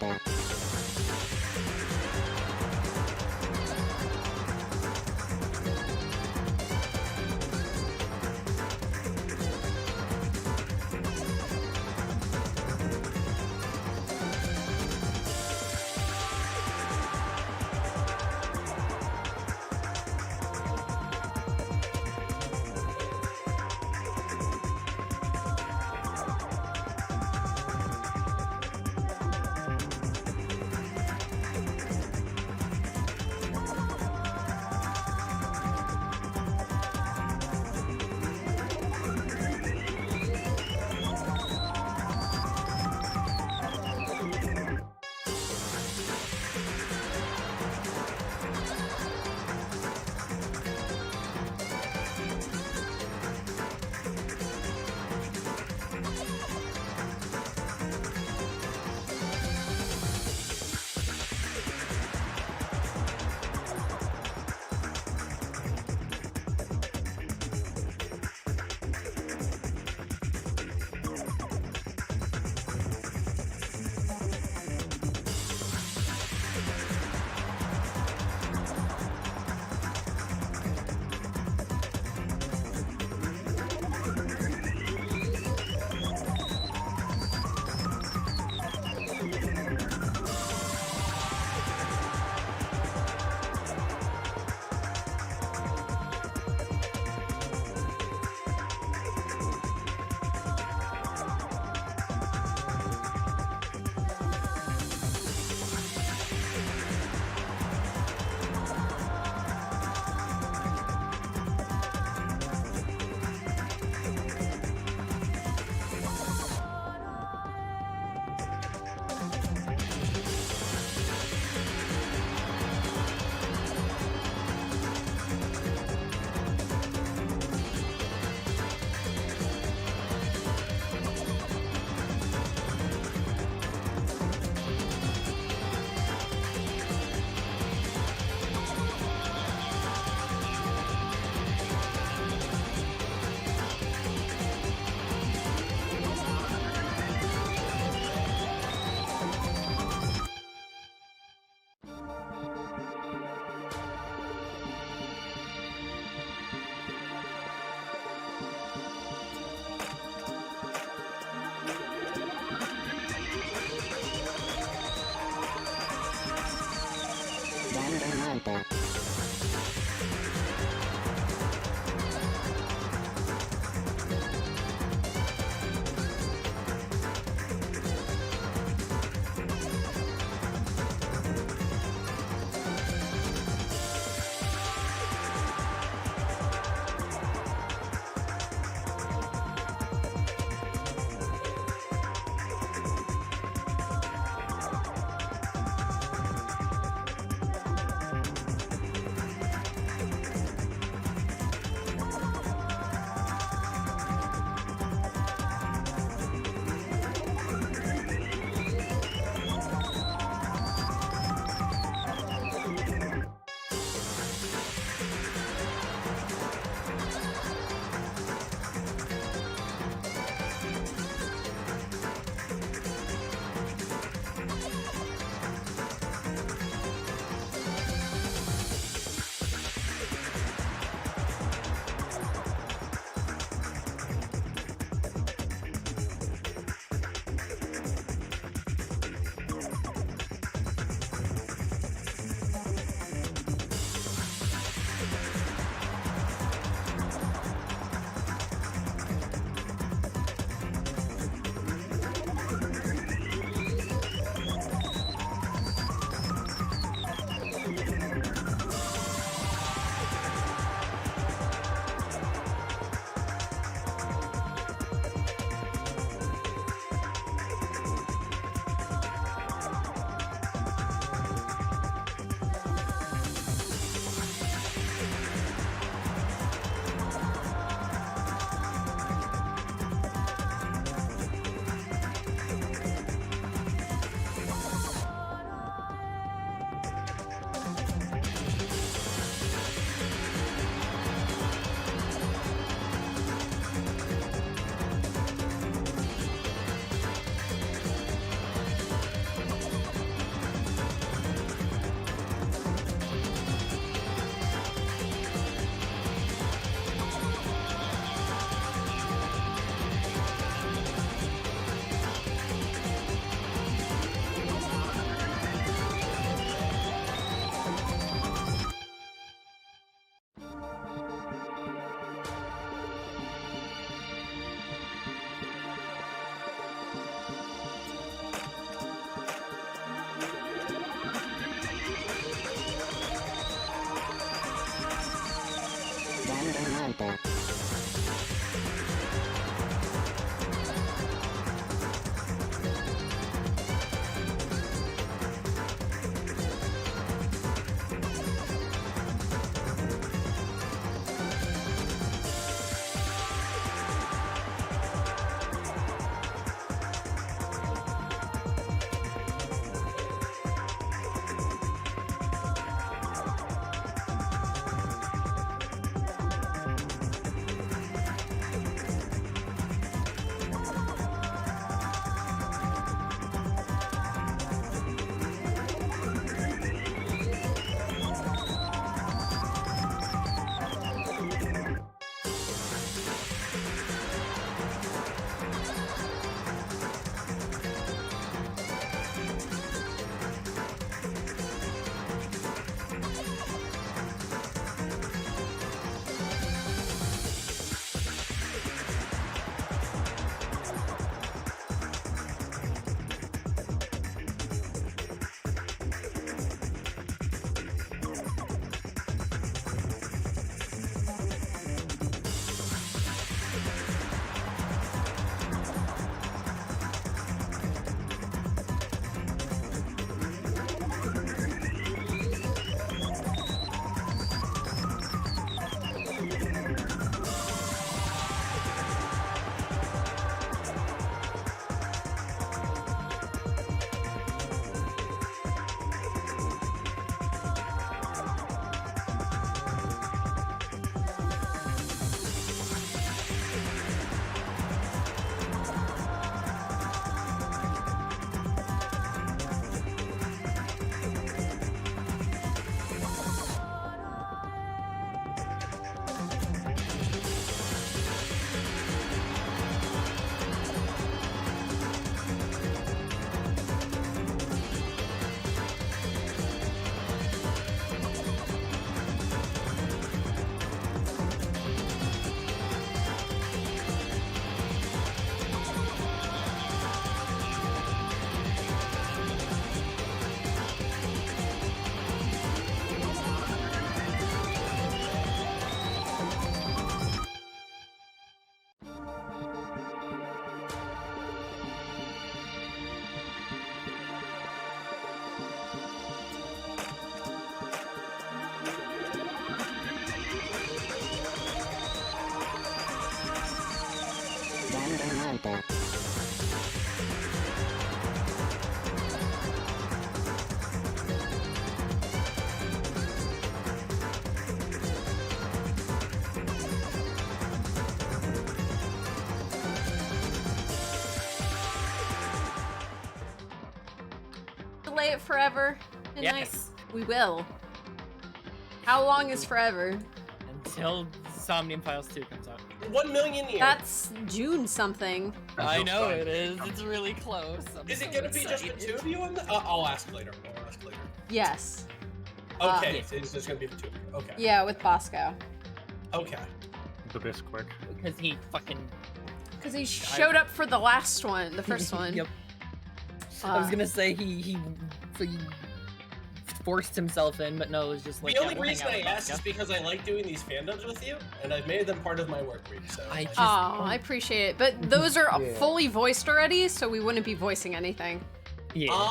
Danganronpa. Danganronpa. Danganronpa. Danganronpa. Delay it forever. And Yes. We will. How long is forever? Until Somnium Files 2 comes out. 1 million years. That's June something. I know it is. It's really close. Is it gonna be just the two of you on the? I'll ask later. Yes. Okay, so it's just gonna be the two of you. Okay. Yeah, with Bosco. Okay. The best quick. Because he fucking... Because he showed up for the last one, the first one. Yep. I was gonna say he forced himself in, but no, it was just like... The only reason I asked is because I like doing these fandoms with you, and I've made them part of my work week, so... I appreciate it. But those are fully voiced already, so we wouldn't be voicing anything. Yeah.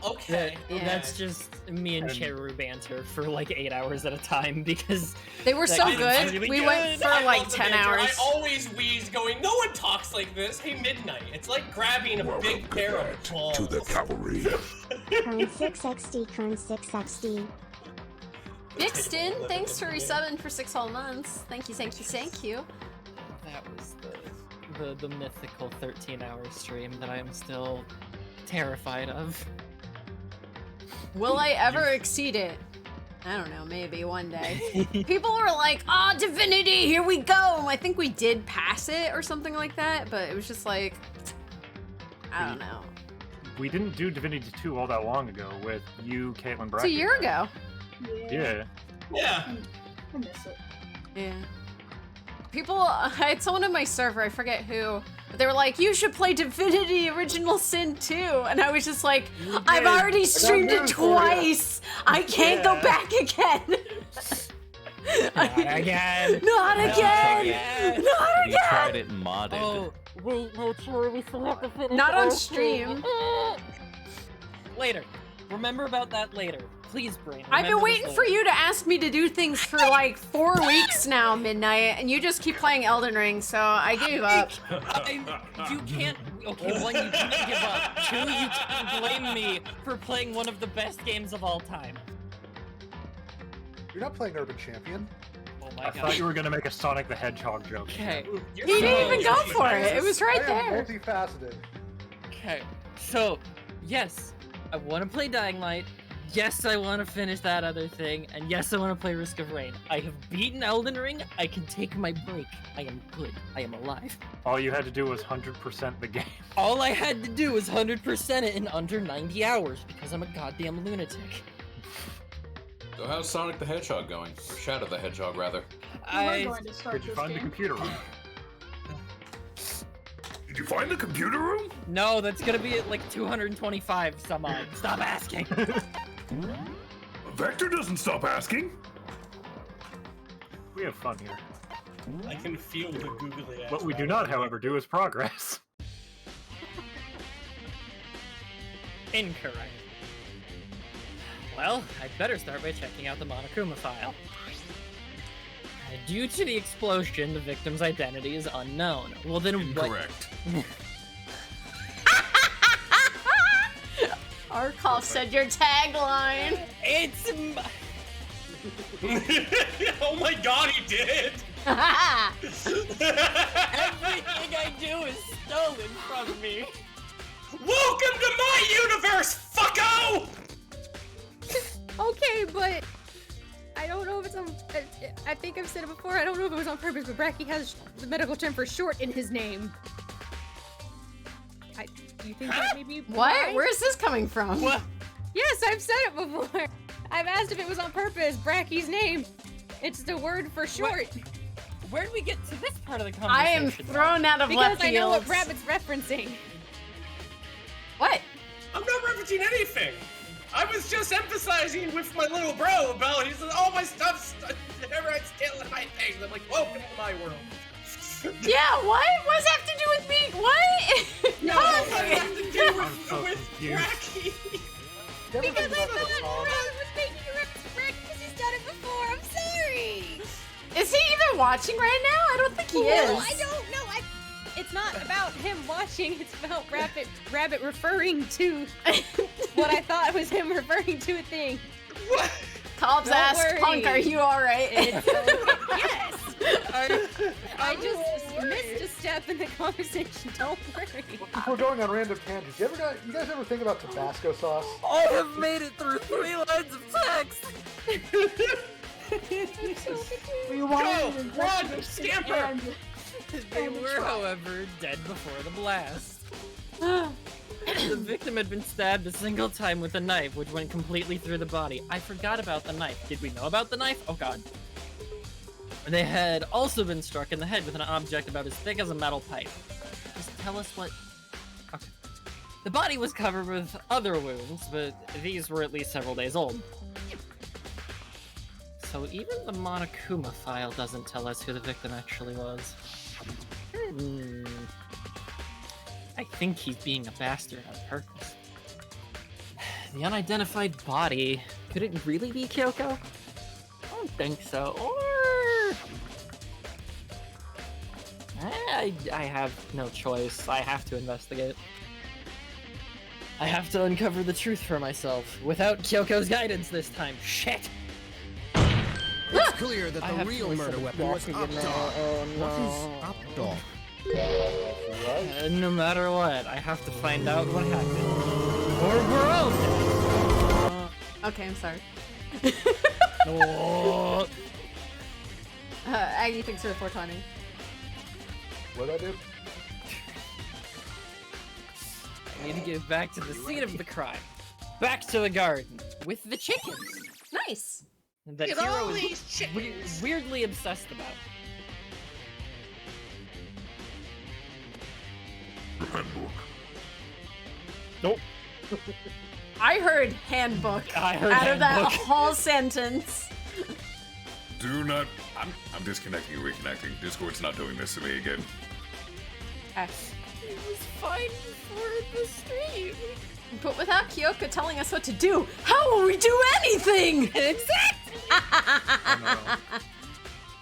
Okay. Yeah. That's just me and Cheru banter for like 8 hours at a time because they were so good. Really we good. went for like 10 hours. I always wheeze going, no one talks like this. Hey, Midnight. It's like grabbing a big pair of balls. To the cavalry. Kern 6XD, Kern 6XD. Nixton, thanks to resubin for 6 whole months. Thank you, thank you, thank you. that was the mythical 13-hour stream that I am still terrified of. Will I ever exceed it? I don't know, maybe one day. People were like, "Ah, oh, Divinity, here we go!" I think we did pass it or something like that, but it was just like, I don't know. We didn't do Divinity 2 all that long ago with you, Caitlin, Brackett. It's a year ago. Yeah. Yeah. I miss it. Yeah. People, I had someone in my server, I forget who, but they were like, you should play Divinity Original Sin 2. And I was just like, I've already streamed it twice. I can't go back again. Not again. Not again. again. Not Have you tried again. it modded? Oh, wait, no, Cheru, we still have to finish. Not on our stream. Later. Remember about that later. Please, Brain. I've been remember waiting this for later. you to ask me to do things for like 4 weeks now, Midnight, and you just keep playing Elden Ring, so I gave up. You can't. Okay, one, you can't give up. Two, you can't blame me for playing one of the best games of all time. You're not playing Urban Champion. Oh my I god. thought you were gonna make a Sonic the Hedgehog joke. Okay. He didn't even go for it. It was right I am there. multifaceted. Okay. So, yes, I want to play Dying Light. Yes, I want to finish that other thing. And yes, I want to play Risk of Rain. I have beaten Elden Ring. I can take my break. I am good. I am alive. All you had to do was 100% the game. All I had to do was 100% it in under 90 hours because I'm a goddamn lunatic. So how's Sonic the Hedgehog going? Or Shadow the Hedgehog, rather. Did you find the computer room? Did you find the computer room? No, that's gonna be at like 225 some odd. Stop asking. Vector doesn't stop asking. We have fun here. I can feel the googly eyes. What we do not, however, do is progress. Incorrect. Well, I'd better start by checking out the Monokuma file. Due to the explosion, the victim's identity is unknown. Well then Incorrect. Arcolf said your tagline. It's Oh my god, he did! everything I do is stolen from me. Welcome to my universe, fucko! Okay, but I don't know if it's on. I think I've said it before. I don't know if it was on purpose, but Bracky has the medical term for short in his name. Do you think that maybe? What? Where's this coming from? What? Yes, I've said it before. I've asked if it was on purpose. Bracky's name. It's the word for short. Where did we get to this part of the conversation? I am thrown out of Because left I know what field. Rabbit's referencing. What? I'm not referencing anything. I was just emphasizing with my little bro about he says all my stuff's everyone's stealing my things. I'm like, welcome to my world. Yeah, what? What does that have to do with me? What? No, it has to do I'm so with confused. Bracky. Because I thought Rabbit was making a reference to Bracky because he's done it before. I'm sorry. Is he even watching right now? I don't think he is. No, I don't know. It's not about him watching. It's about Rabbit referring to what I thought was him referring to a thing. What? Cobbs Don't asked, worry. Punk, are you alright? Yes. I just missed a step in the conversation. Don't worry. If we're going on random tangents, you guys ever think about Tabasco sauce? I have made it through 3 lines of text. Go! Run! Scamper! They were, however, dead before the blast. The victim had been stabbed a single time with a knife, which went completely through the body. I forgot about the knife. Did we know about the knife? Oh god. They had also been struck in the head with an object about as thick as a metal pipe. Just tell us what... Okay. The body was covered with other wounds, but these were at least several days old. So even the Monokuma file doesn't tell us who the victim actually was. I think he's being a bastard on purpose. The unidentified body, could it really be Kyoko? I don't think so. Or... I have no choice. I have to investigate. I have to uncover the truth for myself, without Kyoko's guidance this time. Shit! It's clear that I the have real to murder listen to weapon was Byakuya now. UpDog. Oh no. What is UpDog? No matter what, I have to find out what happened. Or we're all dead. Okay, I'm sorry. Oh. Aggie thinks we're 420. What'd I do? I need to get back to the scene of the crime. Back to the garden with the chickens. Nice. That Get all Hiro these is chickens. weirdly obsessed about. Nope. I heard handbook I heard out of that handbook. whole sentence. Do not. I'm disconnecting and reconnecting. Discord's not doing this to me again. Okay. It was fine before the stream. But without Kyoko telling us what to do, how will we do anything? Exactly. Oh,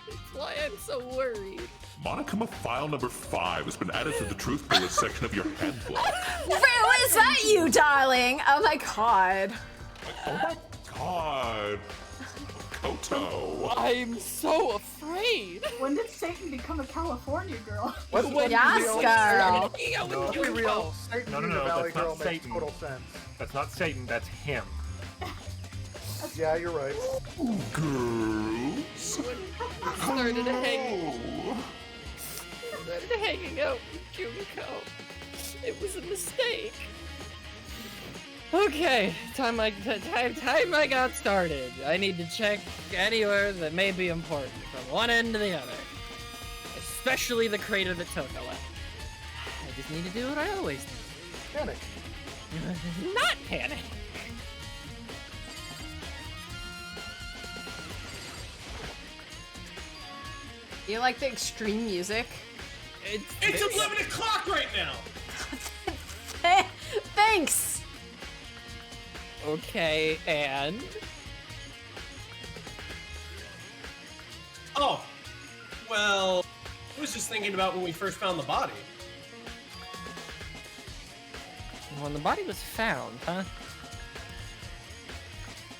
That's why I'm so worried. Monokuma file number 5 has been added to the truth bullet section of your handbook. Was that you, darling? Oh my god. Oh my god. Makoto. I'm so afraid. When did Satan become a California girl? Let's Yes, girl. Let's be real. Satan No, being a valley that's not girl makes Satan. total sense. That's not Satan, that's him. Yeah, you're right. Girls. Started hanging out with Junko. It was a mistake. Okay, time I got started. I need to check anywhere that may be important, from one end to the other. Especially the crater that Toko left. I just need to do what I always do. Panic. Not panic. You like the extreme music? It's 11 o'clock right now! Thanks! Okay, and? Oh, well, I was just thinking about when we first found the body. When the body was found, huh?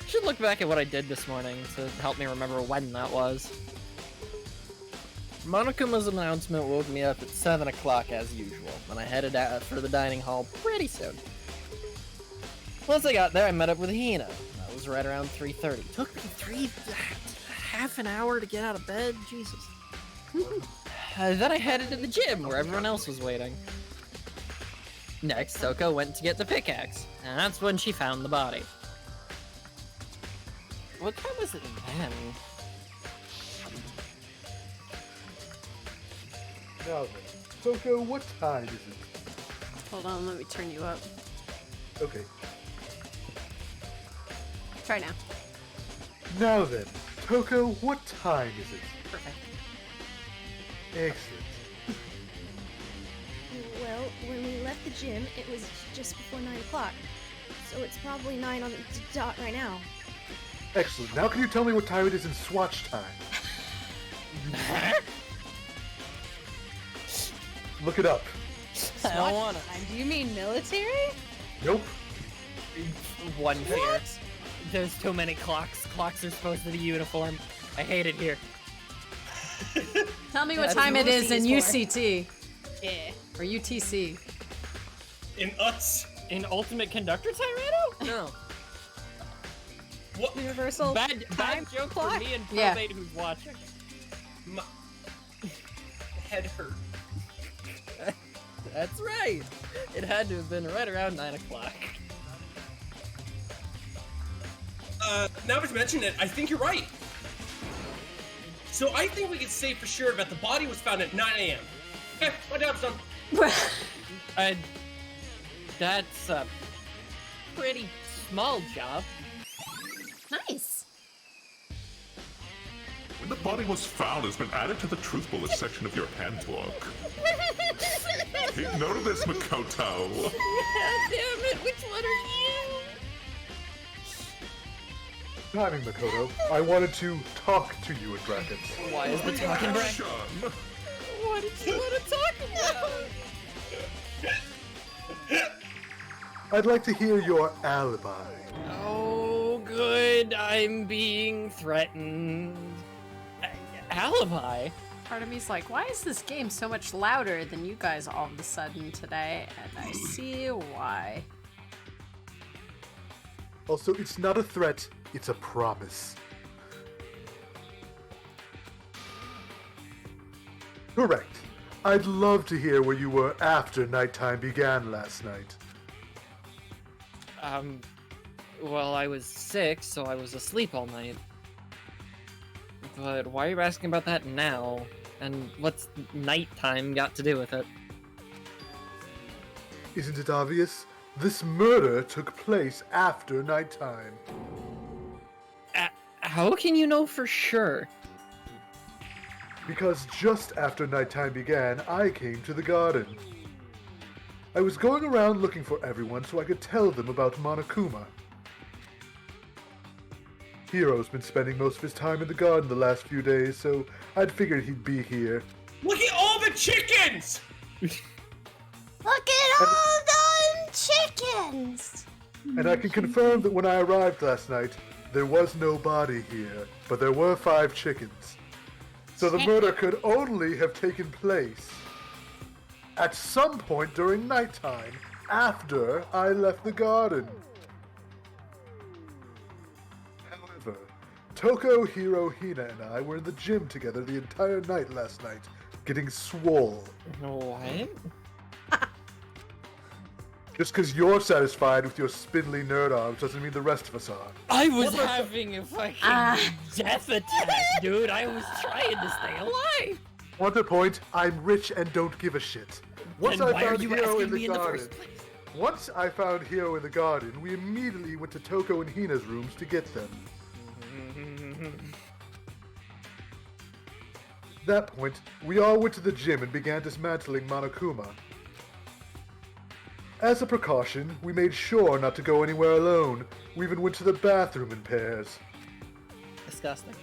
Should look back at what I did this morning to help me remember when that was. Monokuma's announcement woke me up at 7 o'clock as usual, and I headed out for the dining hall pretty soon. Once I got there, I met up with Hina. That was right around 3:30. Took me half an hour to get out of bed, Jesus. Then I headed to the gym, where everyone else was waiting. Next, Toko went to get the pickaxe, and that's when she found the body. What time was it then? Now then, Toko, what time is it? Hold on, let me turn you up. Okay. Try now. Now then, Toko, what time is it? Perfect. Excellent. Well, when we left the gym, it was just before 9 o'clock. So it's probably 9 on the dot right now. Excellent. Now can you tell me what time it is in Swatch time? Look it up. I don't wanna. Do you mean military? Nope. One fear. There's too many clocks. Clocks are supposed to be uniform. I hate it here. Tell me what That's time it what is in UC is for. UCT. Yeah. Or UTC. In us? In Ultimate Conductor Tyranno? No. What? Universal Bad time joke clock? for me and Yeah. Probate who's watching. My head hurt. That's right. It had to have been right around 9 o'clock. Now that you mention it, I think you're right. So I think we can say for sure that the body was found at 9 a.m. Okay, my job's done. That's a pretty small job. Nice. When the body was found, has been added to the truth bullet section of your handbook. Take note of this, Makoto. God damn it, which one are you? Timing, Makoto. I wanted to talk to you in brackets. Why is the talking bracket? Action. What did you want to talk about? I'd like to hear your alibi. Oh, good. I'm being threatened. Alibi? Part of me's like, why is this game so much louder than you guys all of a sudden today? And I see why. Also, it's not a threat, it's a promise. Correct. I'd love to hear where you were after nighttime began last night. Well, I was sick, so I was asleep all night. But why are you asking about that now? And what's nighttime got to do with it? Isn't it obvious? This murder took place after nighttime. How can you know for sure? because just after nighttime began, I came to the garden. I was going around looking for everyone so I could tell them about Monokuma. Hiro's been spending most of his time in the garden the last few days, so I'd figured he'd be here. Look at all the chickens! Look at all those chickens! And I can confirm that when I arrived last night, there was no body here, but there were 5 chickens. So the murder could only have taken place at some point during nighttime, after I left the garden. However, Toko, Hiro, Hina, and I were in the gym together the entire night last night, getting swole. What? Just because you're satisfied with your spindly nerd arms doesn't mean the rest of us are. I was having a fucking death attack, dude. I was trying to stay alive. Want to point? I'm rich and don't give a shit. Once Then I why are found you Hiro asking in the me in the garden. first place? Once I found Hiro in the garden, we immediately went to Toko and Hina's rooms to get them. At that point, we all went to the gym and began dismantling Monokuma. As a precaution, we made sure not to go anywhere alone. We even went to the bathroom in pairs. Disgusting.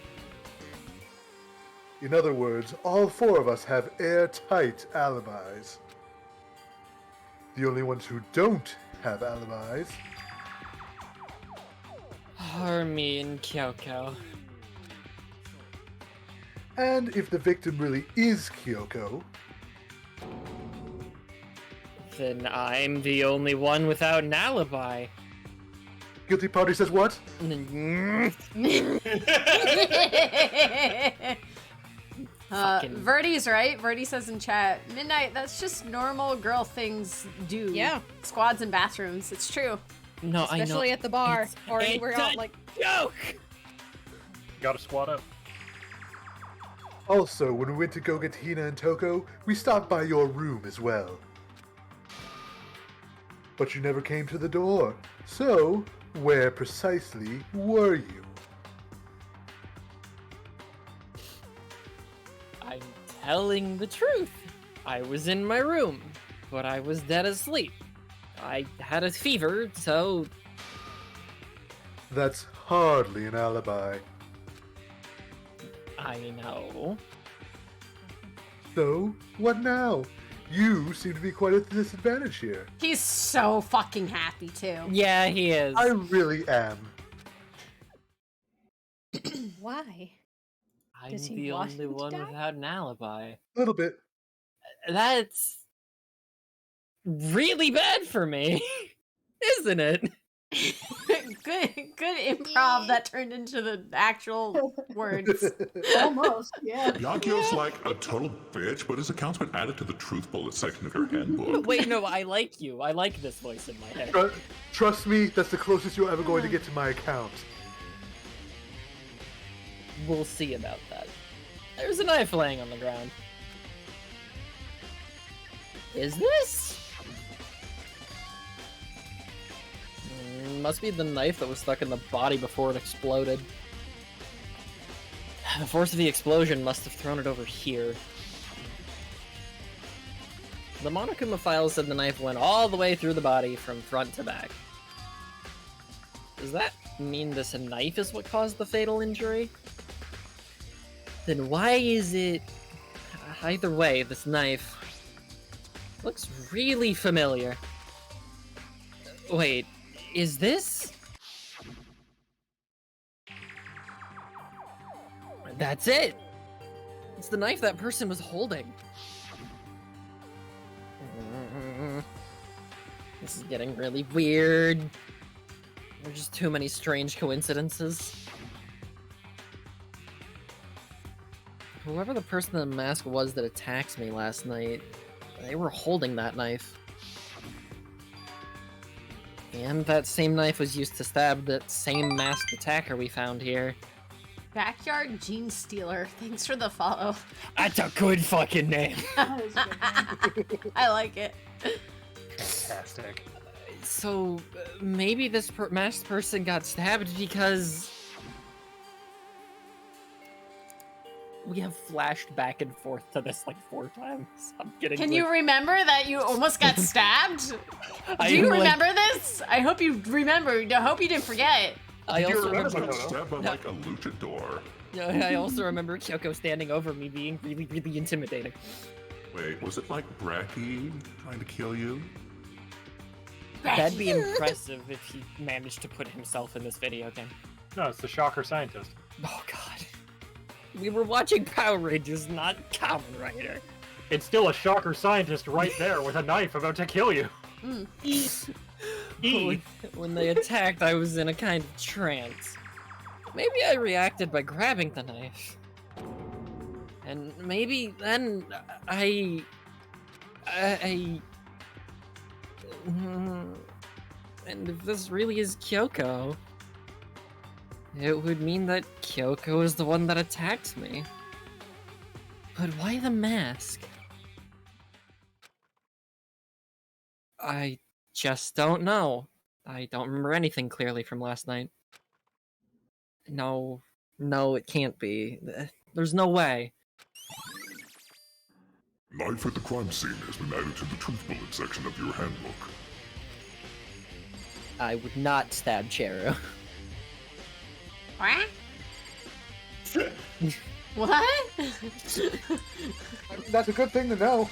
In other words, all 4 of us have airtight alibis. The only ones who don't have alibis are me and Kyoko. And if the victim really is Kyoko, Then I'm the only one without an alibi. guilty party says what? Verdi's right. Verdi says in chat, Midnight, that's just normal girl things do. Yeah. Squads and bathrooms. It's true. No, I know. Especially at the bar or anywhere else. Like, joke! Gotta squat up. Also, when we went to go get Hina and Toko, we stopped by your room as well. But you never came to the door. So, where precisely were you? I'm telling the truth. I was in my room, but I was dead asleep. I had a fever, so... That's hardly an alibi. I know. So, what now? You seem to be quite at a disadvantage here. He's so fucking happy too. Yeah, he is. I really am. why? I'm Does he the want only him to one die? without an alibi. A little bit. That's really bad for me, isn't it? good improv that turned into the actual words. Almost, yeah. Yakio's like a total bitch, but his account's been added to the truth bullet section of your handbook. Wait, no, I like you. I like this voice in my head. Trust me, that's the closest you're ever going to get to my account. We'll see about that. There's a knife laying on the ground. Is this? Must be the knife that was stuck in the body before it exploded. The force of the explosion must have thrown it over here. The Monokuma file said the knife went all the way through the body from front to back. Does that mean this knife is what caused the fatal injury? Then why is it... Either way, this knife looks really familiar. Wait, is this? That's it! It's the knife that person was holding. This is getting really weird. There are just too many strange coincidences. Whoever the person in the mask was that attacked me last night, they were holding that knife. And that same knife was used to stab that same masked attacker we found here. Backyard Gene Stealer, thanks for the follow. That's a good fucking name. I like it. Fantastic. So, maybe this masked person got stabbed because... we have flashed back and forth to this like 4 times. I'm getting. Can you remember that you almost got stabbed? Do you remember this? I hope you remember. I hope you didn't forget. I also remember stabbed by like a luchador. I also remember Kyoko standing over me being really, really intimidating. Wait, was it like Bracky trying to kill you? That'd be impressive if he managed to put himself in this video game. No, it's the Shocker Scientist. Oh god. We were watching Power Rangers, not Kamen Rider. It's still a Shocker Scientist right there with a knife about to kill you. When they attacked, I was in a kind of trance. Maybe I reacted by grabbing the knife. And maybe then and if this really is Kyoko, it would mean that Kyoko is the one that attacked me. But why the mask? I just don't know. I don't remember anything clearly from last night. No, it can't be. There's no way. Knife at the crime scene has been added to the truth bullet section of your handbook. I would not stab Cheru. What? That's a good thing to know.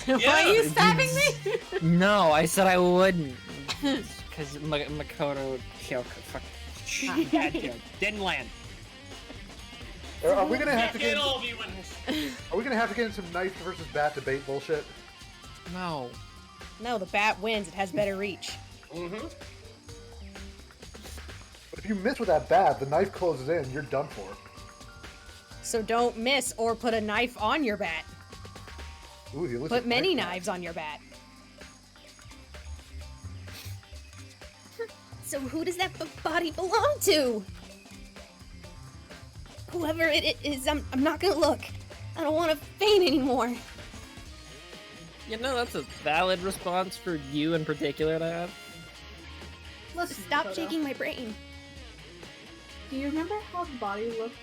Why are you stabbing me? No, I said I wouldn't. Because Makoto Kyoko. Fuck. Bad joke. Didn't land. Are we gonna have to get? All of you in. Are we gonna have to get in some knife versus bat debate bullshit? No. No, the bat wins. It has better reach. Mm-hmm. But if you miss with that bat, the knife closes in. You're done for. So don't miss or put a knife on your bat. Ooh, you Put many knives on your bat. So who does that body belong to? Whoever it is, I'm not gonna look. I don't want to faint anymore. You know, that's a valid response for you in particular to have. Listen, Stop Makoto, shaking my brain. Do you remember how the body looked,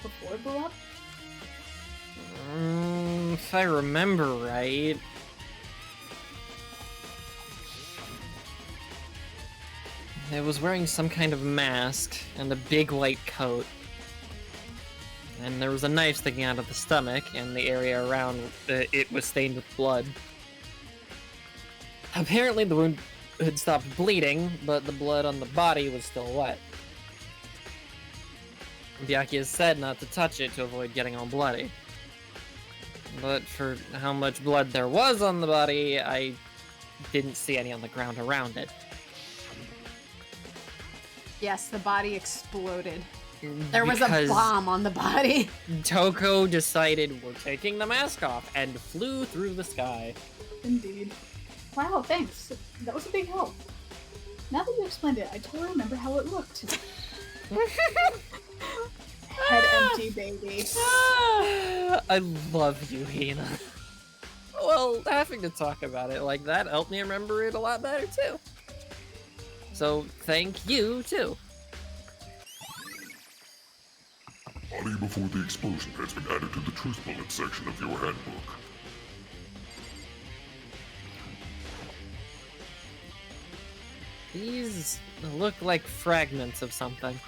before it blew up? If I remember right. It was wearing some kind of mask and a big white coat. And there was a knife sticking out of the stomach, and the area around it was stained with blood. Apparently the wound had stopped bleeding, but the blood on the body was still wet. Byakuya said not to touch it to avoid getting all bloody. But for how much blood there was on the body, I didn't see any on the ground around it. Yes, the body exploded. There was a bomb on the body. Toko decided we're taking the mask off and flew through the sky. Indeed. Wow, thanks. That was a big help. Now that you explained it, I totally remember how it looked. Head empty, baby. I love you, Hina. Well, having to talk about it like that helped me remember it a lot better, too. So, thank you, too. Body before the explosion has been added to the truth bullet section of your handbook. These look like fragments of something.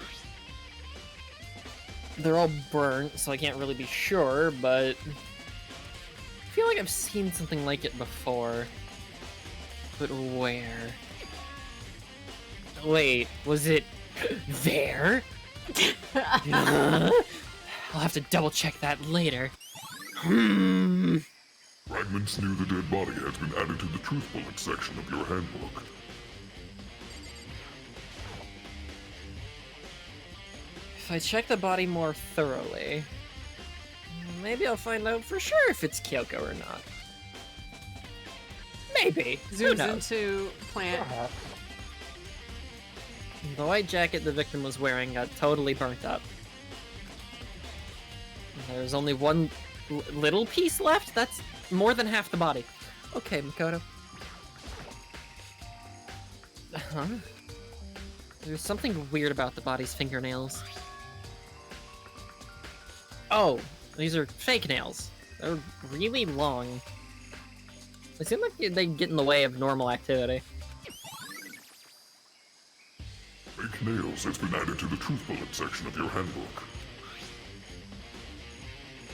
They're all burnt, so I can't really be sure, but I feel like I've seen something like it before. But where? Wait, was it there? I'll have to double check that later. Fragments near the dead body has been added to the truth bullet section of your handbook. If I check the body more thoroughly, maybe I'll find out for sure if it's Kyoko or not. Maybe. Who Zooms knows? into plant. The white jacket the victim was wearing got totally burnt up. There's only one little piece left? That's more than half the body. Okay, Makoto. Huh? There's something weird about the body's fingernails. Oh, these are fake nails. They're really long. They seem like they get in the way of normal activity. Fake nails has been added to the truth bullet section of your handbook.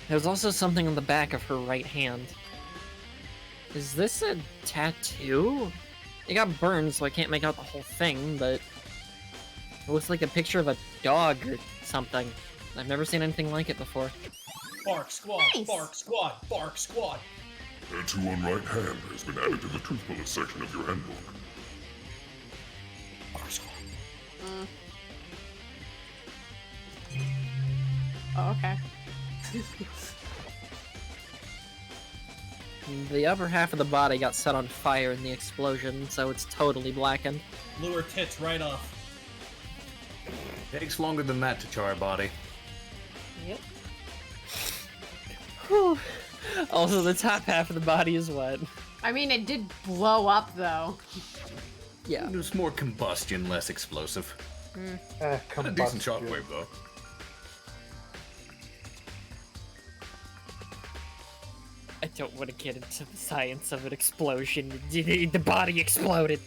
There's also something on the back of her right hand. Is this a tattoo? It got burned, so I can't make out the whole thing, but it looks like a picture of a dog or something. I've never seen anything like it before. Bark squad, Nice. bark squad, bark squad. Tattoo on right hand has been added to the truth bullet section of your handbook. Bark squad. Oh, okay. The upper half of the body got set on fire in the explosion, so it's totally blackened. Blew her tits right off. Takes longer than that to char a body. Yep. Whew. Also, the top half of the body is wet. I mean, it did blow up, though. Yeah. There's more combustion, less explosive. Eh, Got a decent shockwave, though. I don't want to get into the science of an explosion. The body exploded.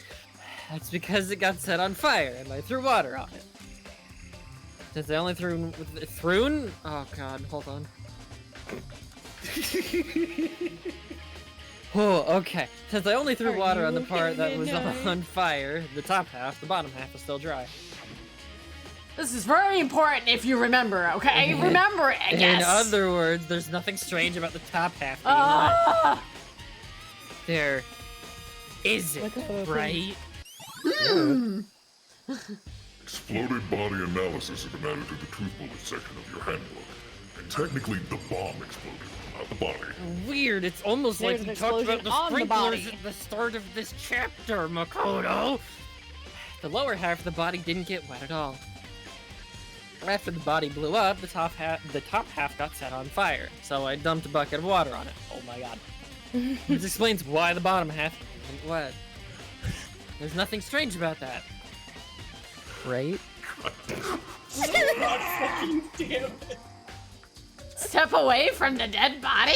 That's because it got set on fire, and I threw water on it. Since I only threw... Thrown? Oh god, hold on. Oh, okay. Since I only threw water on the part that was on fire, the top half, the bottom half was still dry. This is very important if you remember, okay? Remember it, I guess. In other words, there's nothing strange about the top half being wet. There isn't, right? Exploded body analysis has been added to the truth bullet section of your handbook. And technically, the bomb exploded, not the body. Weird, it's almost like There's we an talked about explosion the on the sprinklers body. at the start of this chapter, Makoto! The lower half of the body didn't get wet at all. After the body blew up, the top half got set on fire, so I dumped a bucket of water on it. Oh my god. This explains why the bottom half isn't wet. There's nothing strange about that. Right? God fucking damn it. Step away from the dead body?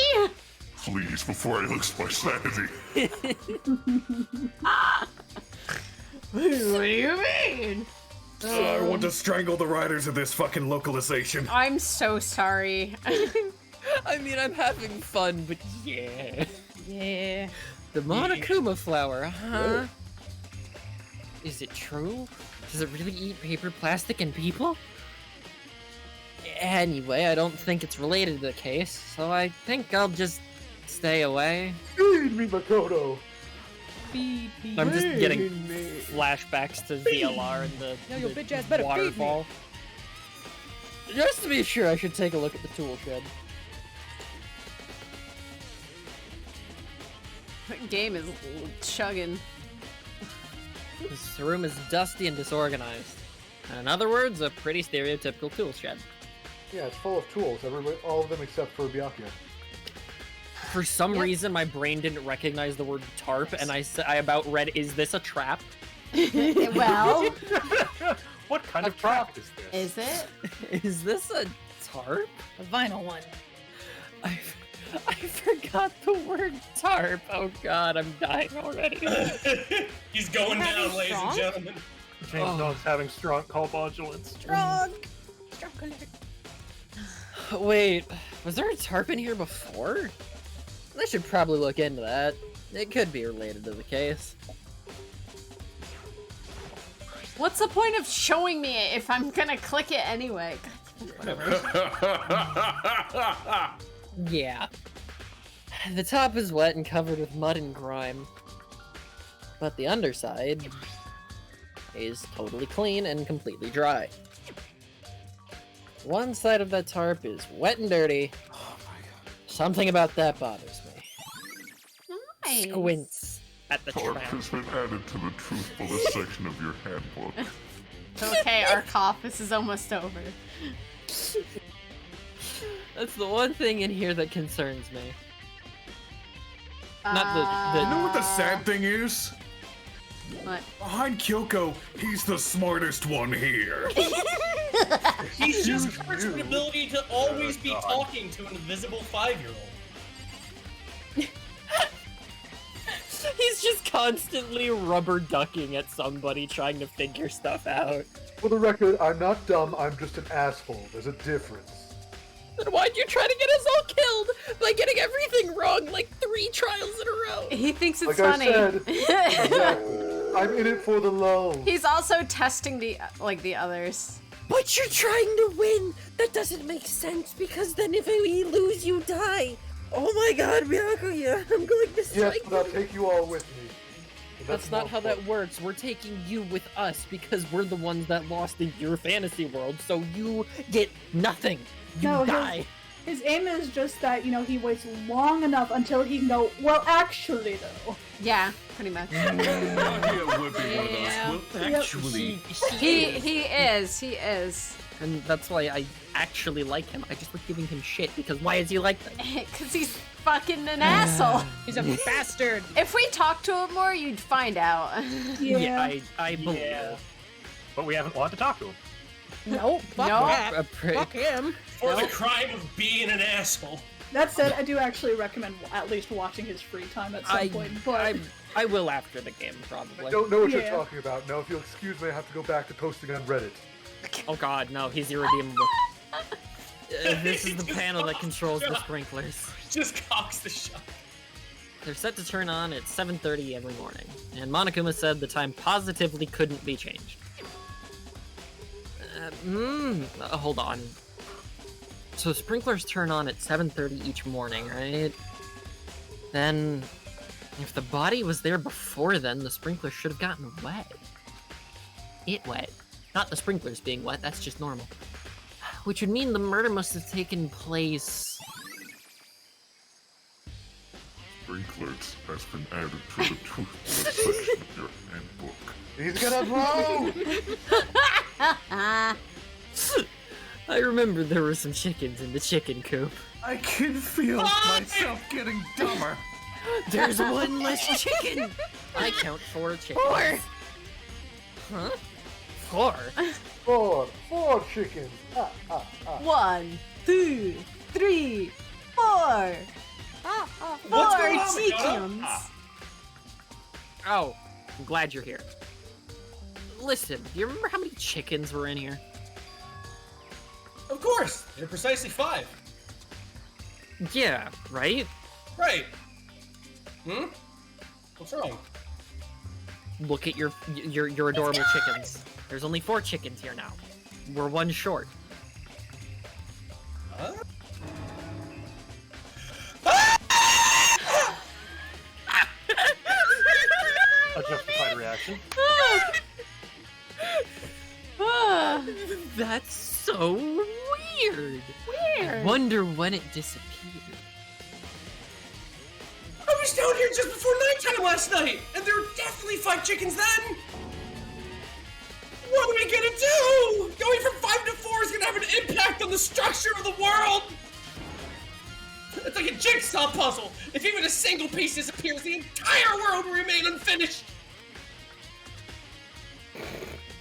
Please, before I lose my sanity. What do you mean? I want to strangle the writers of this fucking localization. I'm so sorry. I mean, I'm having fun, but yeah. Yeah. The Monokuma flower, huh? Is it true? Does it really eat paper, plastic, and people? Anyway, I don't think it's related to the case, so I think I'll just stay away. Feed me, Makoto! I'm just getting flashbacks to VLR and the, Yo, bitch ass better feed me. waterfall. Just to be sure, I should take a look at the tool shed. That game is chugging. This room is dusty and disorganized. And in other words, a pretty stereotypical tool shed. Yeah, it's full of tools, all of them except for Byakuya. For some reason, my brain didn't recognize the word tarp, and I about read, "Is this a trap?" Well, What kind of trap is this? is it? Is this a tarp? A vinyl one. I forgot the word tarp. Oh god, I'm dying already. He's going Having down, ladies and strong? gentlemen. James Dogg's having strong carbodulance. Drunk. Wait, was there a tarp in here before? I should probably look into that. It could be related to the case. What's the point of showing me it if I'm gonna click it anyway? Yeah. The top is wet and covered with mud and grime. But the underside is totally clean and completely dry. One side of that tarp is wet and dirty. Oh my god. Something about that bothers me. Nice. Squints at the Tarp trap. has been added to the truth bullet section of your handbook. Okay, Arcolf, this is almost over. That's the one thing in here that concerns me. Not the You know what the sad thing is? What? Behind Kyoko, he's the smartest one here. He's just cursed with the ability to always be talking to an invisible 5-year-old. He's just constantly rubber ducking at somebody trying to figure stuff out. For the record, I'm not dumb, I'm just an asshole. There's a difference. Then why'd you try to get us all killed by getting everything wrong like 3 trials in a row? He thinks it's Like funny. I said, exactly. I'm in it for the low. He's also testing the others. But you're trying to win! That doesn't make sense, because then if we lose, you die! Oh my god, Byakuya, I'm going to strike Yes, but I'll take you all with me. But That's not how that works. We're taking you with us because we're the ones that lost in your fantasy world, so you get nothing. You No, die. His aim is just that, he waits long enough until he can go, well, actually, though. Yeah, pretty much. Byakuya would be one of those. Well, actually. He is. And that's why I actually like him. I just like giving him shit because why is he like that? Because he's fucking an asshole. He's a bastard. If we talked to him more, you'd find out. Yeah, I believe it. But we haven't wanted to talk to him. Nope, fuck that. Fuck him. For the crime of being an asshole. That said, I do actually recommend at least watching his free time at some point, but... I will after the game, probably. I don't know what you're talking about. No, if you'll excuse me, I have to go back to posting on Reddit. Oh god, no, he's irredeemable. This is the panel that controls the sprinklers. Just cocks the shot. They're set to turn on at 7:30 every morning, and Monokuma said the time positively couldn't be changed. Hold on. So sprinklers turn on at 7:30 each morning, right? Then, if the body was there before then, the sprinkler should have gotten wet. It wet. Not the sprinklers being wet, that's just normal. Which would mean the murder must have taken place... Sprinklers has been added to the truthfulness section of your handbook. He's gonna blow! I remember there were some chickens in the chicken coop. I can feel myself getting dumber. There's one less chicken! I count 4 chickens. 4! Huh? 4? 4 chickens. 1, 2, 3, 4. 4 chickens. Oh, I'm glad you're here. Listen, do you remember how many chickens were in here? Of course! They're precisely 5. Yeah, right? Right. What's wrong? Look at your adorable chickens. There's only 4 chickens here now. We're 1 short. Huh? A justified reaction. That's so weird. I wonder when it disappeared. I was down here just before nighttime last night, and there were definitely 5 chickens then! What are we gonna do? Going from 5 to 4 is gonna have an impact on the structure of the world! It's like a jigsaw puzzle! If even a single piece disappears, the entire world will remain unfinished!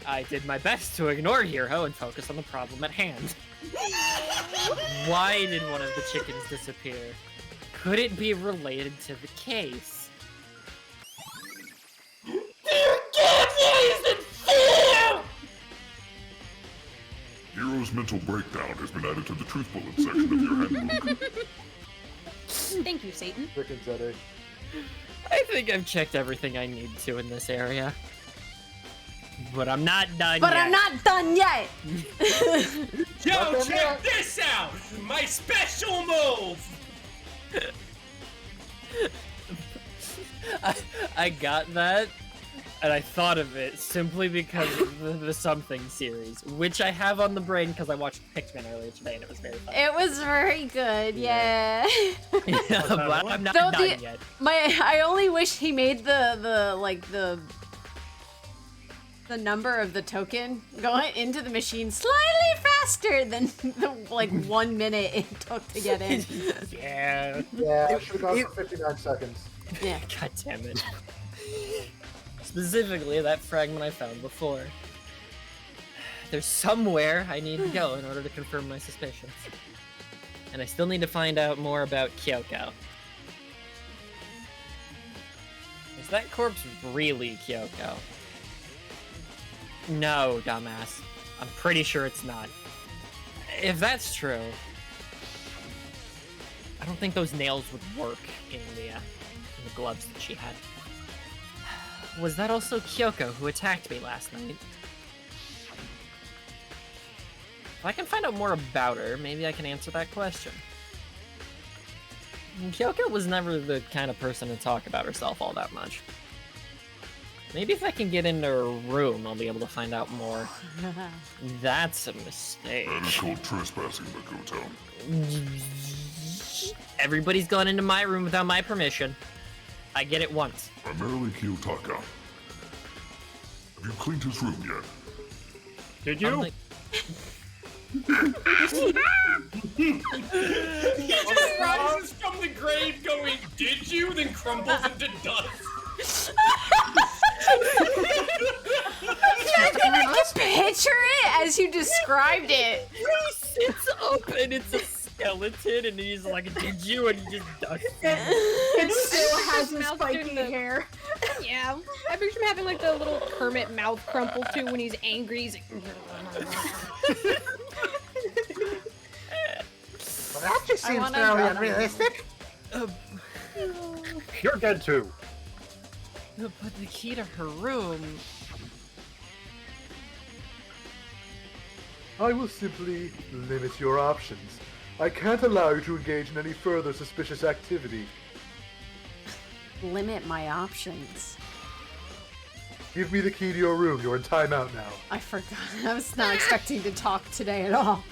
I did my best to ignore Hiro and focus on the problem at hand. Why did one of the chickens disappear? Could it be related to the case? Hero's mental breakdown has been added to the truth bullet section of your handbook. Thank you, Satan. Chickens at a... I think I've checked everything I need to in this area. But I'm not done But yet. I'm not done yet! Yo, check this out! My special move! I got that, and I thought of it simply because of the Something series, which I have on the brain because I watched Pikmin earlier today and it was very fun. It was very good, yeah. Yeah, but I'm not Though done yet. I only wish he made the number of the token going into the machine slightly faster than the 1 minute it took to get in. Yeah. Yeah, I should have gone for 59 seconds. Yeah. God damn it. Specifically, that fragment I found before. there's somewhere I need to go in order to confirm my suspicions. And I still need to find out more about Kyoko. Is that corpse really Kyoko? No, dumbass. I'm pretty sure it's not. If that's true, I don't think those nails would work in the gloves that she had. Was that also Kyoko who attacked me last night? If I can find out more about her, maybe I can answer that question. Kyoko was never the kind of person to talk about herself all that much. Maybe if I can get into her room, I'll be able to find out more. That's a mistake. That is called trespassing, Makoto. Everybody's gone into my room without my permission. I get it once. Primarily Kiyotaka. Have you cleaned his room yet? Did you? He just rises from the grave going, "Did you?" Then crumbles into dust. I can just picture it as you described it. He sits up and it's a skeleton and he's like, "Did you?" And he just ducks. It still has his spiky hair. Yeah, I picture him having like the little Kermit mouth crumple too when he's angry. He's like, Well, that just seems fairly unrealistic. You're dead too. But the key to her room... I will simply limit your options. I can't allow you to engage in any further suspicious activity. Limit my options. Give me the key to your room. You're in timeout now. I forgot. I was not expecting to talk today at all.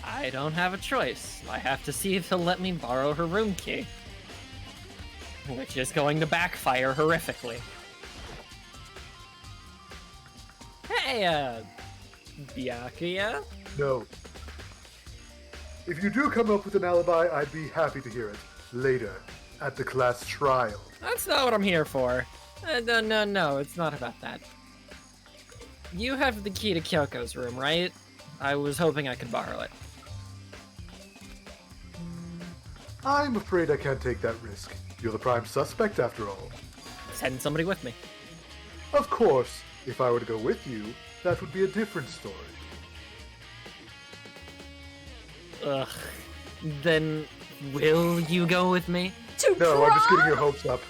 I don't have a choice. I have to see if he'll let me borrow her room key. Which is going to backfire horrifically. Hey, Byakuya? No. If you do come up with an alibi, I'd be happy to hear it. Later, at the class trial. That's not what I'm here for. No, it's not about that. You have the key to Kyoko's room, right? I was hoping I could borrow it. I'm afraid I can't take that risk. You're the prime suspect, after all. Send somebody with me. Of course, if I were to go with you, that would be a different story. Ugh. Then, will you go with me? No, I'm just getting your hopes up.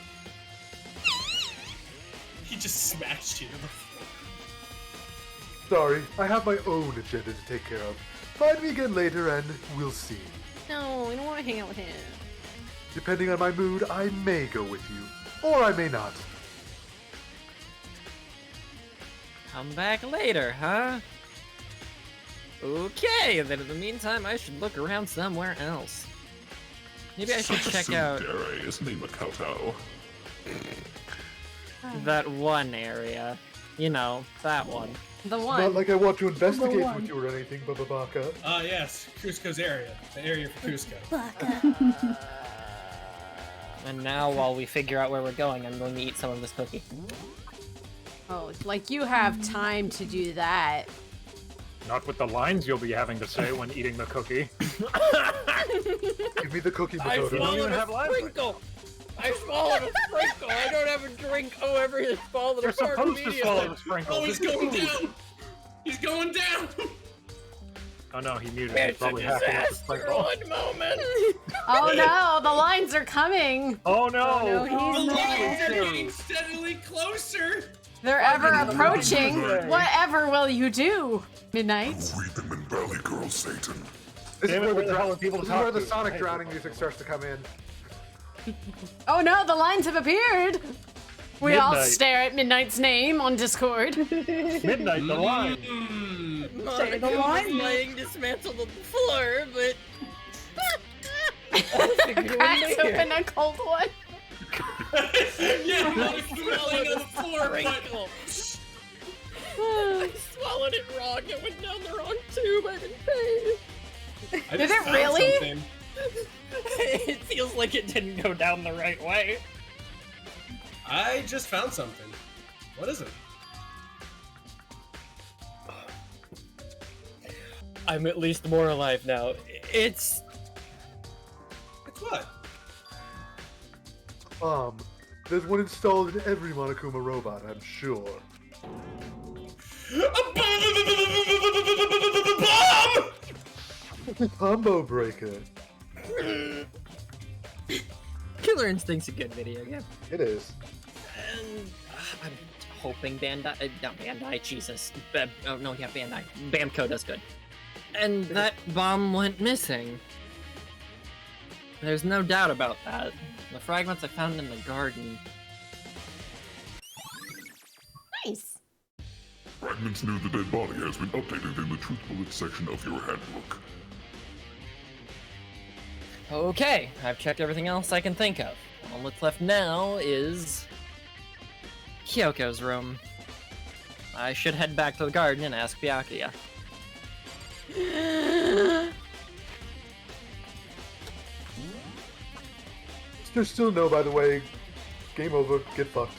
He just smashed you to the floor. Sorry, I have my own agenda to take care of. Find me again later and we'll see. no, I don't want to hang out with him. Depending on my mood, I may go with you, or I may not. Come back later, huh? Okay, then in the meantime, I should look around somewhere else. Maybe I should check out Isn't he, Makoto? that one area. You know, that one. The It's not like I want to investigate with you or anything, Bababaka. Ah, yes, Cusco's area. The area for Cusco. And now, while we figure out where we're going, I'm going to eat some of this cookie. Oh, like you have time to do that. Not with the lines you'll be having to say when eating the cookie. Give me the cookie, I Makoto. swallowed a sprinkle! I swallowed a sprinkle! I don't have a drink! However, it's fallen You're apart supposed to immediately. swallow the sprinkle. Oh, he's going down! He's going down! Oh no, he muted. He's It's a probably hacking up the disaster! sprinkle. One moment! Oh no, the lines are coming. Oh no! The lines are getting steadily closer! They're ever approaching. Whatever will you do, Midnight? Read them in Valley Girl, Satan. This is Damn it, where where the, the hell are people to this is talk where the to? Sonic Hey. drowning music starts to come in. Oh no, the lines have appeared. We all Midnight. stare at Midnight's name on Discord. Midnight, the line. Say the line. Laying dismantled on the floor, but... Cracks open a cold one. Yeah, it's falling on the floor, but... I swallowed it wrong. It went down the wrong tube. I'm in pain. I Did just it found really? something. It feels like it didn't go down the right way. I just found something. What is it? I'm at least more alive now. It's what? There's one installed in every Monokuma robot, I'm sure. Bomb! Combo breaker. Killer Instinct's a good video game. It is. And I'm hoping Bandai, not Bandai, Jesus. Oh no, yeah, Bandai. Bamco does good. And that bomb went missing. There's no doubt about that. The fragments I found in the garden. Nice. Fragments near the dead body has been updated in the truth bullet section of your handbook. Okay, I've checked everything else I can think of. All that's left now is Kyoko's room. I should head back to the garden and ask Byakuya. There's still no, by the way. Game over. Get fucked.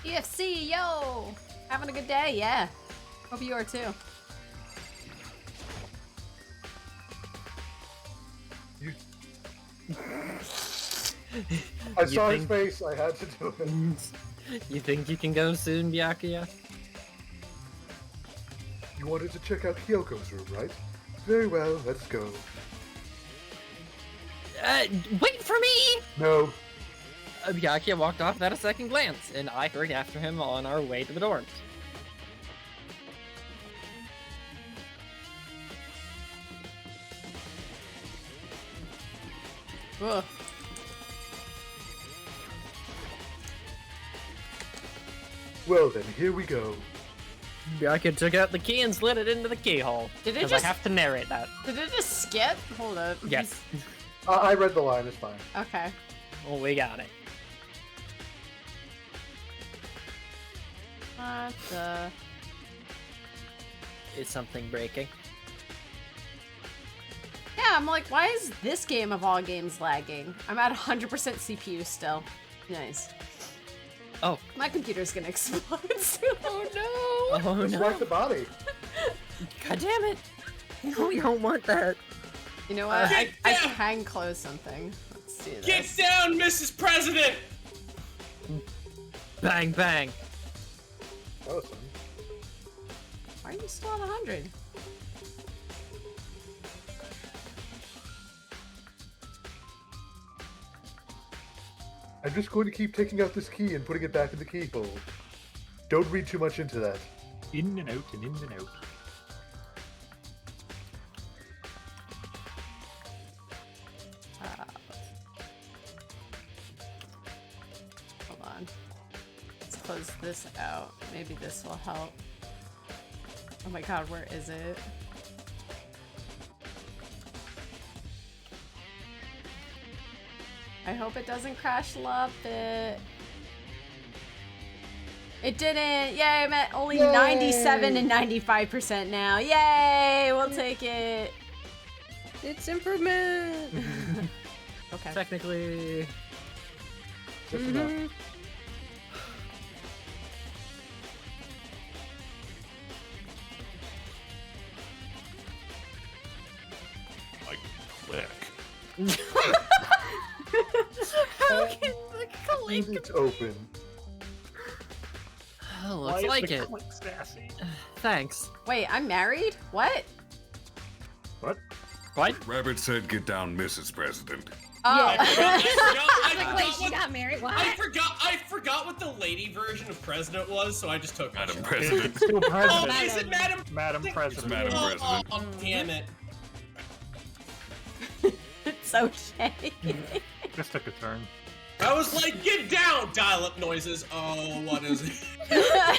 EFC, yo! Having a good day? Yeah. Hope you are too. I saw his face, I had to do it. You think you can go soon, Byakuya? You wanted to check out Kyoko's room, right? Very well, let's go. Wait for me! No. Byakuya walked off without a second glance, and I hurried after him on our way to the dorms. Ugh. Well then, here we go. Byakuya took out the key and slid it into the keyhole. Did it Because just- I have to narrate that. Did it just skip? Hold up. Yes. I read the line, it's fine. Okay. Well, we got it. What the? Is something breaking? Yeah, I'm like, why is this game of all games lagging? I'm at 100% CPU still. Nice. Oh. My computer's gonna explode soon. Oh no! Oh Just no. like the body. God damn it. No, you don't want that. You know what? I can close something. Let's do this. Get down, Mrs. President! Bang, bang. That was fun. Why are you still at 100? I'm just going to keep taking out this key and putting it back in the keyhole. Don't read too much into that. In and out and in and out. Hold on. Let's close this out. Maybe this will help. Oh my god, where is it? I hope it doesn't crash Love It. It didn't. Yay, I'm at only 97 and 95% now. Yay, we'll take it. It's improvement. Okay. Technically. Just enough. I click. How can the click? It's open. Oh, Why looks is like the it. click sassy? Thanks. Wait, I'm married? What? What? What? Rabbit said, "Get down, Mrs. President." Oh. Wait, she got married? What? I forgot what the lady version of president was, so I just took Madam it. President. It's still Oh, president. is it Madam? Madam President. Madam President. Oh, damn it. It's okay. This took a turn. I was like, get down, dial-up noises. Oh, what is it? Yeah,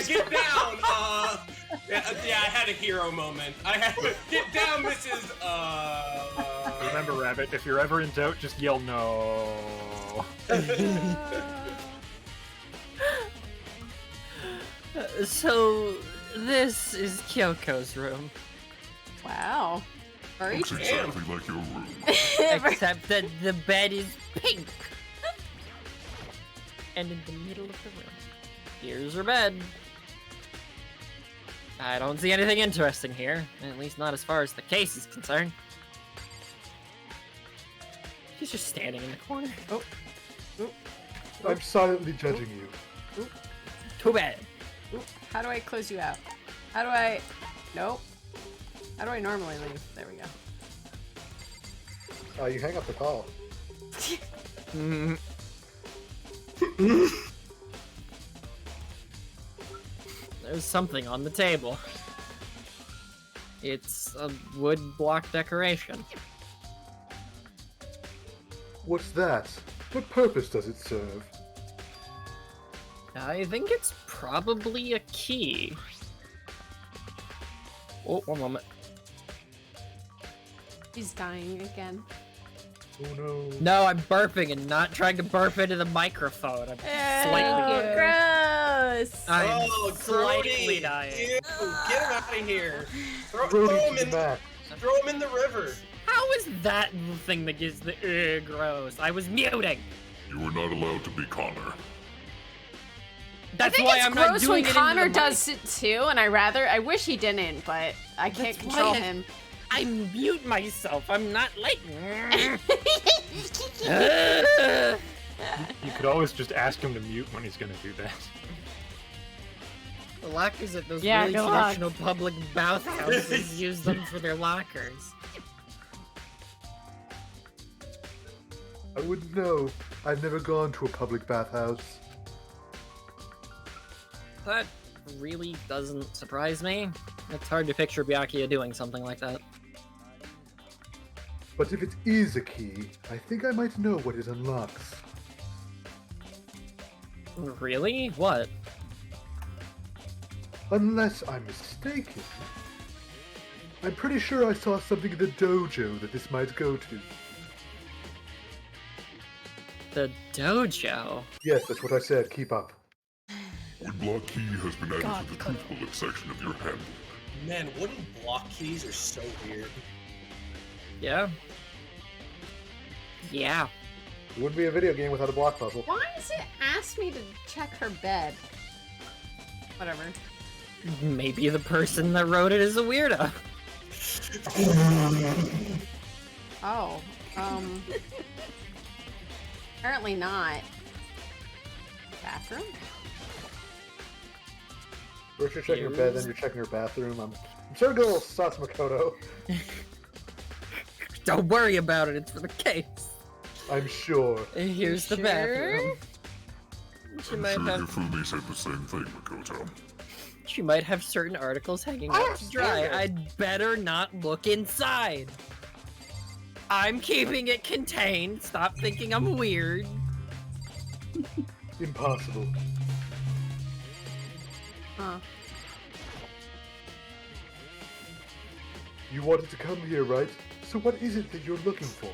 get down. Yeah, I had a hero moment. I had to get down, Mrs. Remember, Rabbit, if you're ever in doubt, just yell no. So, this is Kyoko's room. Wow. Very Looks exactly like your room. Except that the bed is pink. And in the middle of the room, here's her bed. I don't see anything interesting here, at least not as far as the case is concerned. She's just standing in the corner. Oh. I'm silently judging you. Too bad. How do I close you out? How do I... Nope. How do I normally leave? There we go. You hang up the call. There's something on the table. It's a wood block decoration. What's that? What purpose does it serve? I think it's probably a key. Oh, one moment. He's dying again. Oh no. No, I'm burping and not trying to burp into the microphone. I'm slightly... Gross! I'm slightly Grody. dying. Ew, get him out of here. Throw Grody him to in the max. Throw him in the river. How is that the thing that gives the gross? I was muting. You were not allowed to be Connor. That's I think why it's I'm not gross doing when it Connor into the mic. does it too, and I wish he didn't, but I can't That's control why him. I mute myself. I'm not like. You could always just ask him to mute when he's gonna do that. The lockers at those Yeah, really good luck. traditional public bathhouses use them for their lockers. I wouldn't know. I've never gone to a public bathhouse. That really doesn't surprise me. It's hard to picture Byakuya doing something like that. But if it is a key, I think I might know what it unlocks. Really? What? Unless I'm mistaken. I'm pretty sure I saw something in the dojo that this might go to. The dojo? Yes, that's what I said. Keep up. Wood block key has been added to the truth bullet section of your handbook. Man, wooden block keys are so weird. Yeah. Yeah. It wouldn't be a video game without a block puzzle. Why does it ask me to check her bed? Whatever. Maybe the person that wrote it is a weirdo. Oh, apparently not. Bathroom? First you're checking her bed, then you're checking her bathroom. I'm starting to get a little sus, Makoto. Don't worry about it, it's for the case. I'm sure. And here's the bathroom. She I'm might sure have Hifumi said the same thing, Makoto. she might have certain articles hanging out to dry. I'd better not look inside. I'm keeping it contained. Stop thinking I'm weird. Impossible. Huh. You wanted to come here, right? So what is it that you're looking for?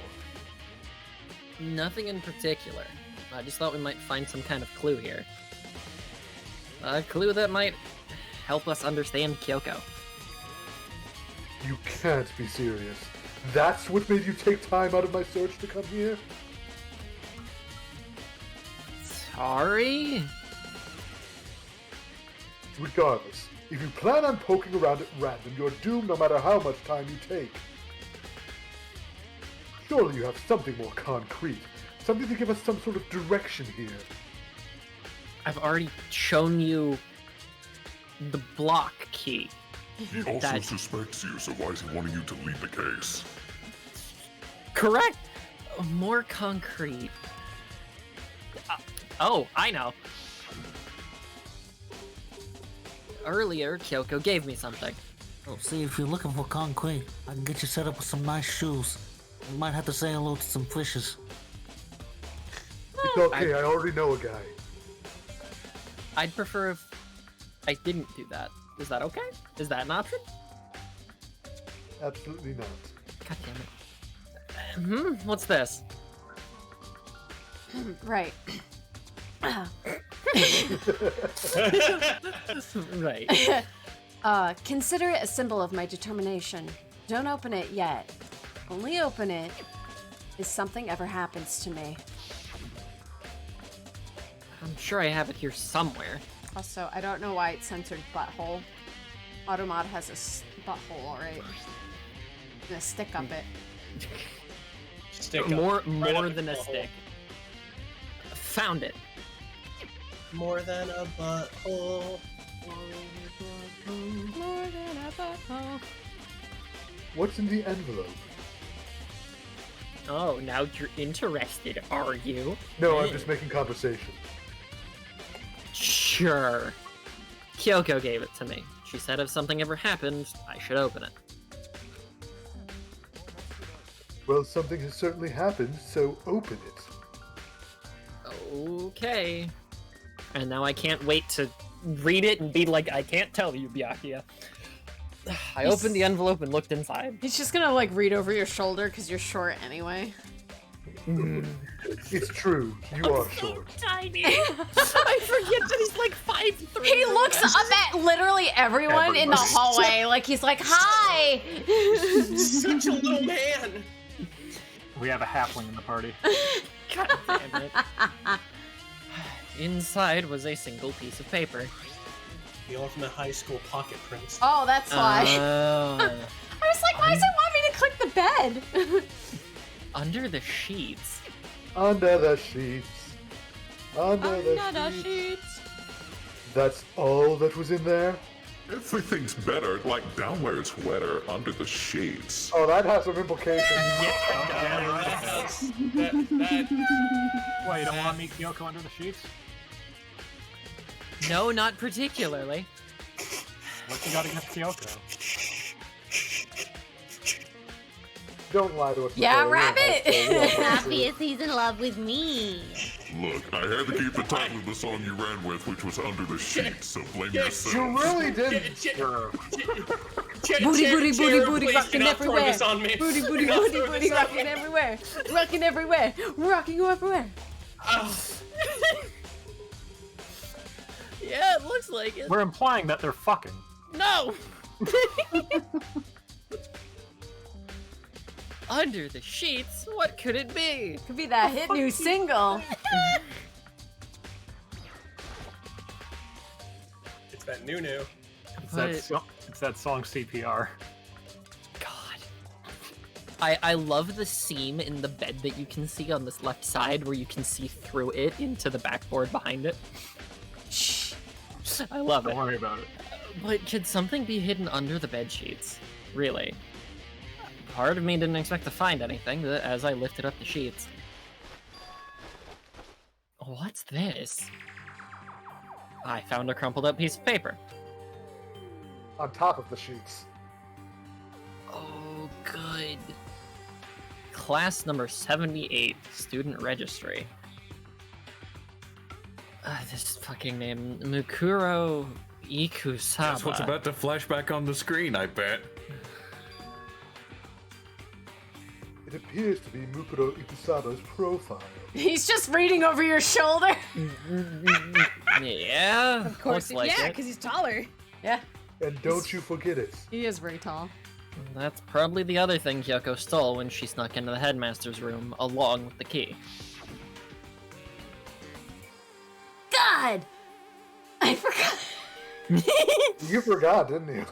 Nothing in particular. I just thought we might find some kind of clue here. A clue that might help us understand Kyoko. You can't be serious. That's what made you take time out of my search to come here? Sorry? Regardless, if you plan on poking around at random, you're doomed no matter how much time you take. Surely you have something more concrete. Something to give us some sort of direction here. I've already shown you the block key. He also suspects you, so why is he wanting you to lead the case? Correct! More concrete. Oh, I know. Earlier, Kyoko gave me something. Oh, see, if you're looking for concrete, I can get you set up with some nice shoes. You might have to say hello to some fishes. It's okay, I already know a guy. I'd prefer if I didn't do that. Is that okay? Is that an option? Absolutely not. God damn it. What's this? Right. Right. Consider it a symbol of my determination. Don't open it yet. Only open it if something ever happens to me. I'm sure I have it here somewhere. Also, I don't know why it censored butthole. Automata has a butthole, alright. I'm gonna stick up it. Stick more up. Right up than the a butthole. stick. Found it. More than a butthole. More than a butthole. What's in the envelope? Oh, now you're interested, are you? No, I'm just making conversation. Sure. Kyoko gave it to me. She said if something ever happened, I should open it. Well, something has certainly happened, so open it. Okay. And now I can't wait to read it and be like, I can't tell you, Byakuya. I opened the envelope and looked inside. He's just gonna like read over your shoulder because you're short anyway. It's true, you are short. Tiny. I forget that he's like 5'3". He looks up at literally everyone in the hallway, like he's like, "Hi." Such a little man. We have a halfling in the party. God damn it. Inside was a single piece of paper. The ultimate high school pocket prince. Oh, that's why. Oh. I was like, why does it want me to click the bed? Under the sheets. Under the sheets. Under the sheets. That's all that was in there? Everything's better, like down where it's wetter, under the sheets. Oh, that has some implications. Why, you don't want to meet Kyoko under the sheets? No, not particularly. What you got against Kyoko? Don't lie to us. Yeah, Rabbit! Obvious he's in love with me. Look, I had to keep the title of the song you ran with, which was Under the Sheets, so blame yourself. You really didn't. Booty, booty, booty, booty, please rocking do not throw everywhere. this on me. Booty, booty, Do not booty, throw booty, this on rocking me. everywhere. Rocking everywhere. Rocking everywhere. Yeah, it looks like it. We're implying that they're fucking. No! Under the sheets? What could it be? Could be that hit new single. It's that new. It's that song CPR. I love the seam in the bed that you can see on this left side where you can see through it into the backboard behind it. Shh. I love it. Don't worry about it. But could something be hidden under the bed sheets? Really? Part of me didn't expect to find anything as I lifted up the sheets. What's this? I found a crumpled up piece of paper. On top of the sheets. Oh, good. Class number 78, student registry. This fucking name, Mukuro Ikusaba. That's what's about to flash back on the screen, I bet. It appears to be Mukuro Ikusaba's profile. He's just reading over your shoulder. Yeah, Of course, looks like yeah, it. because he's taller. Yeah. And don't you forget it. He is very tall. That's probably the other thing Kyoko stole when she snuck into the headmaster's room, along with the key. God! I forgot. You forgot, didn't you?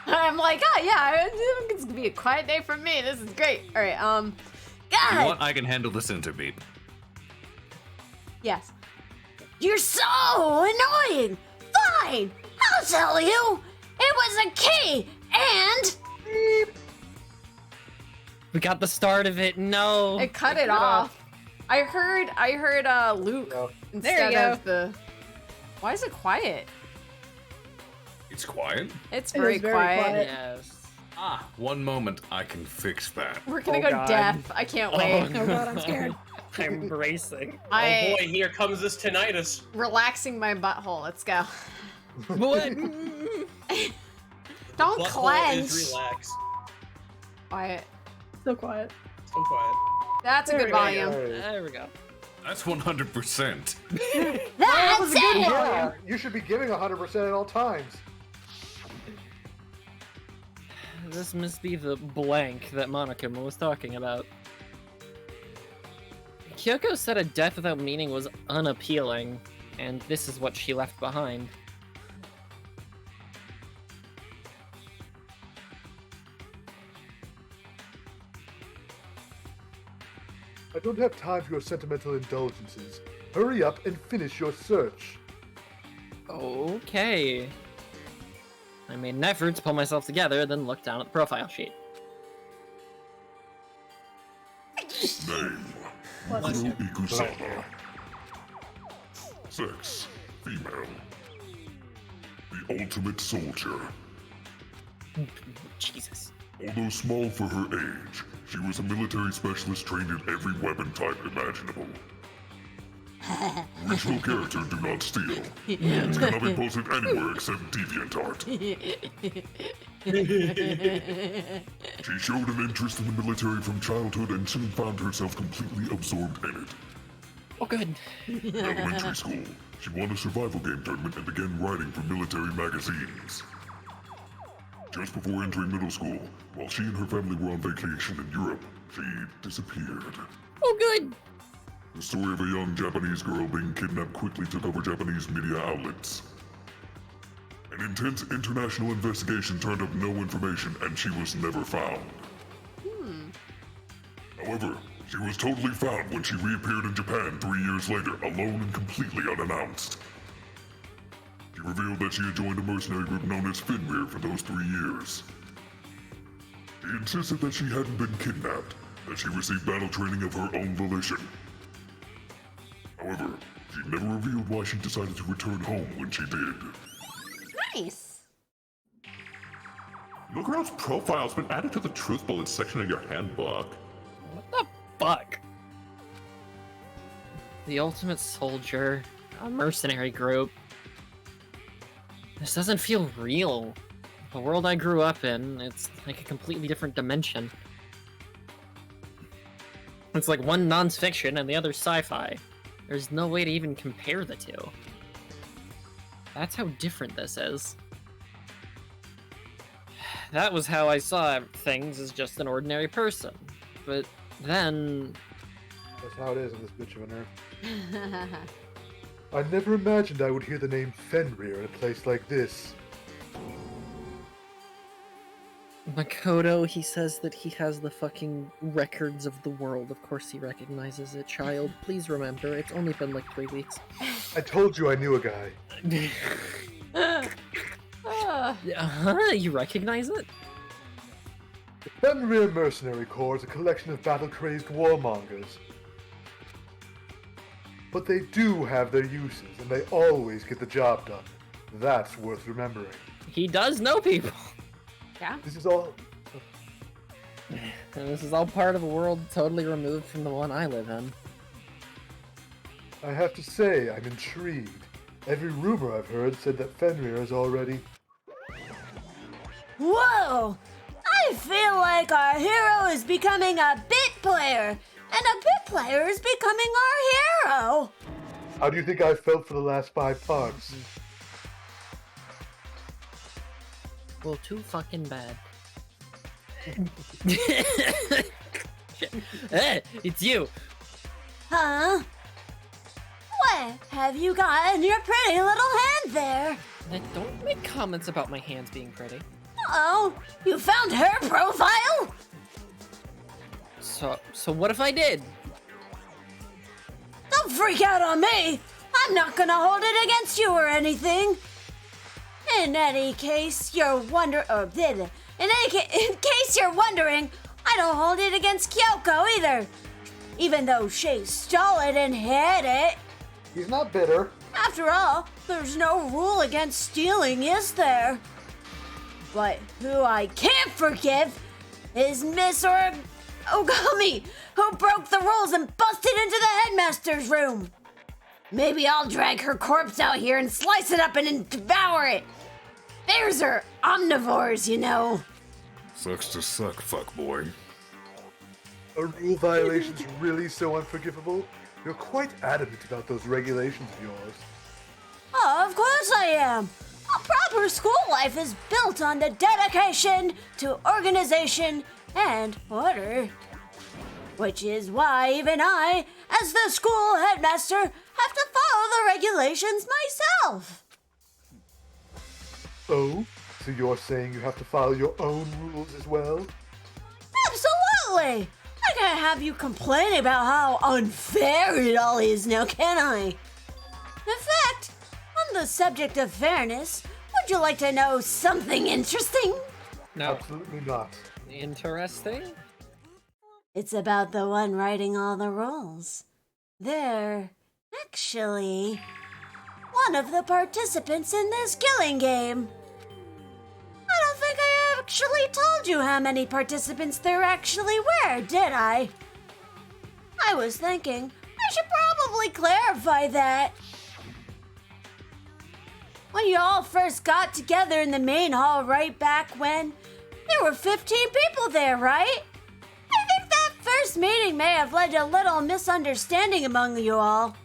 I'm like, oh yeah, it's gonna be a quiet day for me. This is great. All right, God. You know what? I can handle this interbeat. Yes. You're so annoying. Fine, I'll tell you. It was a key and. We got the start of it. No. It cut it off. I heard Luke instead There you of the. Why is it quiet? It's quiet? It's It very is very quiet. quiet. Yes. One moment, I can fix that. We're gonna Oh, go God. deaf. I can't wait. Oh god, I'm scared. I'm bracing. Oh boy, here comes this tinnitus. Relaxing my butthole. Let's go. What? Don't Butthole clench. is relaxed. Quiet. So quiet. So quiet. That's a There good we go. volume. There we go. That's 100%. That's it. Yeah, you should be giving 100% at all times. This must be the blank that Monokuma was talking about. Kyoko said a death without meaning was unappealing, and this is what she left behind. I don't have time for your sentimental indulgences. Hurry up and finish your search. Okay. I made an effort to pull myself together, then looked down at the profile sheet. Name: Mukuro Ikusama. Sex: female. The ultimate soldier. Jesus. Although small for her age, she was a military specialist trained in every weapon type imaginable. Original character do not steal. It cannot be posted anywhere except DeviantArt. She showed an interest in the military from childhood and soon found herself completely absorbed in it. Oh, good. In elementary school, she won a survival game tournament and began writing for military magazines. Just before entering middle school, while she and her family were on vacation in Europe, she disappeared. Oh, good. The story of a young Japanese girl being kidnapped quickly took over Japanese media outlets. An intense international investigation turned up no information, and she was never found. However, she was totally found when she reappeared in Japan 3 years later, alone and completely unannounced. She revealed that she had joined a mercenary group known as Fenrir for those 3 years. She insisted that she hadn't been kidnapped, that she received battle training of her own volition. However, she never revealed why she decided to return home when she did. Nice. Your girl's profile's been added to the truth bullet section of your handbook. What the fuck? The ultimate soldier, a mercenary group. This doesn't feel real. The world I grew up in, it's like a completely different dimension. It's like one non-fiction and the other sci-fi. There's no way to even compare the two. That's how different this is. That was how I saw things as just an ordinary person. But then... That's how it is on this bitch of an earth. I never imagined I would hear the name Fenrir in a place like this. Makoto, he says that he has the fucking records of the world. Of course he recognizes it, child. Please remember, it's only been like 3 weeks. I told you I knew a guy. You recognize it? The Fenrir Mercenary Corps is a collection of battle-crazed warmongers. But they do have their uses, and they always get the job done. That's worth remembering. He does know people. Yeah? This is all... And this is all part of a world totally removed from the one I live in. I have to say, I'm intrigued. Every rumor I've heard said that Fenrir is already... Whoa! I feel like our hero is becoming a bit player, and a bit player is becoming our hero! How do you think I felt for the last 5 parts? Well, too fucking bad. Hey, it's you! Huh? What have you got in your pretty little hand there? Don't make comments about my hands being pretty. Oh, you found her profile? So what if I did? Don't freak out on me! I'm not gonna hold it against you or anything. In any case you're wondering, in case you're wondering, I don't hold it against Kyoko either. Even though she stole it and hid it. He's not bitter. After all, there's no rule against stealing, is there? But who I can't forgive is Miss Ogami, who broke the rules and busted into the headmaster's room. Maybe I'll drag her corpse out here and slice it up and devour it. Bears are omnivores, you know. Sucks to suck, fuckboy. Are rule violations really so unforgivable? You're quite adamant about those regulations of yours. Oh, of course I am. A proper school life is built on the dedication to organization and order. Which is why even I, as the school headmaster, have to follow the regulations myself. Oh? So you're saying you have to follow your own rules as well? Absolutely! I can't have you complain about how unfair it all is now, can I? In fact, on the subject of fairness, would you like to know something interesting? No. Absolutely not. Interesting? It's about the one writing all the rules. They're actually one of the participants in this killing game. I don't think I actually told you how many participants there actually were, did I? I was thinking I should probably clarify that. When you all first got together in the main hall right back when, there were 15 people there, right? I think that first meeting may have led to a little misunderstanding among you all.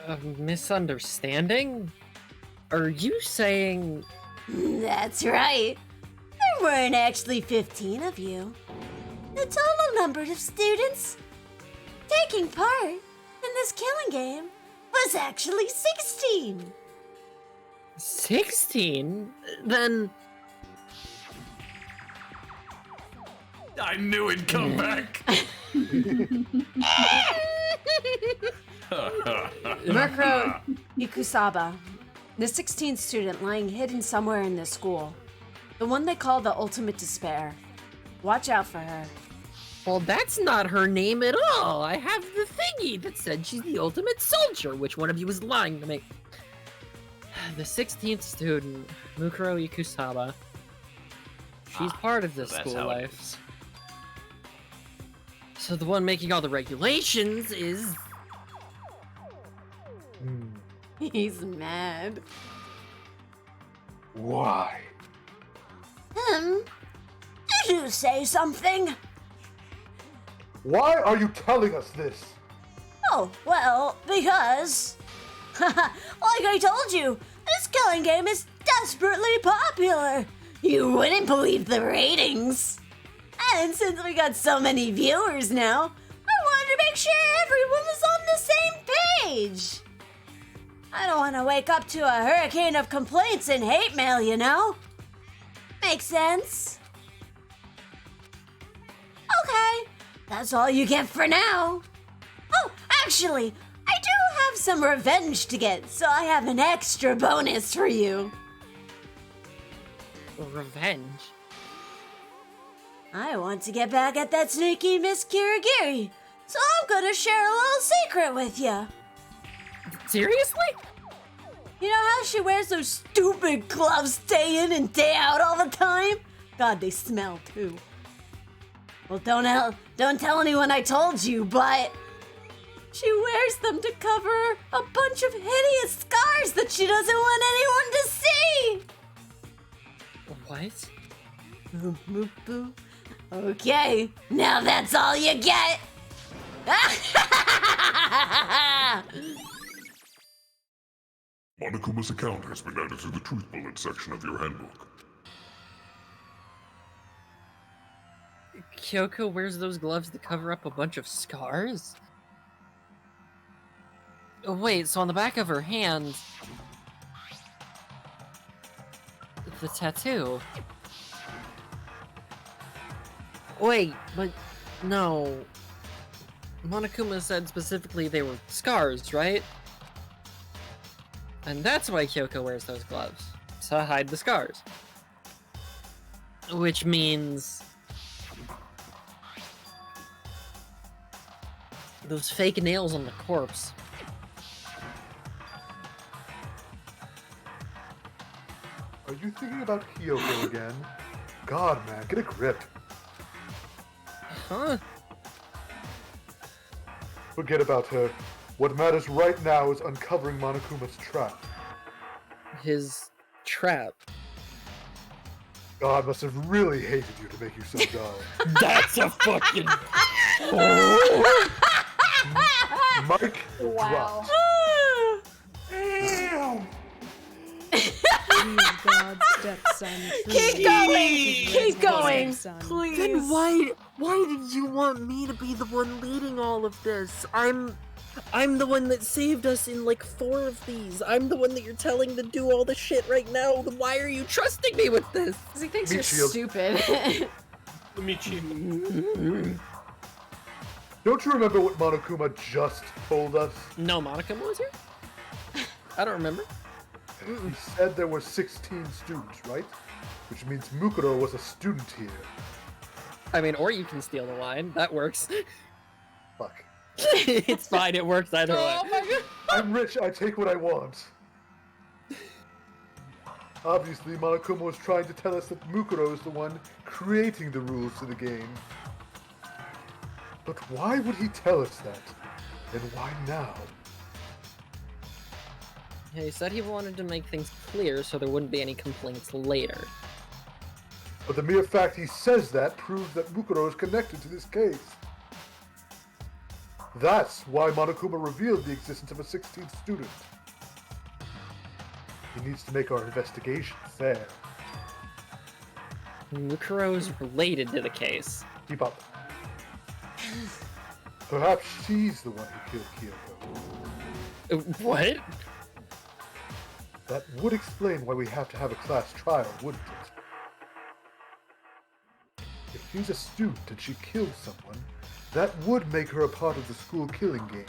A misunderstanding? Are you saying... That's right. There weren't actually 15 of you. The total number of students taking part in this killing game was actually 16. 16? Then... I knew it'd come back. Murkro Ikusaba, the 16th student lying hidden somewhere in this school. The one they call the Ultimate Despair. Watch out for her. Well, that's not her name at all. I have the thingy that said she's the ultimate soldier. Which one of you is lying to me? The 16th student, Mukuro Ikusaba. She's part of this so that's school how it life. is. So the one making all the regulations is... He's mad. Why? Did you say something? Why are you telling us this? Oh, well, because... like I told you, this killing game is desperately popular. You wouldn't believe the ratings. And since we got so many viewers now, I wanted to make sure everyone was on the same page. I don't want to wake up to a hurricane of complaints and hate mail, you know? Makes sense. Okay, that's all you get for now. Oh, actually, I do have some revenge to get, so I have an extra bonus for you. Revenge? I want to get back at that sneaky Miss Kirigiri, so I'm gonna share a little secret with you. Seriously? You know how she wears those stupid gloves day in and day out all the time? God, they smell too. Well, don't tell anyone I told you, but she wears them to cover a bunch of hideous scars that she doesn't want anyone to see. What? Boop, boop, boop. Okay, now that's all you get. Monokuma's account has been added to the truth bullet section of your handbook. Kyoko wears those gloves to cover up a bunch of scars? Oh, wait, so on the back of her hand... the tattoo... Wait, but... no... Monokuma said specifically they were scars, right? And that's why Kyoko wears those gloves. To hide the scars. Which means... those fake nails on the corpse. Are you thinking about Kyoko again? God, man, get a grip. Huh? Forget about her. What matters right now is uncovering Monokuma's trap. His trap? God must have really hated you to make you so dull. That's a fucking... Mike, Wow. of God's stepson. Keep going! Keep going! Please. Then why did you want me to be the one leading all of this? I'm the one that saved us in like 4 of these. I'm the one that you're telling to do all the shit right now. Then why are you trusting me with this? Because he thinks you're stupid. Don't you remember what Monokuma just told us? No, Monokuma was here? I don't remember. He said there were 16 students, right? Which means Mukuro was a student here. I mean, or you can steal the line. That works. Fuck. It's fine, it works either way. Oh my god. I'm rich, I take what I want. Obviously, Monokuma was trying to tell us that Mukuro is the one creating the rules to the game. But why would he tell us that? And why now? Yeah, he said he wanted to make things clear so there wouldn't be any complaints later. But the mere fact he says that proves that Mukuro is connected to this case. That's why Monokuma revealed the existence of a 16th student. He needs to make our investigation fair. Mukuro's related to the case. Keep up. Perhaps she's the one who killed Kyoko. What? That would explain why we have to have a class trial, wouldn't it? If she's a student and she killed someone, that would make her a part of the school killing game.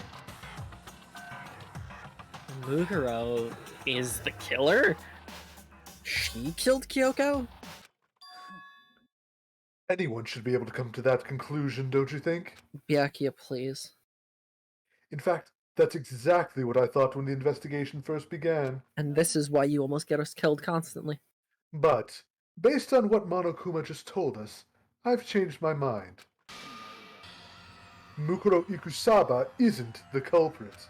Mukuro is the killer? She killed Kyoko? Anyone should be able to come to that conclusion, don't you think? Byakuya, please. In fact, that's exactly what I thought when the investigation first began. And this is why you almost get us killed constantly. But, based on what Monokuma just told us, I've changed my mind. Mukuro Ikusaba isn't the culprit.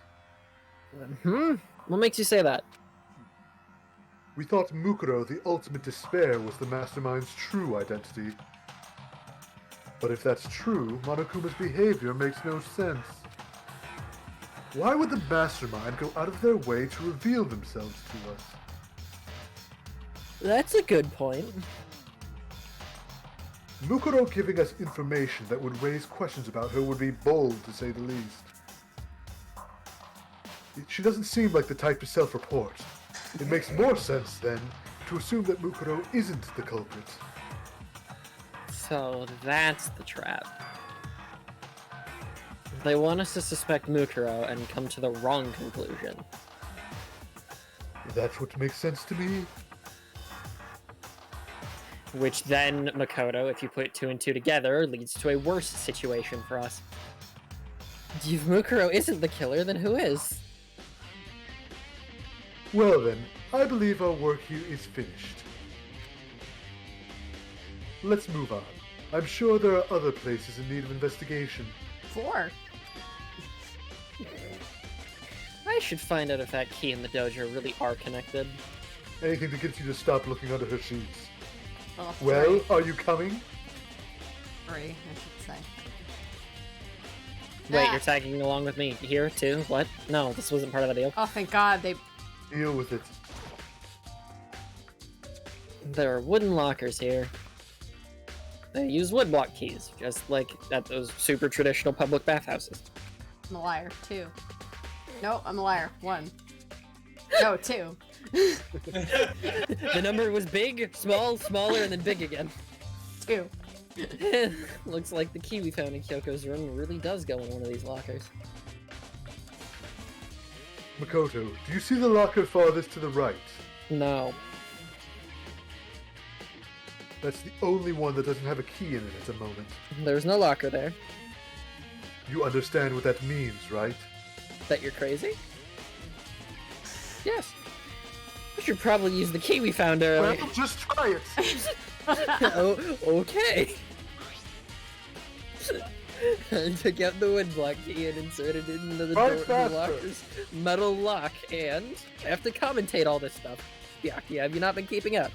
What makes you say that? We thought Mukuro, the ultimate despair, was the mastermind's true identity. But if that's true, Monokuma's behavior makes no sense. Why would the mastermind go out of their way to reveal themselves to us? That's a good point. Mukuro giving us information that would raise questions about her would be bold, to say the least. She doesn't seem like the type to self-report. It makes more sense, then, to assume that Mukuro isn't the culprit. So that's the trap. They want us to suspect Mukuro and come to the wrong conclusion. That's what makes sense to me. Which then, Makoto, if you put 2 and 2 together, leads to a worse situation for us. If Mukuro isn't the killer, then who is? Well then, I believe our work here is finished. Let's move on. I'm sure there are other places in need of investigation. 4. I should find out if that key and the dojo really are connected. Anything that gets you to stop looking under her sheets. Oh, Well, 3. are you coming? 3, I should say. Wait, Ah. you're tagging along with me here too? What? No, this wasn't part of the deal. Oh, thank God, they... Deal with it. There are wooden lockers here. They use woodblock keys, just like at those super traditional public bathhouses. I'm a liar. 2. No, I'm a liar. 1. No, 2. The number was big, small, smaller, and then big again. 2. Looks like the key we found in Kyoko's room really does go in one of these lockers. Makoto, do you see the locker farthest to the right? No. That's the only one that doesn't have a key in it at the moment. There's no locker there. You understand what that means, right? That you're crazy? Yes. We should probably use the key we found earlier. Well, just try it! Oh, okay. I took out the woodblock key and inserted it into the door the locker's metal lock, and I have to commentate all this stuff. Byakuya, have you not been keeping up?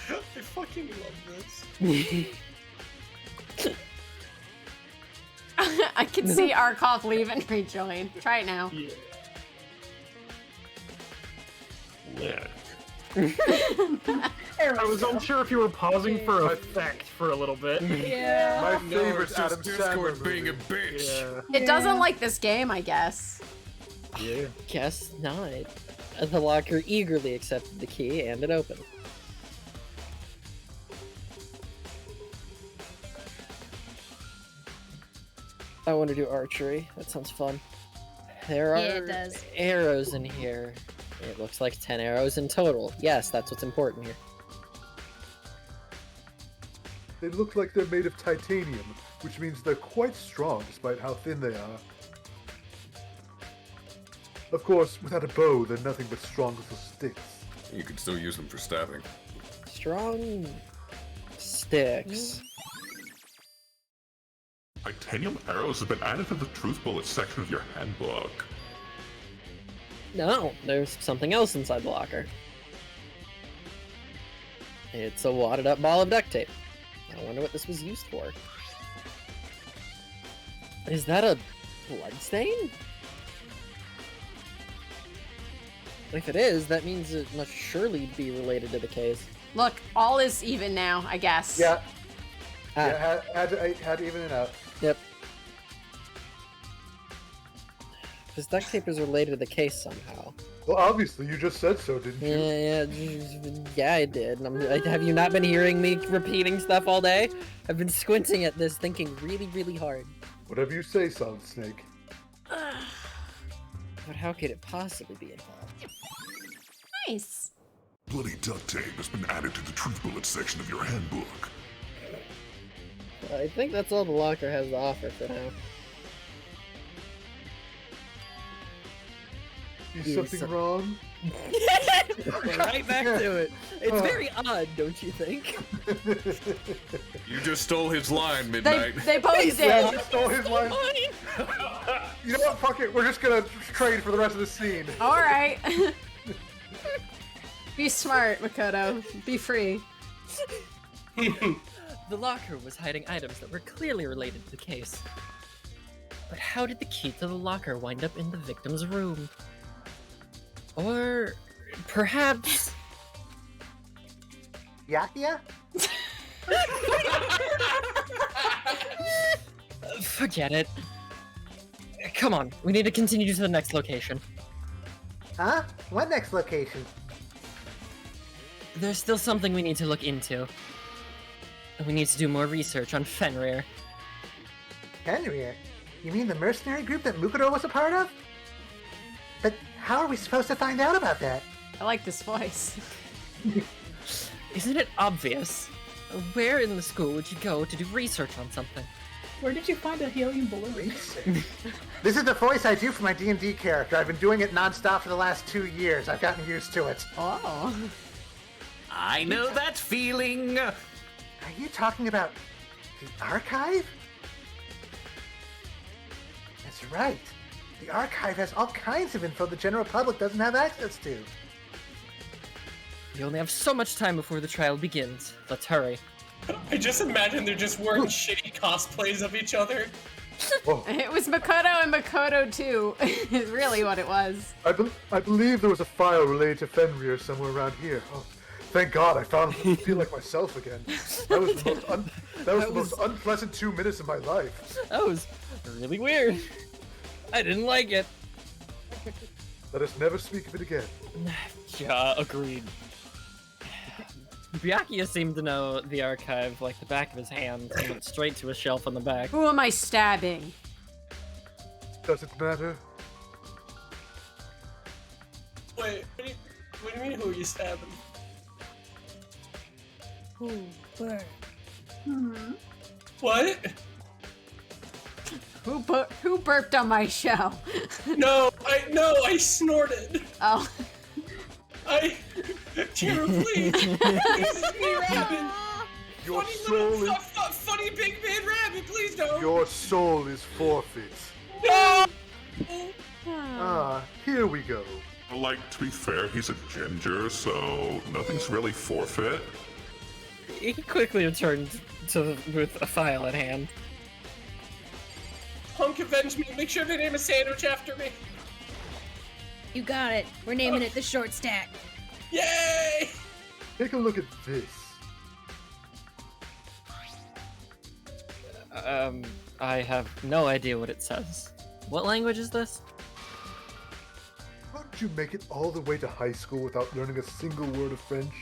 I fucking love this. I can see Arcolf leave and rejoin. Try it now. Yeah. I was unsure if you were pausing for effect for a little bit. Yeah. My No, favorite it's Adam just Sandler Discord being a movie. bitch. It doesn't like this game, I guess. Yeah. Guess not. The locker eagerly accepted the key and it opened. I want to do archery. That sounds fun. There Yeah, are it does. arrows in here. It looks like 10 arrows in total. Yes, that's what's important here. They look like they're made of titanium, which means they're quite strong despite how thin they are. Of course, without a bow, they're nothing but strong little sticks. You can still use them for stabbing. Strong sticks. Titanium arrows have been added to the truth bullet section of your handbook. No, there's something else inside the locker. It's a wadded up ball of duct tape. I wonder what this was used for. Is that a bloodstain? If it is, that means it must surely be related to the case. Look, all is even now, I guess. Yeah. Ah. Yeah, had to even it out. Yep. Because duct tape is related to the case somehow. Well, obviously, you just said so, didn't you? Yeah, I did. Have you not been hearing me repeating stuff all day? I've been squinting at this, thinking really, really hard. Whatever you say, Solid Snake. But how could it possibly be involved? Nice. Bloody duct tape has been added to the truth bullet section of your handbook. I think that's all the locker has to offer for now. Is something wrong? Right back to it. It's very odd, don't you think? You just stole his line, Midnight. They both did. Yeah, you stole his line. You know what? Fuck it. We're just gonna trade for the rest of the scene. All right. Be smart, Makoto. Be free. The locker was hiding items that were clearly related to the case. But how did the key to the locker wind up in the victim's room? Or perhaps... Byakuya? Forget it. Come on, we need to continue to the next location. Huh? What next location? There's still something we need to look into. We need to do more research on Fenrir. Fenrir? You mean the mercenary group that Makoto was a part of? But how are we supposed to find out about that? I like this voice. Isn't it obvious? Where in the school would you go to do research on something? Where did you find a helium balloon? This is the voice I do for my D&D character. I've been doing it non-stop for the last 2 years. I've gotten used to it. Oh. I know that feeling. Are you talking about the archive? That's right. The archive has all kinds of info the general public doesn't have access to. We only have so much time before the trial begins. Let's hurry. I just imagine they're just wearing shitty cosplays of each other. It was Makoto and Makoto too, is really what it was. I believe there was a file related to Fenrir somewhere around here. Oh, thank God I finally feel like myself again. That was the most unpleasant 2 minutes of my life. That was really weird. I didn't like it. Let us never speak of it again. Yeah, agreed. Byakuya seemed to know the archive like the back of his hand and went straight to a shelf on the back. Who am I stabbing? Does it matter? Wait, what do you mean who are you stabbing? Where? What? Who burped on my show? No, I snorted. Oh. Cheru, please. This is me, Rabbit. Your Funny soul little, is... funny big man Rabbit, please don't. Your soul is forfeit. No! Here we go. Like, to be fair, he's a ginger, so nothing's really forfeit. He quickly returned with a file at hand. Everyone can avenge me. Make sure they name a sandwich after me. You got it. We're naming it the short stack. Yay! Take a look at this. I have no idea what it says. What language is this? How did you make it all the way to high school without learning a single word of French?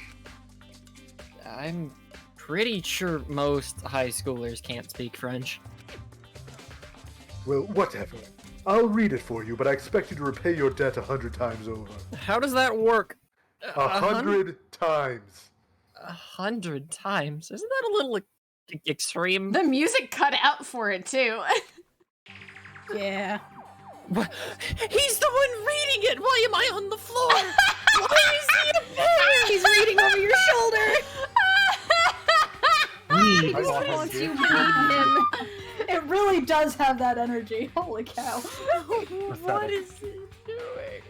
I'm pretty sure most high schoolers can't speak French. Well, whatever. I'll read it for you, but I expect you to repay your debt 100 times over. How does that work? 100 times. 100 times? Isn't that a little extreme? The music cut out for it too. Yeah. What? He's the one reading it! Why am I on the floor? Why is he up there? He's reading over your shoulder! He just wants you to read him. It really does have that energy. Holy cow. What is it doing?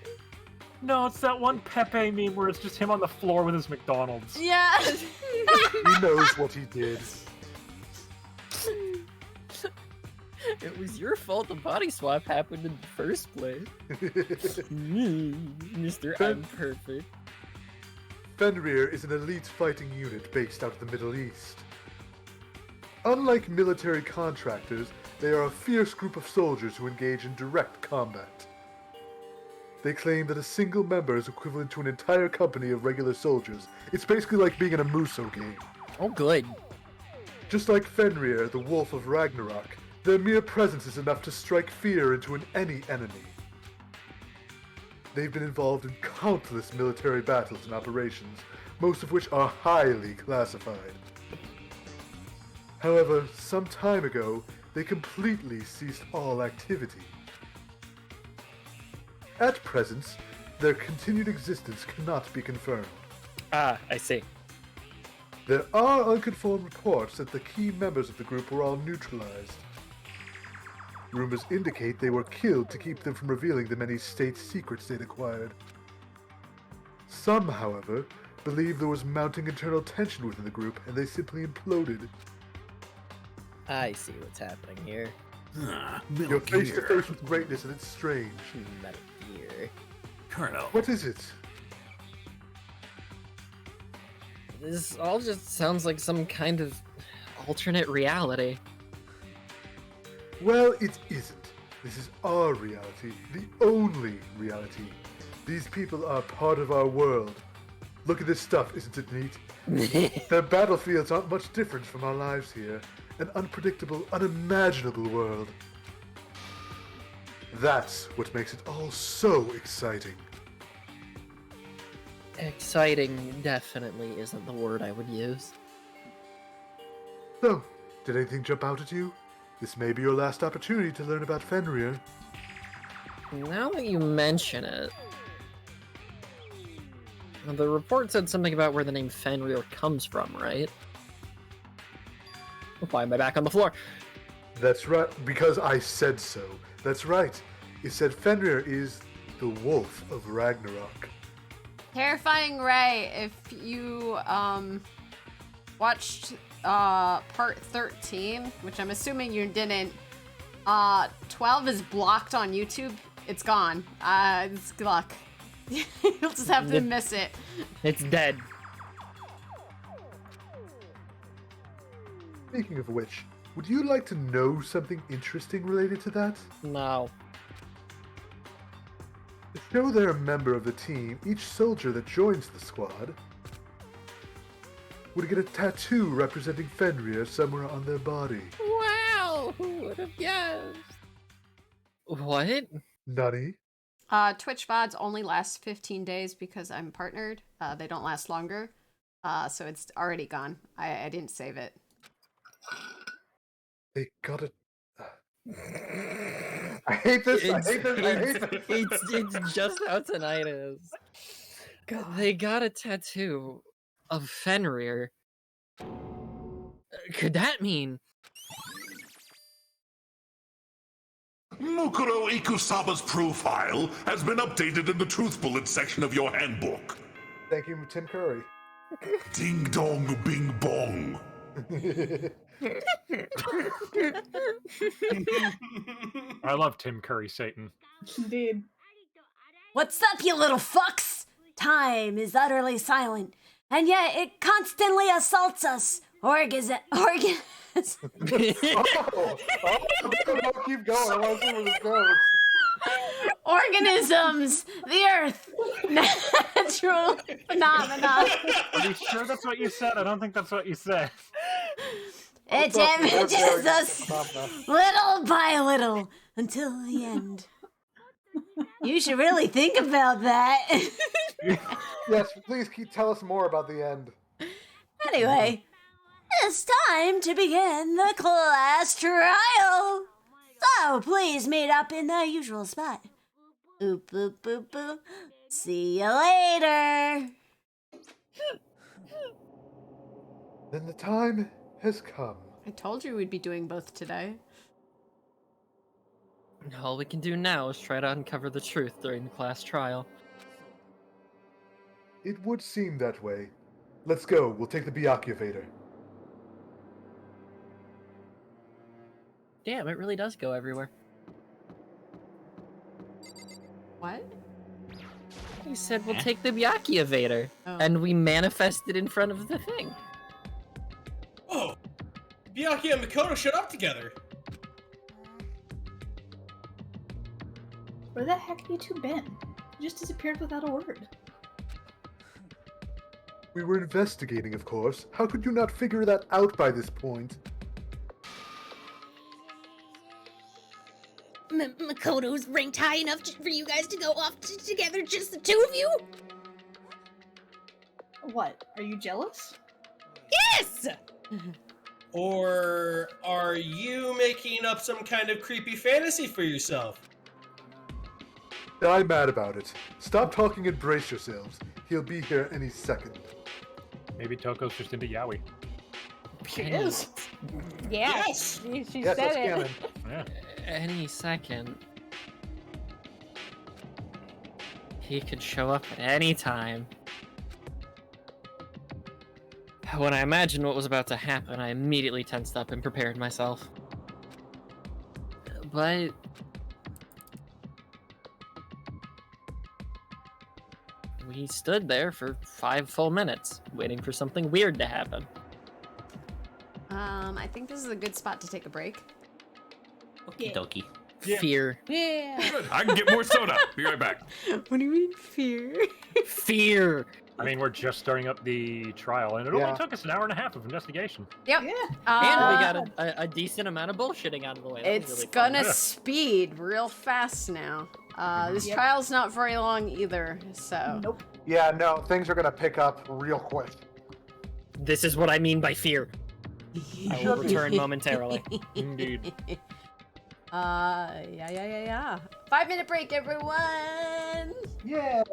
No, it's that one Pepe meme where it's just him on the floor with his McDonald's. Yeah. He knows what he did. It was your fault the body swap happened in the first place. Mr. I'm perfect. Fenrir is an elite fighting unit based out of the Middle East. Unlike military contractors, they are a fierce group of soldiers who engage in direct combat. They claim that a single member is equivalent to an entire company of regular soldiers. It's basically like being in a Muso game. Oh, good. Just like Fenrir, the Wolf of Ragnarok, their mere presence is enough to strike fear into any enemy. They've been involved in countless military battles and operations, most of which are highly classified. However, some time ago, they completely ceased all activity. At present, their continued existence cannot be confirmed. Ah, I see. There are unconfirmed reports that the key members of the group were all neutralized. Rumors indicate they were killed to keep them from revealing the many state secrets they'd acquired. Some, however, believe there was mounting internal tension within the group and they simply imploded. I see what's happening here. You're face to face with greatness and it's strange. Metal Gear. Colonel. What is it? This all just sounds like some kind of alternate reality. Well, it isn't. This is our reality, the only reality. These people are part of our world. Look at this stuff, isn't it neat? Their battlefields aren't much different from our lives here. An unpredictable, unimaginable world. That's what makes it all so exciting. Exciting definitely isn't the word I would use. So, did anything jump out at you? This may be your last opportunity to learn about Fenrir. Now that you mention it... The report said something about where the name Fenrir comes from, right? Why am I back on the floor? That's right, because I said so. That's right. It said Fenrir is the Wolf of Ragnarok. Terrifying Ray, if you watched part 13, which I'm assuming you didn't, 12 is blocked on YouTube. It's gone. It's luck. You'll just have to miss it. It's dead. Speaking of which, would you like to know something interesting related to that? No. To show they're a member of the team, each soldier that joins the squad would get a tattoo representing Fenrir somewhere on their body. Wow! Who would have guessed? What? Nutty. Twitch VODs only last 15 days because I'm partnered. They don't last longer. So it's already gone. I didn't save it. They got it. I hate this. I hate this. I hate this. It's just how tonight is. God. They got a tattoo of Fenrir. Could that mean? Mukuro Ikusaba's profile has been updated in the Truth Bullet section of your handbook. Thank you, Tim Curry. Ding dong bing bong. I love Tim Curry Satan. Indeed. What's up, you little fucks? Time is utterly silent, and yet it constantly assaults us. Organisms. Keep going. I want to see where this goes. Organisms, the earth, natural phenomena. Are you sure that's what you said? I don't think that's what you said. It damages us little by little until the end. You should really think about that. Yes, please tell us more about the end. Anyway, it's time to begin the class trial. So please meet up in the usual spot. Oop, boop, boop, boop. See you later. Then the time has come. I told you we'd be doing both today. All we can do now is try to uncover the truth during the class trial. It would seem that way. Let's go. We'll take the Byakuya. Damn, it really does go everywhere. What? He said we'll take the Byakuya, and we manifested in front of the thing. Oh, Byakuya and Makoto showed up together. Where the heck have you two been? You just disappeared without a word. We were investigating, of course. How could you not figure that out by this point? Makoto's ranked high enough for you guys to go off together, just the two of you? What? Are you jealous? Yes! Or are you making up some kind of creepy fantasy for yourself? I'm mad about it. Stop talking and brace yourselves. He'll be here any second. Maybe Toko's just into yaoi. She is. Yeah. Yes. She Yes, said that's it. canon. Yeah. Any second. He could show up at any time. When I imagined what was about to happen, I immediately tensed up and prepared myself. But... we stood there for 5 full minutes, waiting for something weird to happen. I think this is a good spot to take a break. Okie dokie. Yeah. Fear. Yeah. Good. I can get more soda. Be right back. What do you mean, fear? Fear. I mean, we're just starting up the trial, and it only took us an hour and a half of investigation. Yep. Yeah. And we got a decent amount of bullshitting out of the way. That was It's really fun. gonna speed real fast now. This trial's not very long either, so. Nope. Yeah, no, things are gonna pick up real quick. This is what I mean by fear. I will return momentarily. Indeed. Yeah. 5-minute break, everyone! Yeah.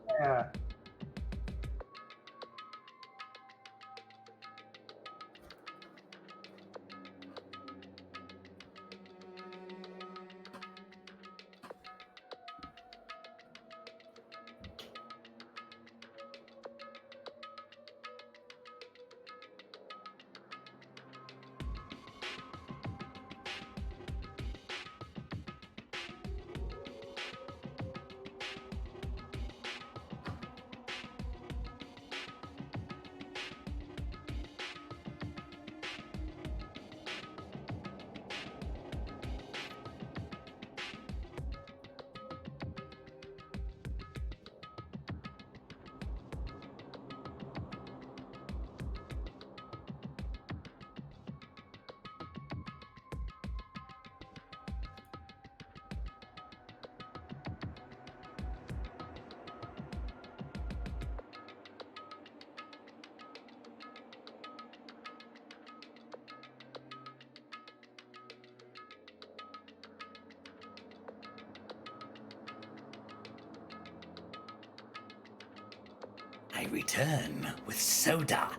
I return with soda.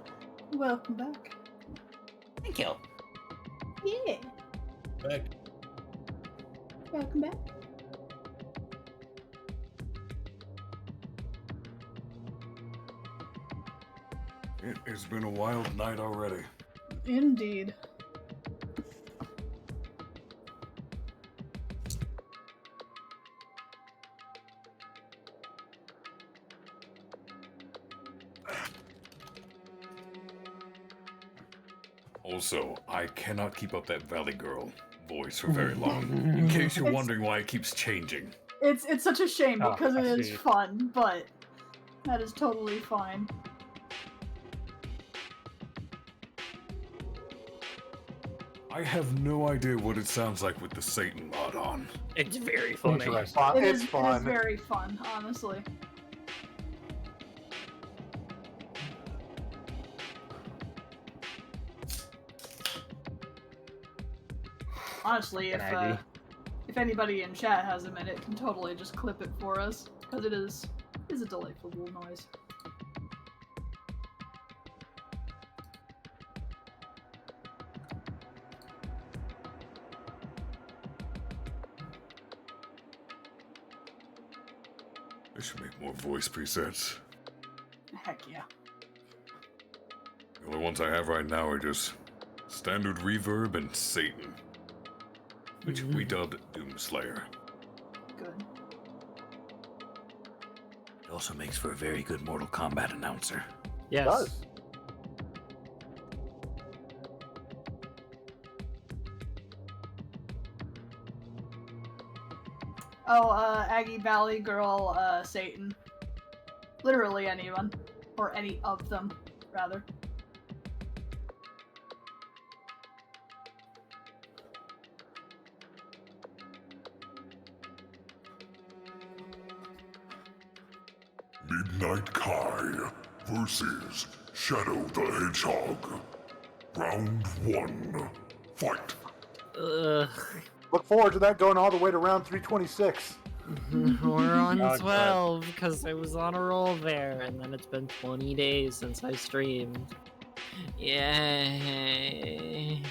Welcome back. Thank you. Yeah. Back. Welcome back. It has been a wild night already. Indeed. Also, I cannot keep up that Valley Girl voice for very long. In case you're wondering why it keeps changing. It's such a shame Oh, because it I is see. fun, but that is totally fine. I have no idea what it sounds like with the Satan mod on. It's very funny. It is It fun. is very fun, honestly. Honestly, if anybody in chat has a minute, can totally just clip it for us because it is a delightful little noise. I should make more voice presets. Heck yeah. The only ones I have right now are just standard reverb and Satan, which we dubbed Doomslayer. Good. It also makes for a very good Mortal Kombat announcer. Yes. It does. Oh, Aggie Valley Girl, Satan. Literally anyone. Or any of them, rather. Midnight Kai versus Shadow the Hedgehog. Round 1. Fight. Look forward to that going all the way to round 326. We're on Oh, 12 because I was on a roll there, and then it's been 20 days since I streamed. Yay.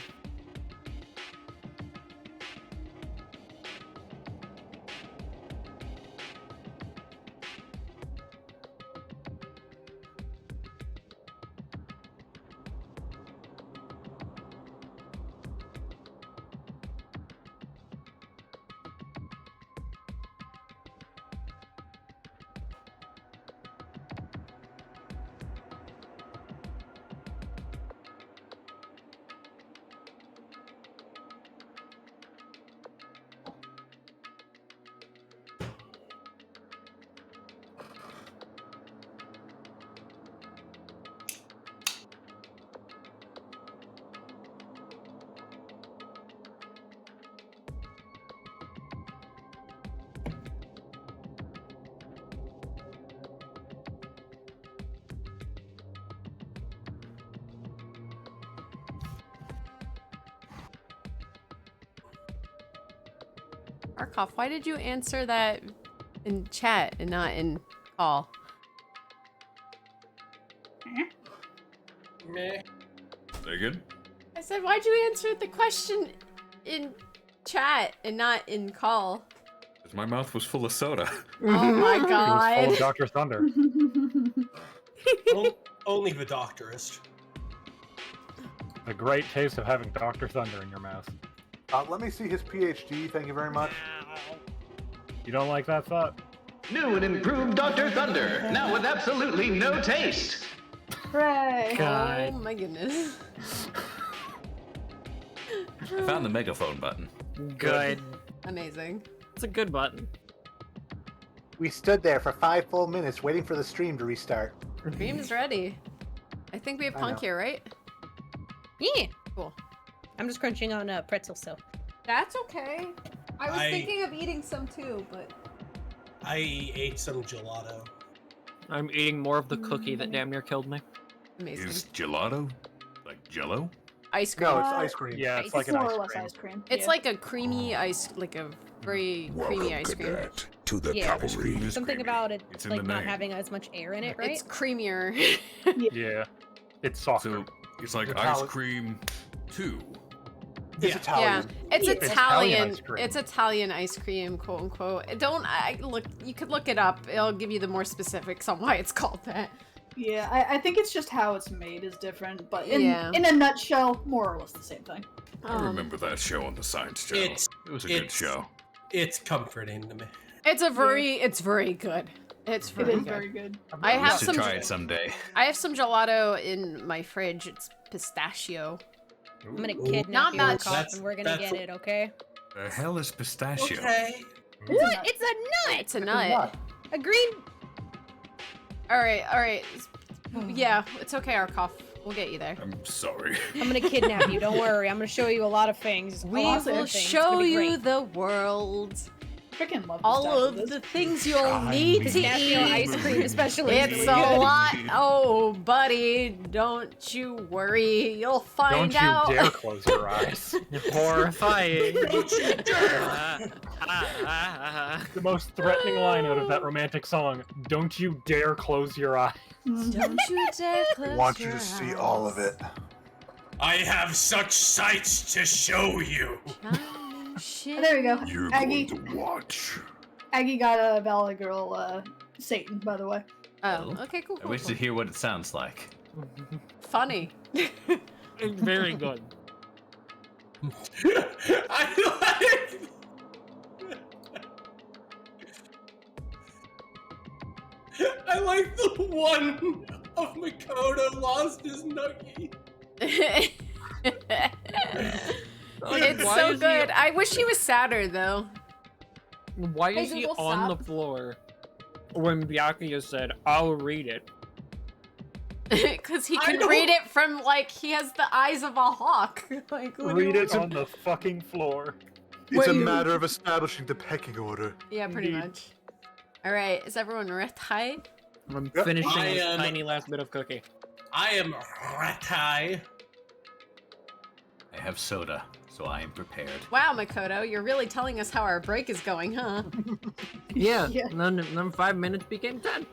Arcolf, why did you answer that in chat and not in call? Meh. Again? I said, why'd you answer the question in chat and not in call? Because my mouth was full of soda. Oh my It was full god. of Dr. Thunder. Only the doctorist. The great taste of having Dr. Thunder in your mouth. Let me see his PhD, thank you very much. You don't like that thought? New and improved Dr. Thunder, now with absolutely no taste. Hooray! Oh my goodness. I found the megaphone button. Good. Amazing. It's a good button. We stood there for 5 full minutes waiting for the stream to restart. Stream's ready. I think we have I Punk know. here, right? Yeah. Cool. I'm just crunching on a pretzel, so. That's okay. I was I- thinking of eating some too, but I ate some gelato. I'm eating more of the cookie that damn near killed me. amazing. Is gelato like Jello? Ice cream. No, it's ice cream. Yeah, it's It's like an more ice or less cream. ice cream. It's yeah. like a creamy ice, like a very creamy ice cream. to the Yeah. cavalry. Something about it, It's in like the not name. having as much air in it, right? It's creamier. Yeah. It's softer. So it's like It's ice Italian. cream 2. It's Yeah. Italian. Yeah, it's It's Italian. Italian ice cream. It's Italian ice cream, quote unquote. Look. You could look it up. It'll give you the more specifics on why it's called that. Yeah, I think it's just how it's made is different, but in Yeah. in a nutshell, more or less the same thing. I remember that show on the Science Channel. It was a good show. It's comforting to me. It's very good. It's It very is good. very good. I We have should some. try it someday. I have some gelato in my fridge. It's pistachio. I'm gonna kidnap Not you, much. Arcolf, and we're gonna get it, okay? The hell is pistachio? What? It's a nut! It's a nut. A green... Alright. Yeah, it's okay, Arcolf. We'll get you there. I'm sorry. I'm gonna kidnap you, don't worry. I'm gonna show you a lot of things. We Lots of will things. It's show gonna be you great. the world. Freaking love all pistachios. of the things you'll need to Pistachio eat. ice cream especially is It's really a good. lot. Oh, buddy, don't you worry. You'll find out. Don't you dare close your eyes. Horrifying. Don't you dare! The most threatening line out of that romantic song. Don't you dare close your eyes. Don't you dare close Want you your to see eyes. all of it. I have such sights to show you. Oh, there we go. You're Aggie. going to watch. Aggie got a Valley Girl Satan, by the way. Oh, okay, cool. I wish to hear what it sounds like. Funny. Very good. I like the one of Makoto lost his Naegi. It's Why so is he- good. I wish he was sadder though. Why Hey, is he Google, on stop. the floor when Byakuya said, I'll read it? Because he can read it from, like, he has the eyes of a hawk. Like, what do you Read it want? on the fucking floor. It's a Wait. matter of establishing the pecking order. Yeah, pretty much. Alright, is everyone ready? I'm Yep. finishing I this am- tiny last bit of cookie. I am Ratai. I have soda, so I am prepared. Wow, Makoto, you're really telling us how our break is going, huh? Yeah, Yeah. Then 5 minutes became 10.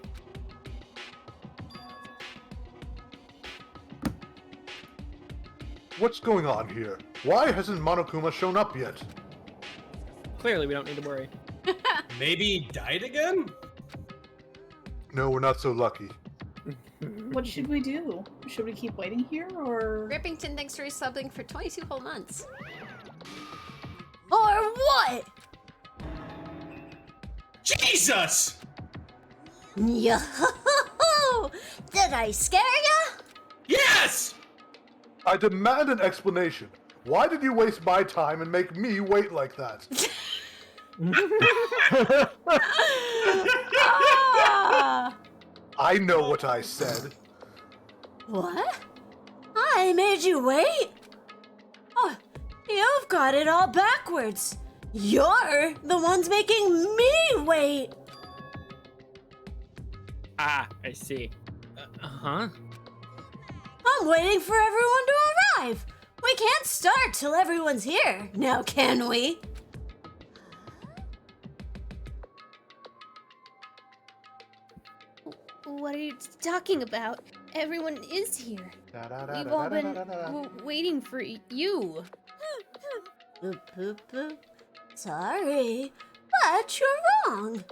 What's going on here? Why hasn't Monokuma shown up yet? Clearly, we don't need to worry. Maybe he died again? No, we're not so lucky. What should we do? Should we keep waiting here, or...? Rippington, thanks for resubbing for 22 whole months. Or what? Jesus! Yo! Did I scare ya? Yes! I demand an explanation. Why did you waste my time and make me wait like that? Ah! I know what I said. What? I made you wait? Oh, you've got it all backwards. You're the ones making me wait. Ah, I see. Huh? I'm waiting for everyone to arrive. We can't start till everyone's here, now can we? What are you talking about? Everyone is here. We've all been waiting for you. Sorry, but you're wrong.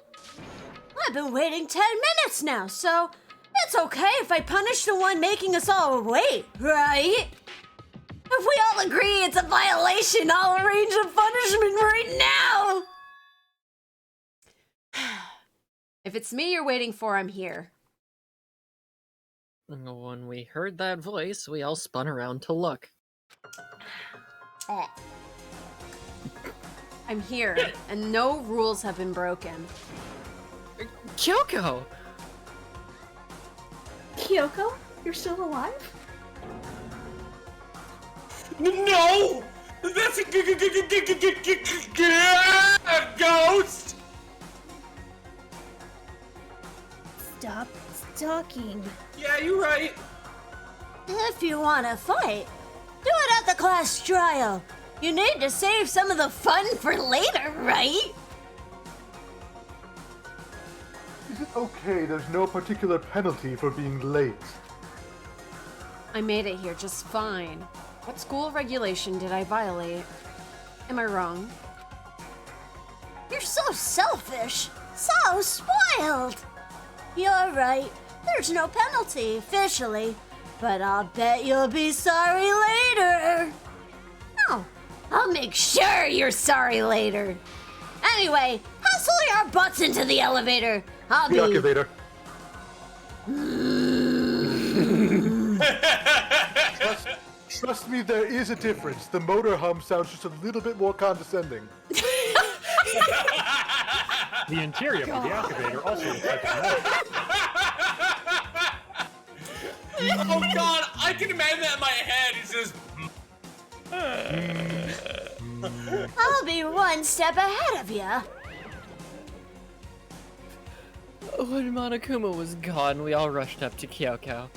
I've been waiting 10 minutes now, so it's okay if I punish the one making us all wait, right? If we all agree it's a violation, I'll arrange a punishment right now. If it's me you're waiting for, I'm here. When we heard that voice, we all spun around to look. I'm here, and no rules have been broken. Kyoko! Kyoko? You're still alive? No! That's a ghost! Stop talking. Yeah, you're right. If you want to fight, do it at the class trial. You need to save some of the fun for later, right? Is it okay there's no particular penalty for being late? I made it here just fine. What school regulation did I violate? Am I wrong? You're so selfish, so spoiled. You're right, there's no penalty officially, but I'll bet you'll be sorry later. Oh, I'll make sure you're sorry later. Anyway, hustle your butts into the elevator. I'll be... The elevator. Trust me, there is a difference. The motor hum sounds just a little bit more condescending. The interior of the activator also looks like a Oh god, I can imagine that in my head. It's just. I'll be one step ahead of ya. When Monokuma was gone, we all rushed up to Kyoko.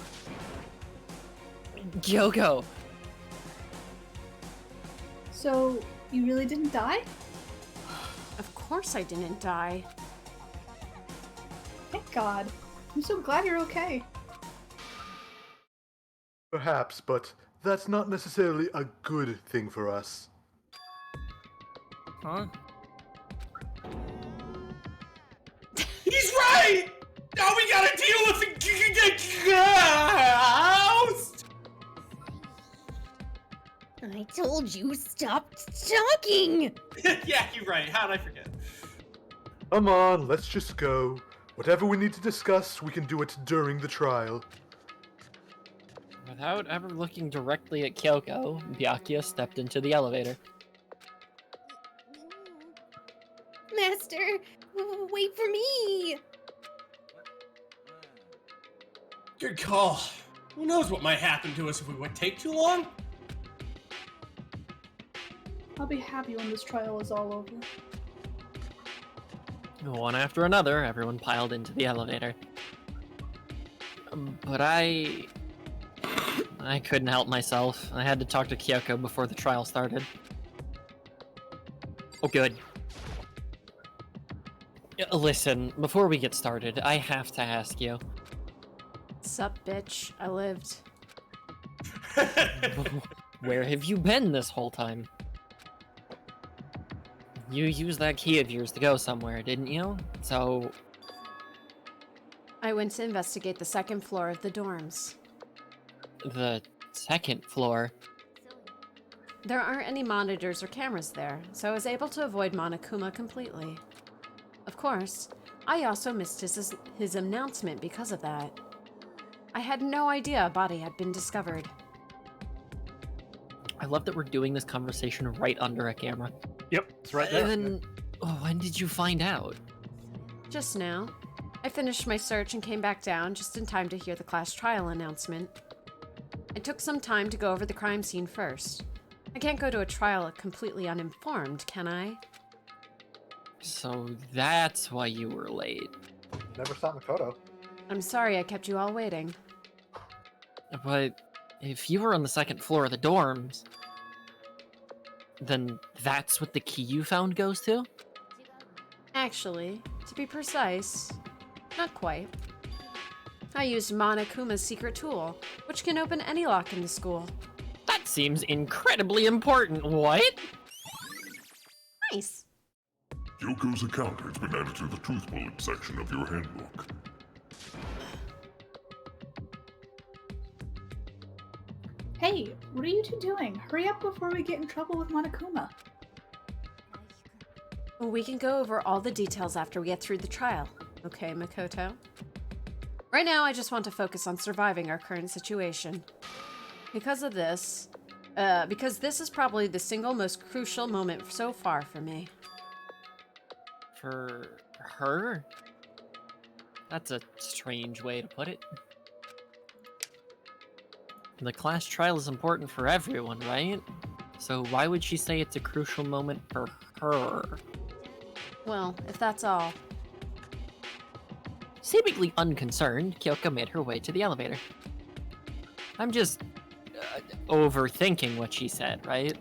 Kyoko! So, you really didn't die? Of course I didn't die. Thank God. I'm so glad you're okay. Perhaps, but that's not necessarily a good thing for us. Huh? He's right! Now we gotta deal with the ghost! I told you, stop talking! Yeah, you're right. How'd I forget? Come on, let's just go. Whatever we need to discuss, we can do it during the trial. Without ever looking directly at Kyoko, Byakuya stepped into the elevator. Master, wait for me! Good call. Who knows what might happen to us if we would take too long? I'll be happy when this trial is all over. One after another, everyone piled into the elevator. But I couldn't help myself. I had to talk to Kyoko before the trial started. Oh, good. Listen, before we get started, I have to ask you. Sup, bitch? I lived. Where have you been this whole time? You used that key of yours to go somewhere, didn't you? So... I went to investigate the second floor of the dorms. The second floor? There aren't any monitors or cameras there, so I was able to avoid Monokuma completely. Of course, I also missed his announcement because of that. I had no idea a body had been discovered. I love that we're doing this conversation right under a camera. Yep, it's right there. And then, when did you find out? Just now. I finished my search and came back down just in time to hear the class trial announcement. I took some time to go over the crime scene first. I can't go to a trial completely uninformed, can I? So that's why you were late. Never saw Makoto. I'm sorry I kept you all waiting. But if you were on the second floor of the dorms, then that's what the key you found goes to? Actually, to be precise, not quite. I used Monokuma's secret tool, which can open any lock in the school. That seems incredibly important. What? Nice. Kyoko's account has been added to the truth bullet section of your handbook. Hey, what are you two doing? Hurry up before we get in trouble with Monokuma. We can go over all the details after we get through the trial. Okay, Makoto? Right now, I just want to focus on surviving our current situation. Because this is probably the single most crucial moment so far for me. For her? That's a strange way to put it. The class trial is important for everyone, right? So why would she say it's a crucial moment for her? Well, if that's all. Seemingly unconcerned, Kyoko made her way to the elevator. I'm just overthinking what she said, right?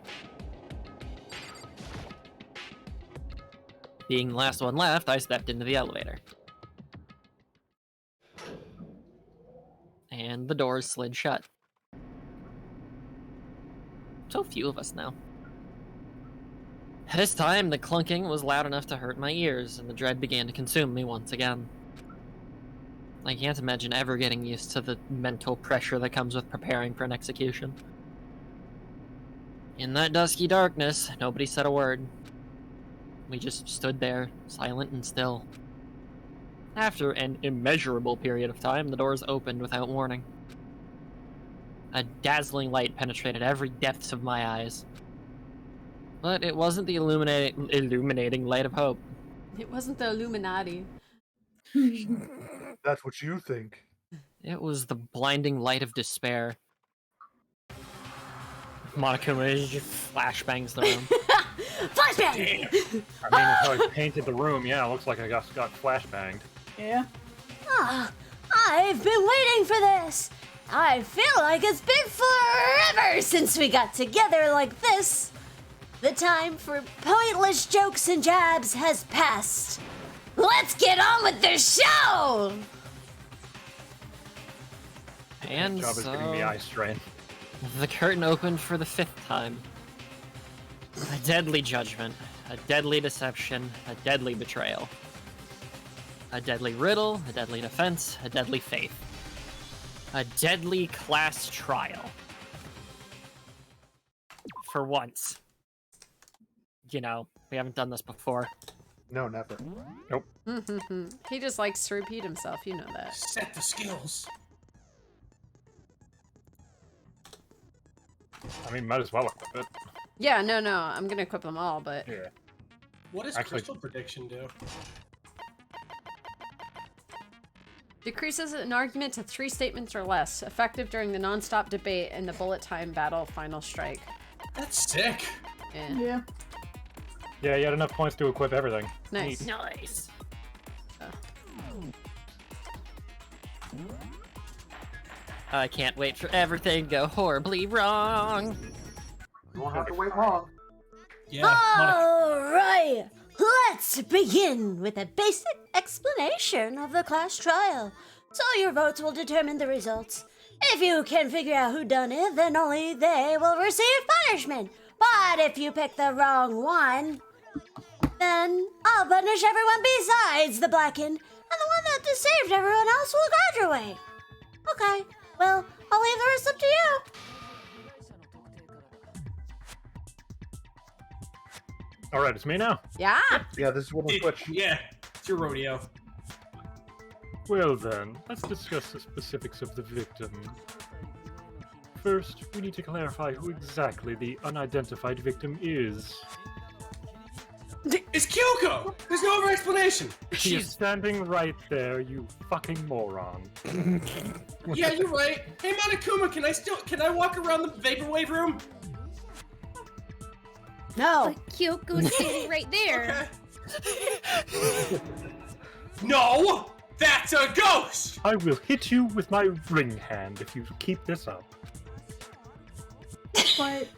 Being the last one left, I stepped into the elevator. And the doors slid shut. So few of us now. This time, the clunking was loud enough to hurt my ears, and the dread began to consume me once again. I can't imagine ever getting used to the mental pressure that comes with preparing for an execution. In that dusky darkness, nobody said a word. We just stood there, silent and still. After an immeasurable period of time, the doors opened without warning. A dazzling light penetrated every depths of my eyes. But it wasn't the illuminating light of hope. It wasn't the Illuminati. That's what you think. It was the blinding light of despair. Monokuma just flashbangs the room. Flashbang! I mean, that's how I painted the room. Yeah, it looks like I got flashbanged. Yeah. I've been waiting for this. I feel like it's been forever since we got together like this. The time for pointless jokes and jabs has passed. Let's get on with the show! And Job is giving me eye strain. The curtain opened for the 5th time. A deadly judgment, a deadly deception, a deadly betrayal. A deadly riddle, a deadly defense, a deadly faith. A deadly class trial. For once. You know, we haven't done this before. No, never. Nope. He just likes to repeat himself, you know that. Set the skills. I mean, might as well equip it. Yeah, no, I'm gonna equip them all, but... Yeah. What does crystal prediction do? Decreases an argument to 3 statements or less, effective during the non-stop debate and the bullet time battle final strike. That's sick. Yeah. Yeah, you had enough points to equip everything. Nice. Neat. Nice. I can't wait for everything to go horribly wrong. You won't have to wait long. Yeah. Alright, let's begin with a basic explanation of the class trial. So your votes will determine the results. If you can figure out who done it, then only they will receive punishment. But if you pick the wrong one, then I'll punish everyone besides the blackened, and the one that deceived everyone else will graduate. Okay, well, I'll leave the rest up to you. Alright, it's me now. Yeah. Yeah, this is what we switch. Yeah, it's your rodeo. Well then, let's discuss the specifics of the victim. First, we need to clarify who exactly the unidentified victim is. It's Kyoko! There's no other explanation! She is standing right there, you fucking moron. Yeah, you're right. Hey, Monokuma, can I walk around the vaporwave room? No. But Kyoko's standing right there. No! That's a ghost! I will hit you with my ring hand if you keep this up. But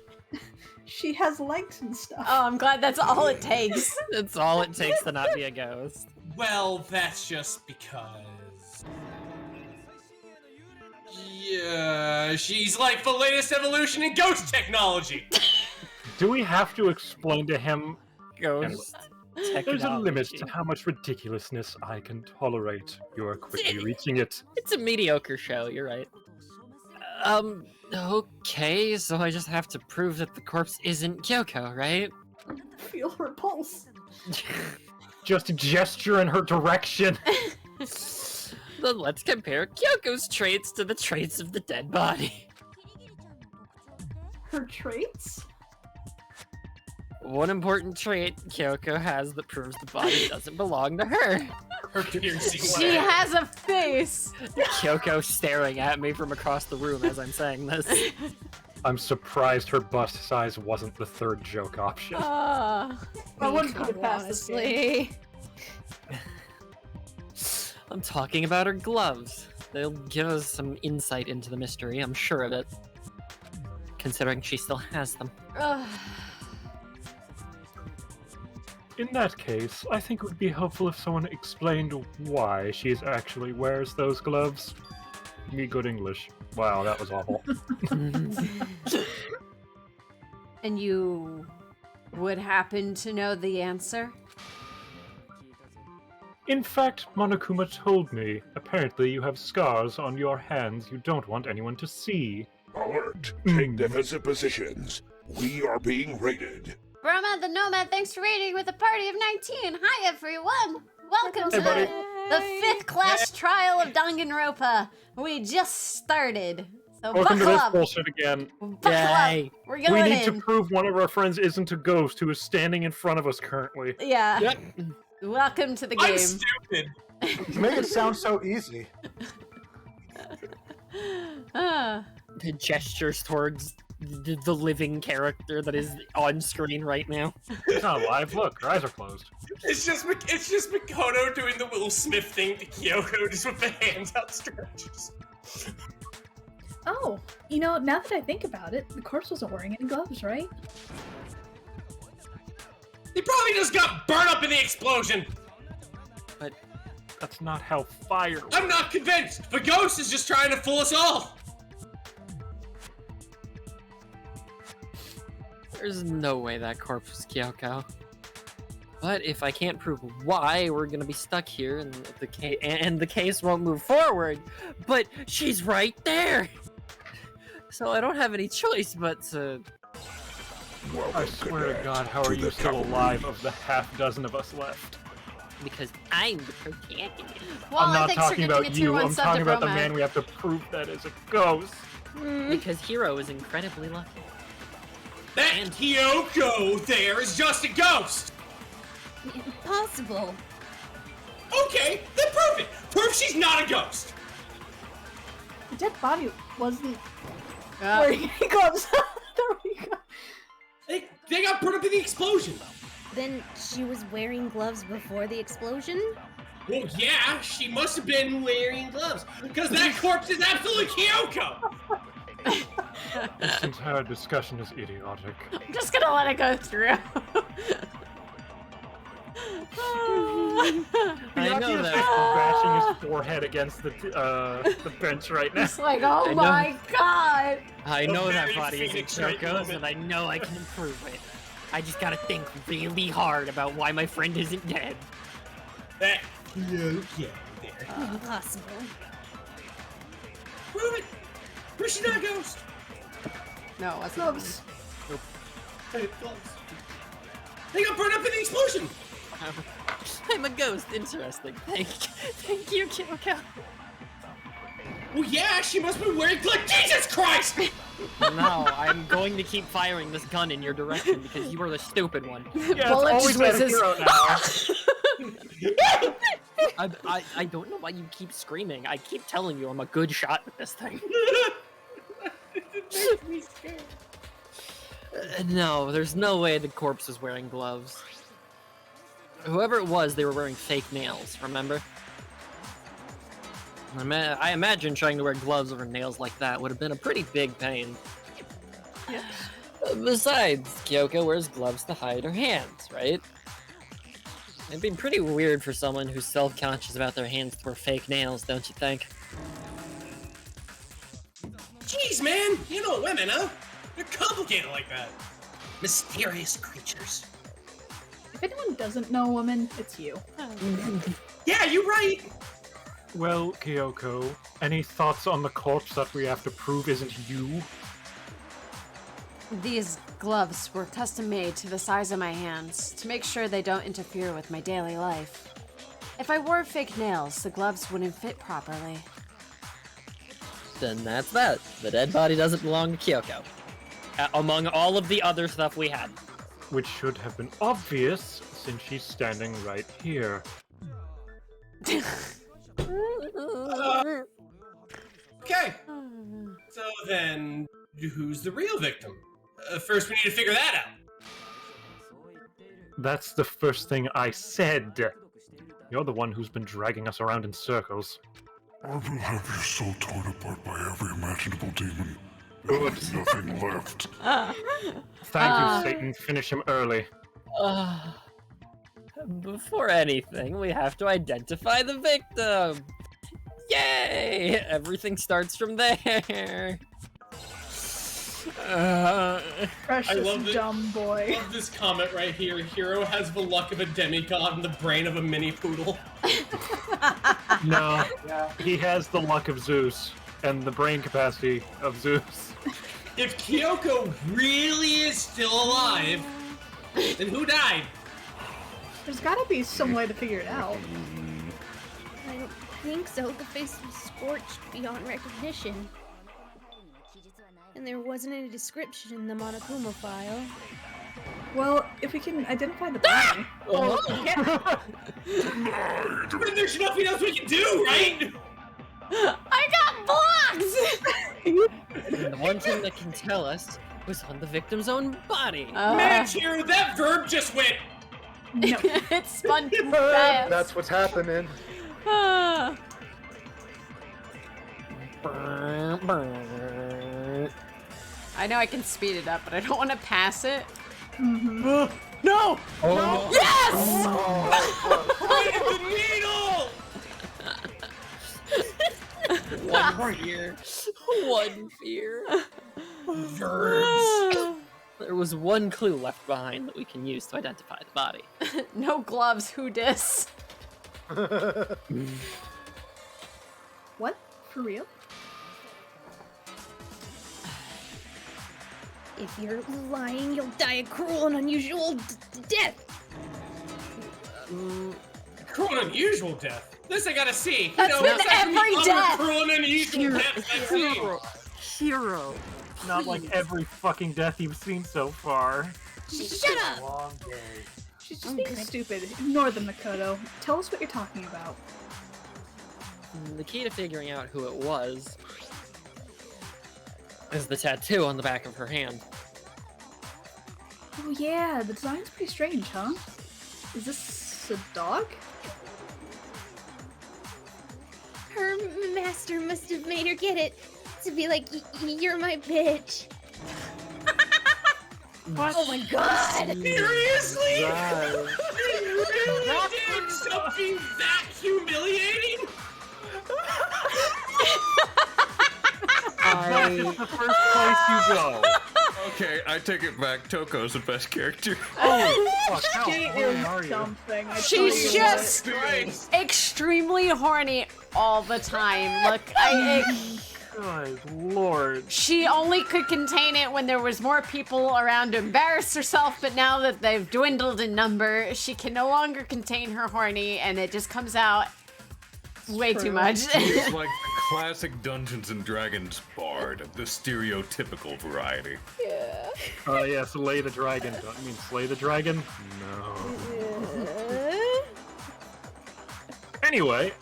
she has legs and stuff. Oh, I'm glad that's all it takes. That's all it takes to not be a ghost. Well, that's just because... Yeah, she's like the latest evolution in ghost technology! Do we have to explain to him? Ghost There's a limit to how much ridiculousness I can tolerate. You are quickly reaching it. It's a mediocre show, you're right. Okay, so I just have to prove that the corpse isn't Kyoko, right? Feel her pulse. Just gesture in her direction. Then let's compare Kyoko's traits to the traits of the dead body. Her traits? One important trait Kyoko has that proves the body doesn't belong to her. Her piercing She has a face. Kyoko staring at me from across the room as I'm saying this. I'm surprised her bust size wasn't the third joke option. I wouldn't put it past this game. I'm talking about her gloves. They'll give us some insight into the mystery, I'm sure of it. Considering she still has them. In that case, I think it would be helpful if someone explained why she actually wears those gloves. Me good English. Wow, that was awful. And you would happen to know the answer? In fact, Monokuma told me. Apparently you have scars on your hands you don't want anyone to see. Alert! Take defensive positions. We are being raided. Brahma the Nomad, thanks for raiding with a party of 19. Hi, everyone. Welcome to the 5th class trial of Danganronpa. We just started. Welcome to this bullshit again. Yay. We're going We need in. to prove one of our friends isn't a ghost who is standing in front of us currently. Yeah. Yep. Welcome to the game. I'm stupid. You make it sound so easy. The gestures towards the living character that is on screen right now. It's not alive. Look, her eyes are closed. It's just Makoto doing the Will Smith thing to Kyoko, just with the hands outstretched. Oh, you know, now that I think about it, the corpse wasn't wearing any gloves, right? He probably just got burned up in the explosion. But that's not how fire works. I'm not convinced. The ghost is just trying to fool us all. There's no way that corpse was Kyoko. But if I can't prove why, we're gonna be stuck here, and the case won't move forward. But she's right there, so I don't have any choice but to. I swear to God, how are you still alive of the half dozen of us left? Because I'm the protagonist. Well, I'm not thanks for talking giving about it to you. one I'm sub talking to about the Broma. man we have to prove that is a ghost. Because Hiro is incredibly lucky. That Kyoko there is just a ghost. Impossible. Okay, then prove it. Prove she's not a ghost. The dead body wasn't wearing any gloves. There we go. They got burned up in the explosion. Then she was wearing gloves before the explosion? Well, yeah, she must have been wearing gloves because that corpse is absolutely Kyoko. This entire discussion is idiotic. I'm just gonna let it go through. I know that. Bashing his forehead against the bench right now. It's like, oh my god. I know that very body isn't Phoenix Wright Kyoko's, moment. and I know I can improve it. I just gotta think really hard about why my friend isn't dead. That Kyoko there. Impossible. Prove it. Prove she's not a ghost. No, it's Gloves. Hey, gloves. They got burned up in the explosion. I'm a ghost. Interesting. Thank you, Kyoko. Well, yeah, she must be wearing gloves. Jesus Christ! No, I'm going to keep firing this gun in your direction because you are the stupid one. Yeah, Bullet it's always that whizzes. hero now. I don't know why you keep screaming. I keep telling you I'm a good shot with this thing. It makes me scared. No, there's no way the corpse is wearing gloves. Whoever it was, they were wearing fake nails, remember? I imagine trying to wear gloves over nails like that would have been a pretty big pain. Yes. Besides, Kyoko wears gloves to hide her hands, right? It'd be pretty weird for someone who's self-conscious about their hands to wear fake nails, don't you think? Jeez, man. You know women, huh? They're complicated like that. Mysterious creatures. If anyone doesn't know women, it's you. Yeah, you're right. Well, Kyoko, any thoughts on the corpse that we have to prove isn't you? These gloves were custom made to the size of my hands to make sure they don't interfere with my daily life. If I wore fake nails, the gloves wouldn't fit properly. Then that's that. The dead body doesn't belong to Kyoko. Among all of the other stuff we had. Which should have been obvious, since she's standing right here. Okay. So then, who's the real victim? First, we need to figure that out. That's the first thing I said. You're the one who's been dragging us around in circles. I will have you so torn apart by every imaginable demon. There's nothing left. Thank you, Satan. Finish him early. Before anything, we have to identify the victim. Yay! Everything starts from there. Precious dumb boy. I love this comment right here. Hero has the luck of a demigod and the brain of a mini poodle. No, he has the luck of Zeus and the brain capacity of Zeus. If Kyoko really is still alive, then who died? There's gotta be some way to figure it out. I don't think so. The face was scorched beyond recognition. And there wasn't any description in the Monokuma file. Well, if we can identify the body. Oh, yeah. Then there's nothing else we can do, right? I got blocked! And the one thing that can tell us was on the victim's own body. Man, Cheru, that verb just went. No. It spun too fast. That's what's happening. I know I can speed it up, but I don't want to pass it. Mm-hmm. No! Oh, No! Yes! The needle! One fear. One fear. Verbs. There was one clue left behind that we can use to identify the body. No gloves, who dis? What? For real? If you're lying, you'll die a cruel and unusual death. Cruel and unusual death? This I gotta see. That's been every death. Cruel and unusual death I've seen. Hero. Not like every fucking death you've seen so far. Shut up! Long day. She's just being stupid. Ignore them, Makoto. Tell us what you're talking about. The key to figuring out who it was is the tattoo on the back of her hand. Oh yeah, the design's pretty strange, huh? Is this a dog? Her master must have made her get it to be like, you're my bitch. Oh my god! Seriously? God. You really did something that humiliating? That's the first place you go. Okay, I take it back. Toko's the best character. Oh, fuck. How She horny is are you? something. I tell She's you just Christ. extremely horny all the time. Look, Good lord. she only could contain it when there was more people around to embarrass herself, but now that they've dwindled in number, she can no longer contain her horny, and it just comes out way too much. It's like the classic Dungeons and Dragons bard of the stereotypical variety. Yeah. Yeah, slay the dragon. Don't you mean slay the dragon? No. Anyway,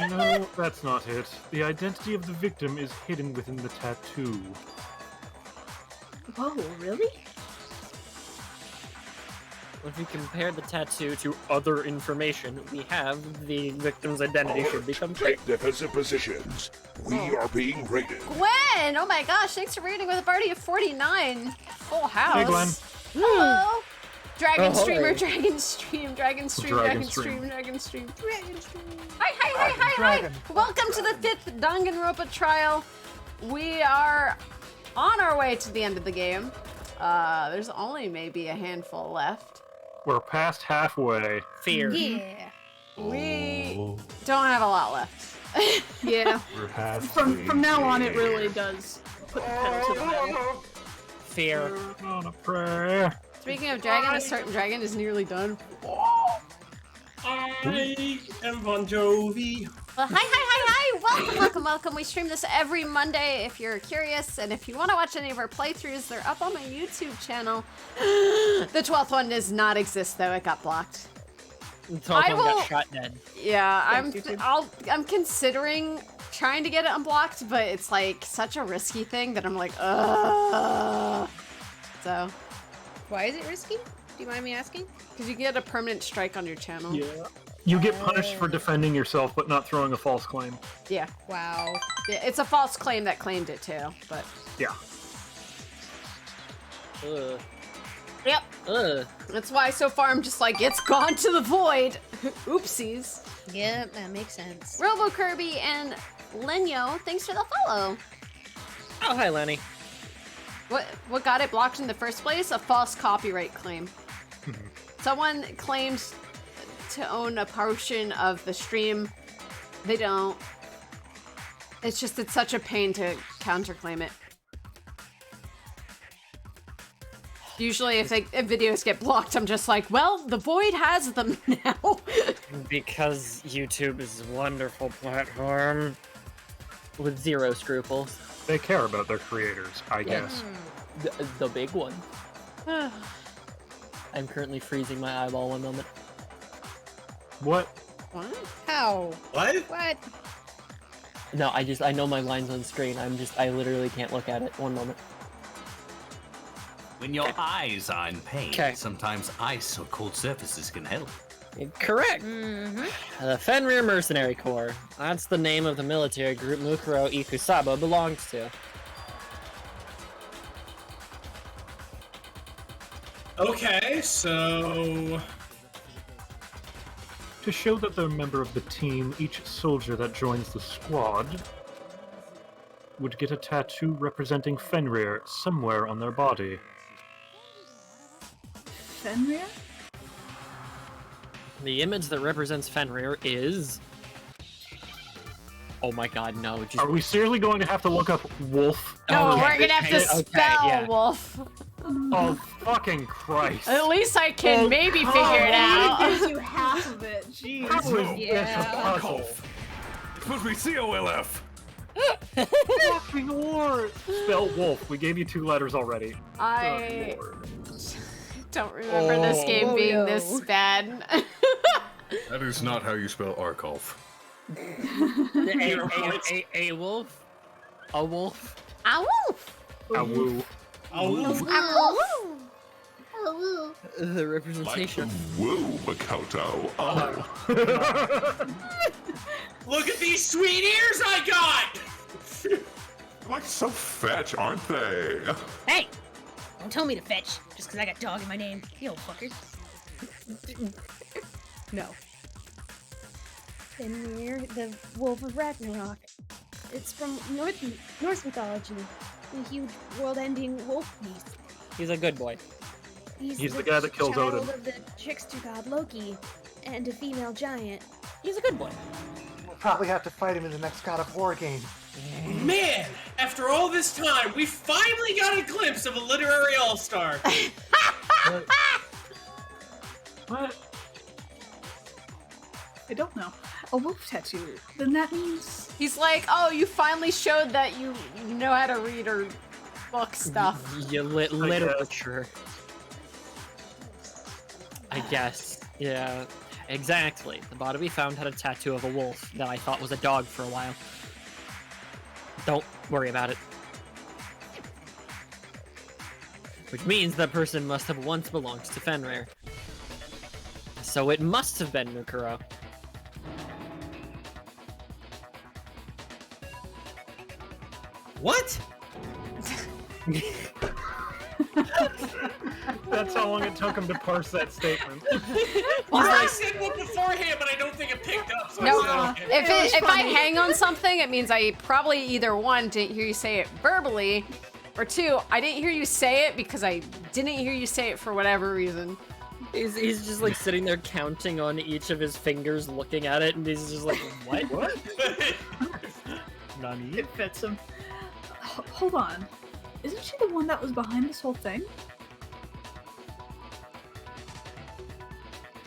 no, that's not it. The identity of the victim is hidden within the tattoo. Whoa, really? If we compare the tattoo to other information we have, the victim's identity should become clear. Take defensive positions. We are being raided. Gwen! Oh my gosh, thanks for reading with a party of 49. Full house. Hey, Gwen. Hello. Dragon Oh, streamer, hey. dragon stream, dragon stream, Dragon dragon stream. stream, dragon stream, dragon stream. Hi. Welcome to the 5th Danganronpa trial. We are on our way to the end of the game. There's only maybe a handful left. We're past halfway. Fear. Yeah. We don't have a lot left. Yeah. We're past From now on, it really does put the pedal to the metal. Fear. We're on a prayer. Speaking of dragon, a certain dragon is nearly done. I am Bon Jovi. Well, hi. Welcome. We stream this every Monday if you're curious, and if you want to watch any of our playthroughs, they're up on my YouTube channel. The 12th one does not exist, though. It got blocked. The 12th one will- got shot dead. Yeah, Thanks, YouTube. I'm considering trying to get it unblocked, but it's like such a risky thing that I'm like, ugh. So, Why is it risky? Do you mind me asking? because you get a permanent strike on your channel. Yeah. You get punished for defending yourself, but not throwing a false claim. Yeah. Wow. Yeah, it's a false claim that claimed it too, but Yeah. Ugh. yep. Ugh. That's why so far I'm just like, it's gone to the void. Oopsies. Yep, that makes sense. Robo Kirby and Lenyo, thanks for the follow. Oh, hi, Lenny. What got it blocked in the first place? A false copyright claim. Someone claimed to own a portion of the stream. They don't. It's just, it's such a pain to counterclaim it. Usually if videos get blocked, I'm just like, well, the void has them now. Because YouTube is a wonderful platform with zero scruples. They care about their creators, I guess. The big one. I'm currently freezing my eyeball one moment. What? What? How? What? What? No, I know my line's on screen. I literally can't look at it. One moment. When your eyes are in pain, Okay. sometimes ice or cold surfaces can help. Correct. Mm-hmm. The Fenrir Mercenary Corps. That's the name of the military group Mukuro Ikusaba belongs to. Okay, so... To show that they're a member of the team, each soldier that joins the squad would get a tattoo representing Fenrir somewhere on their body. Fenrir? The image that represents Fenrir is... Oh my god, no. Just... Are we seriously going to have to look up wolf? No, we're gonna have to spell wolf. Oh, fucking Christ. At least I can maybe figure it out. It gives you half of it. Jeez. Arcolf. It's supposed to be COLF. Fucking Lord. Spell wolf. We gave you 2 letters already. I don't remember this game being this bad. That is not how you spell Arcolf. A wolf? A wolf? A wolf! A woo. A wolf. The representation. Whoa, Makoto. Oh. Look at these sweet ears I got! Like so fetch, aren't they? Hey! Don't tell me to fetch, just because I got dog in my name. You old fuckers. No. Fenrir, the Wolf of Ragnarok. It's from Norse mythology. The huge world-ending wolf beast. He's a good boy. He's the guy that kills child Odin. of the trickster god Loki, and a female giant. He's a good boy. We'll probably have to fight him in the next God of War game. Man, after all this time, we finally got a glimpse of a literary all-star. What? I don't know. A wolf tattoo. Then that means... He's like, oh, you finally showed that you know how to read or book stuff. Literature. I guess. Yeah, exactly. The body we found had a tattoo of a wolf that I thought was a dog for a while. Don't worry about it. Which means that person must have once belonged to Fenrir. So it must have been Mukuro. What? That's how long it took him to parse that statement. I said one beforehand, but I don't think it picked up. So No, I said, okay. if I hang on something, it means I probably either 1, didn't hear you say it verbally, or 2, I didn't hear you say it because I didn't hear you say it for whatever reason. He's just like sitting there counting on each of his fingers, looking at it, and he's just like, what? What? Nani? It fits him. Hold on. Isn't she the one that was behind this whole thing?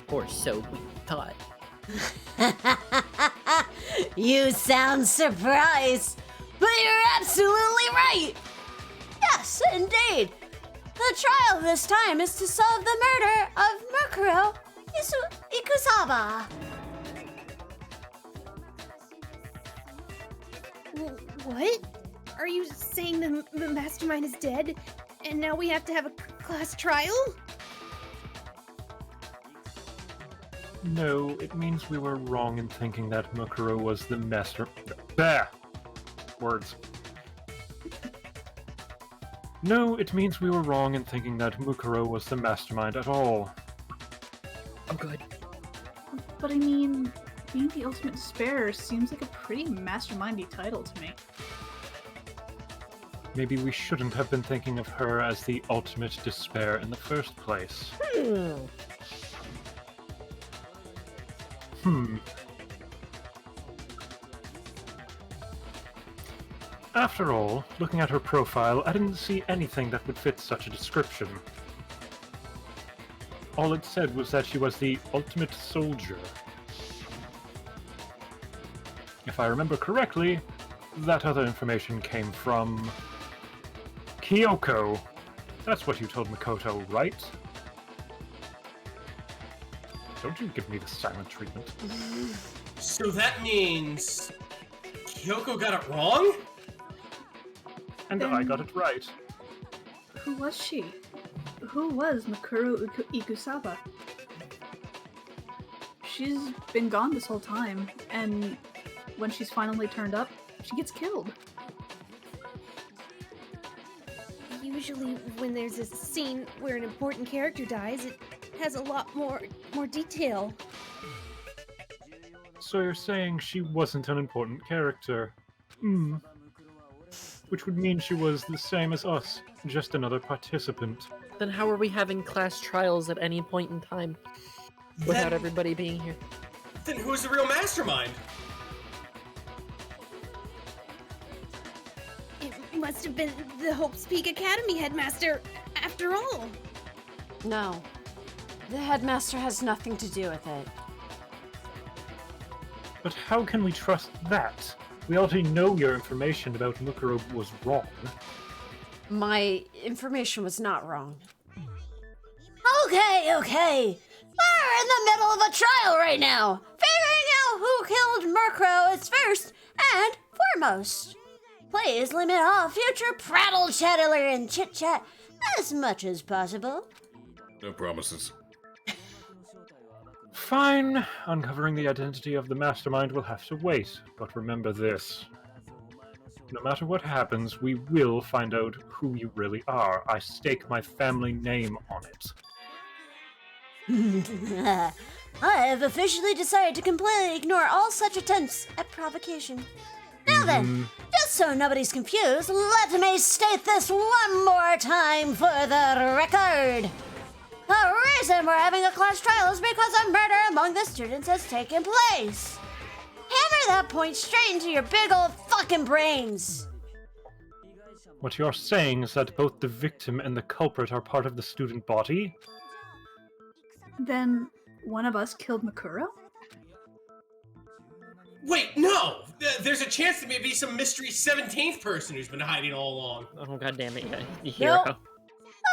Or so we thought. You sound surprised, but you're absolutely right. Yes, indeed. The trial this time is to solve the murder of Mukuro Ikusaba. What? Are you saying the mastermind is dead, and now we have to have a class trial? No, it means we were wrong in thinking that Mukuro was the master. Bah! Words. No, it means we were wrong in thinking that Mukuro was the mastermind at all. I'm good. But I mean, being the ultimate despair seems like a pretty mastermindy title to me. Maybe we shouldn't have been thinking of her as the ultimate despair in the first place. After all, looking at her profile, I didn't see anything that would fit such a description. All it said was that she was the ultimate soldier. If I remember correctly, that other information came from Kyoko. That's what you told Makoto, right? Don't you give me the silent treatment. So that means Kyoko got it wrong? And I got it right. Who was she? Who was Makuru Ikusawa? She's been gone this whole time, and when she's finally turned up, she gets killed. Usually when there's a scene where an important character dies, it has a lot more detail. So you're saying she wasn't an important character? Which would mean she was the same as us, just another participant. Then how are we having class trials at any point in time without everybody being here? Then who's the real mastermind? It must have been the Hope's Peak Academy headmaster, after all. No. The headmaster has nothing to do with it. But how can we trust that? We already know your information about Mukuro was wrong. My information was not wrong. Okay. We're in the middle of a trial right now. Figuring out who killed Murkrow is first and foremost. Please limit all future prattle, chatter, and chit-chat as much as possible. No promises. Fine. Uncovering the identity of the mastermind will have to wait, but remember this. No matter what happens, we will find out who you really are. I stake my family name on it. I have officially decided to completely ignore all such attempts at provocation. Now then, just so nobody's confused, let me state this one more time for the record. The reason we're having a class trial is because a murder among the students has taken place. Hammer that point straight into your big old fucking brains. What you're saying is that both the victim and the culprit are part of the student body? Then one of us killed Makuro? Wait, no! There's a chance there may be some mystery 17th person who's been hiding all along. Oh, god damn it, Hero. Nope.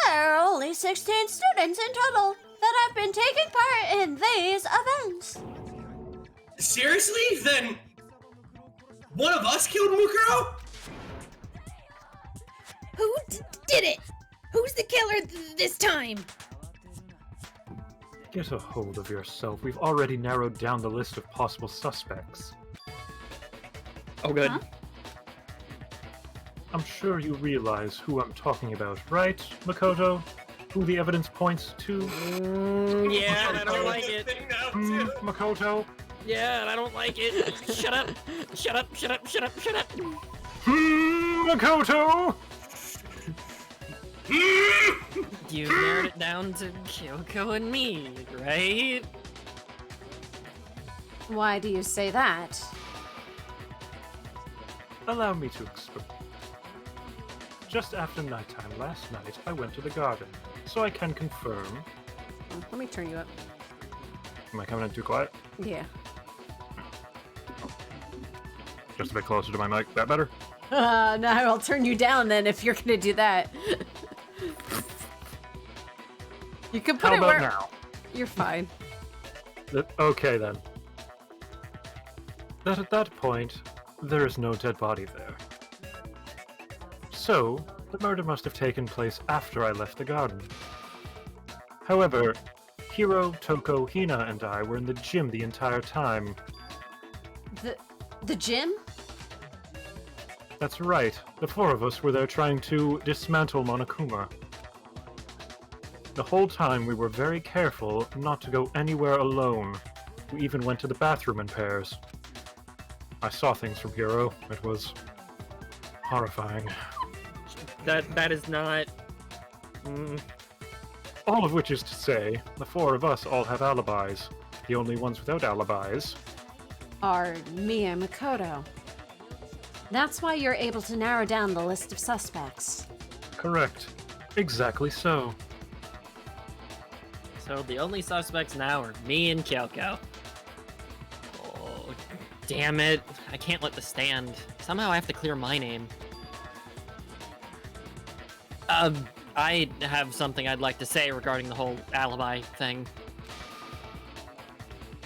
There are only 16 students in total that have been taking part in these events. Seriously? Then one of us killed Mukuro? Who did it? Who's the killer this time? Get a hold of yourself. We've already narrowed down the list of possible suspects. Oh, good. Huh? I'm sure you realize who I'm talking about, right, Makoto? Who the evidence points to? Yeah, and I don't like it. Makoto? Yeah, and I don't like it. Shut up. Shut up, shut up, shut up, shut up. Makoto! You narrowed it down to Kyoko and me, right? Why do you say that? Allow me to explain. Just after nighttime last night, I went to the garden, so I can confirm. Let me turn you up. Am I coming in too quiet? Yeah. Just a bit closer to my mic. That better? No, I'll turn you down then if you're gonna do that. You can put How it about where... now? You're fine. Okay then. At that point, there is no dead body there. So, the murder must have taken place after I left the garden. However, Hiro, Toko, Hina, and I were in the gym the entire time. The gym? That's right. The four of us were there trying to dismantle Monokuma. The whole time we were very careful not to go anywhere alone. We even went to the bathroom in pairs. I saw things from Hiro. It was horrifying. That is not... All of which is to say, the four of us all have alibis. The only ones without alibis Are me and Makoto. That's why you're able to narrow down the list of suspects. Correct. Exactly so. So the only suspects now are me and Kyoko. Oh. Damn it. I can't let this stand. Somehow I have to clear my name. I have something I'd like to say regarding the whole alibi thing.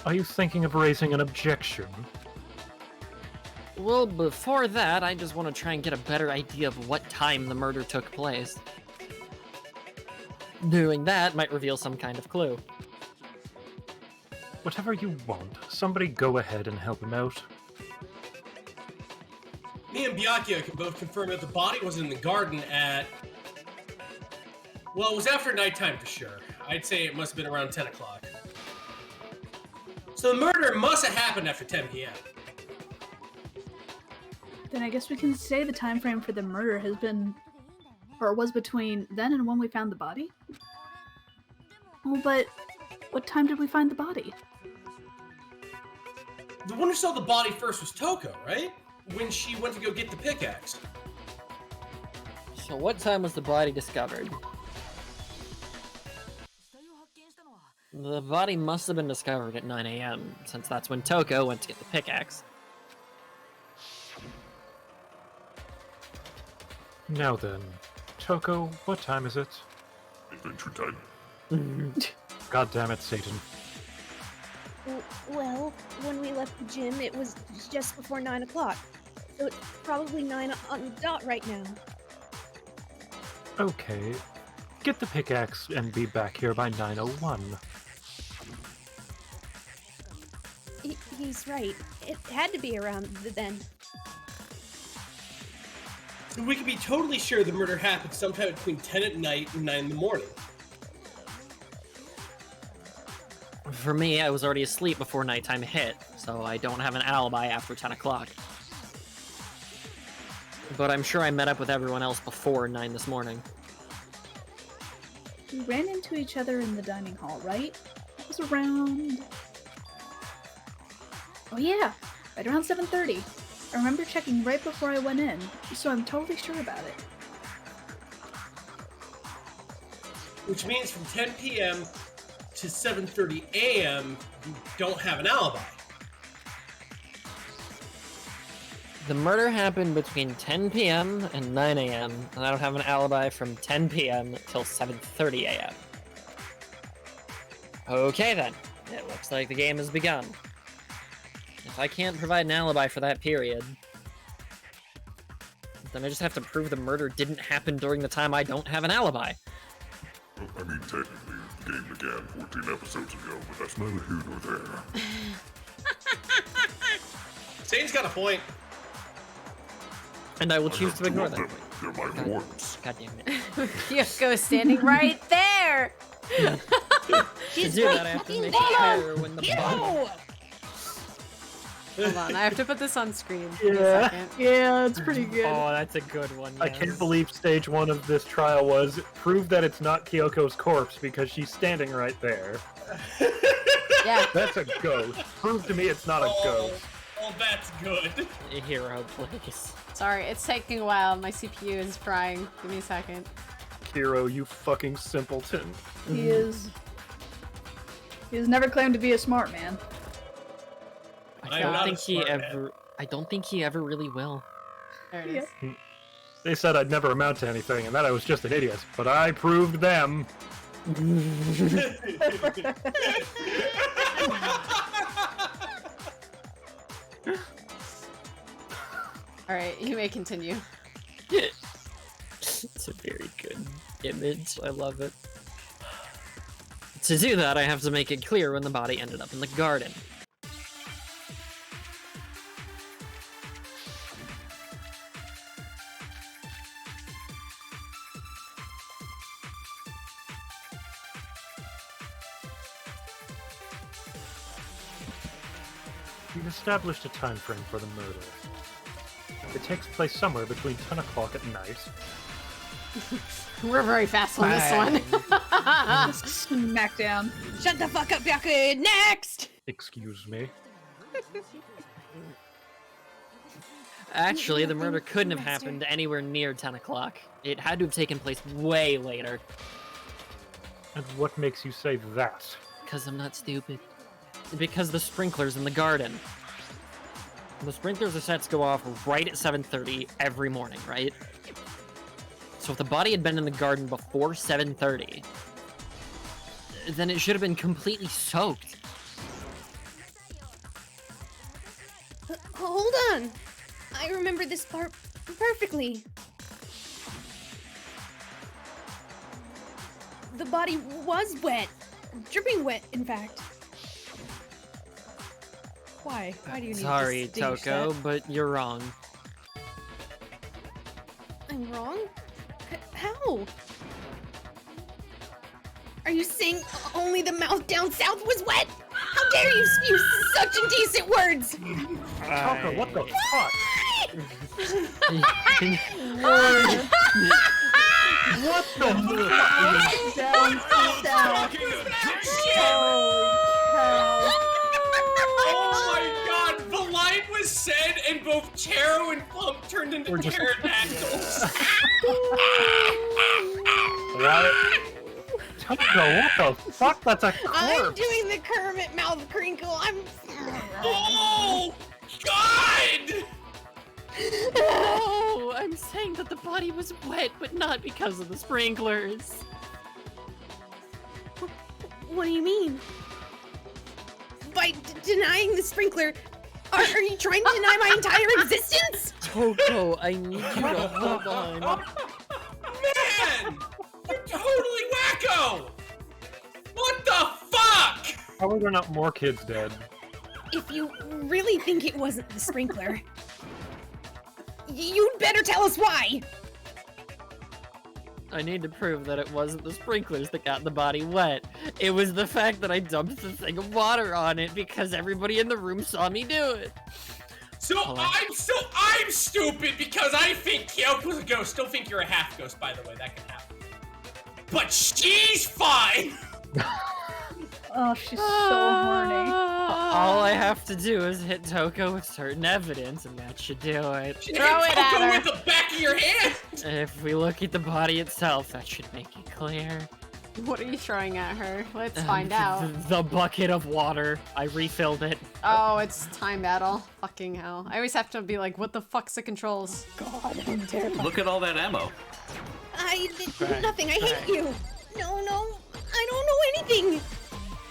Are you thinking of raising an objection? Well, before that, I just want to try and get a better idea of what time the murder took place. Doing that might reveal some kind of clue. Whatever you want, somebody go ahead and help him out. Me and Byakuya can both confirm that the body was in the garden at... Well, it was after nighttime for sure. I'd say it must have been around 10 o'clock. So the murder must have happened after 10 p.m. Then I guess we can say the time frame for the murder has been, or was between then and when we found the body? Well, but what time did we find the body? The one who saw the body first was Toko, right? When she went to go get the pickaxe. So what time was the body discovered? The body must have been discovered at 9 a.m., since that's when Toko went to get the pickaxe. Now then, Toko, what time is it? Adventure time. God damn it, Satan. Well, when we left the gym, it was just before 9 o'clock. So it's probably 9 on the dot right now. Okay. Get the pickaxe and be back here by 9:01. He's right. It had to be around then. We can be totally sure the murder happened sometime between 10 at night and 9 in the morning. For me, I was already asleep before nighttime hit, so I don't have an alibi after 10 o'clock. But I'm sure I met up with everyone else before 9 this morning. We ran into each other in the dining hall, right? It was around... Oh yeah, right around 7:30. I remember checking right before I went in, so I'm totally sure about it. Which means from 10 p.m. to 7:30 a.m. you don't have an alibi. The murder happened between 10 p.m. and 9 a.m., and I don't have an alibi from 10 p.m. till 7:30 a.m. Okay then, it looks like the game has begun. If I can't provide an alibi for that period, then I just have to prove the murder didn't happen during the time I don't have an alibi. Well, I mean, technically, the game began 14 episodes ago, but that's neither here nor there. Satan's got a point. And I will choose to ignore them. They're my wardens. God damn it. Kyoko is standing right there! To do that, I have to make sure when the body... Hold on, I have to put this on screen. Yeah. Yeah, it's pretty good. Oh, that's a good one. I can't believe stage 1 of this trial was prove that it's not Kyoko's corpse because she's standing right there. Yeah. That's a ghost. Prove to me it's not a ghost. Oh, that's good. Hero, please. Sorry, it's taking a while. My CPU is frying. Give me a second. Hero, you fucking simpleton. He is. He has never claimed to be a smart man. I don't think he ever really will. There it is. They said I'd never amount to anything and that I was just an idiot, but I proved them. Alright, you may continue. It's a very good image. I love it. To do that, I have to make it clear when the body ended up in the garden. We've established a time frame for the murder. It takes place somewhere between 10 o'clock at night. We're very fast on this one. Smackdown. Shut the fuck up, Byakuya! Next! Excuse me. Actually, the murder couldn't have happened anywhere near 10 o'clock. It had to have taken place way later. And what makes you say that? Because I'm not stupid. Because the sprinklers in the garden. The sprinklers are set to go off right at 7:30 every morning, right? So if the body had been in the garden before 7:30, then it should have been completely soaked. Hold on. I remember this part perfectly. The body was wet. Dripping wet, in fact. Why? Why do you need Sorry, to distinguish Toko, that? but you're wrong. I'm wrong? How? Are you saying only the mouth down south was wet? How dare you use such indecent words? Toko, what the fuck? What the Oh my god, the line was said and both Cheru and Plump turned into pterodactyls. What? Toko, what the fuck? That's a corpse. I'm doing the Kermit mouth crinkle. Oh god! No, I'm saying that the body was wet, but not because of the sprinklers. What do you mean? By denying the sprinkler, are you trying to deny my entire existence? Toko, I need you to hold on. Man! You're totally wacko! What the fuck? How are there not more kids dead? If you really think it wasn't the sprinkler, you'd better tell us why. I need to prove that it wasn't the sprinklers that got the body wet. It was the fact that I dumped the thing of water on it because everybody in the room saw me do it. So I'm stupid because I think Kyoko's a ghost. Don't think you're a half ghost, by the way. That can happen. But she's fine. Oh, she's so horny. All I have to do is hit Toko with certain evidence, and that should do it. Throw it at her with the back of your hand. If we look at the body itself, that should make it clear. What are you throwing at her? Let's find out. The bucket of water. I refilled it. Oh, it's time battle. Fucking hell. I always have to be like, what the fuck's the controls? God, I'm terrified. Look at all that ammo. I did Right, nothing. I hate right. you. No, I don't know anything.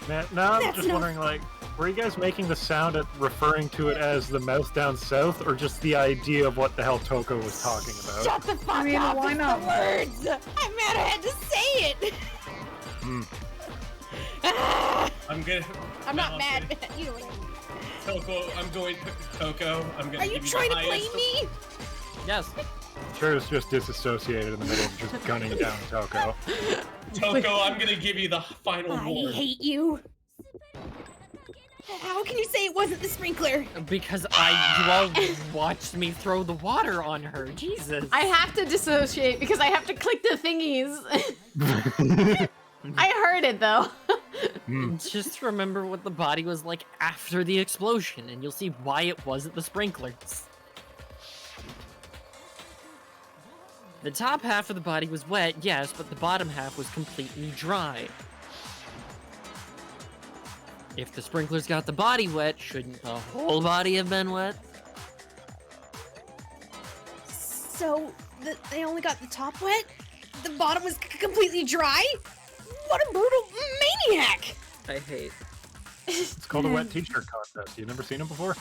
Man, now I'm That's just not- wondering, like, were you guys making the sound at referring to it as the mouth down south, or just the idea of what the hell Toko was talking about? Shut the fuck up. why It's not? the words. I'm mad I had to say it. I'm gonna. I'm not mad. You know what I mean. Toko, I'm going. Toko, I'm gonna. Are you give you trying the to play highest- Yes. me? Cheru's just disassociated in the middle of just gunning down Toko. Toko, I'm gonna give you the final I word. hate you. How can you say it wasn't the sprinkler? Because you all watched me throw the water on her. Jesus. I have to dissociate because I have to click the thingies. I heard it though. Just remember what the body was like after the explosion, and you'll see why it wasn't the sprinklers. The top half of the body was wet, yes, but the bottom half was completely dry. If the sprinklers got the body wet, shouldn't the whole body have been wet? So, they only got the top wet? The bottom was completely dry? What a brutal maniac! I hate. It's called a wet t-shirt contest. You never seen it before?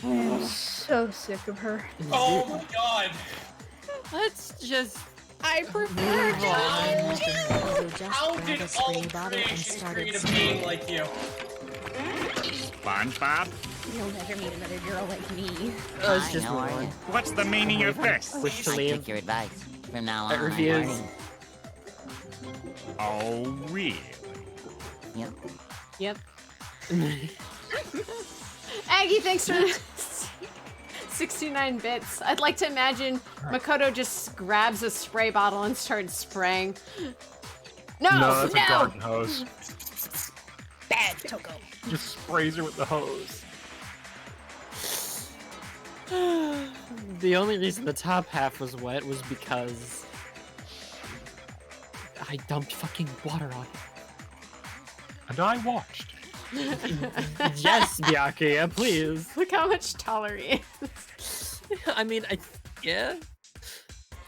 I'm so sick of her. Oh my god. Let's just... I prefer How did all creation create a being like you? SpongeBob? You'll never meet another girl like me. Let's just move on. What's the meaning of this? Wish to I leave. take your advice. From now That on, reviews. Oh, really? Yep. Yep. Aggie, thanks for 69 bits. I'd like to imagine Makoto just grabs a spray bottle and starts spraying. No, that's a garden hose. Bad, Toko. Just sprays her with the hose. The only reason the top half was wet was because I dumped fucking water on it. And I watched. Yes, Byakuya, please. Look how much taller he is. I mean, yeah.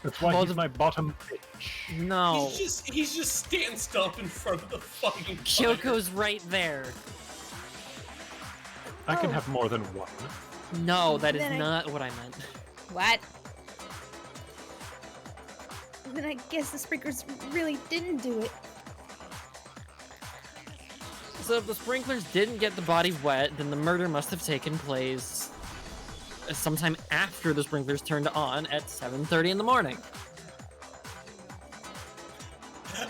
That's why he's my bottom bitch. No. He's just stanced up in front of the fucking Kyoko's right there. I can have more than one. No, that is not what I meant. What? Then I guess the sprinklers really didn't do it. So if the sprinklers didn't get the body wet, then the murder must have taken place sometime after the sprinklers turned on at 7:30 in the morning.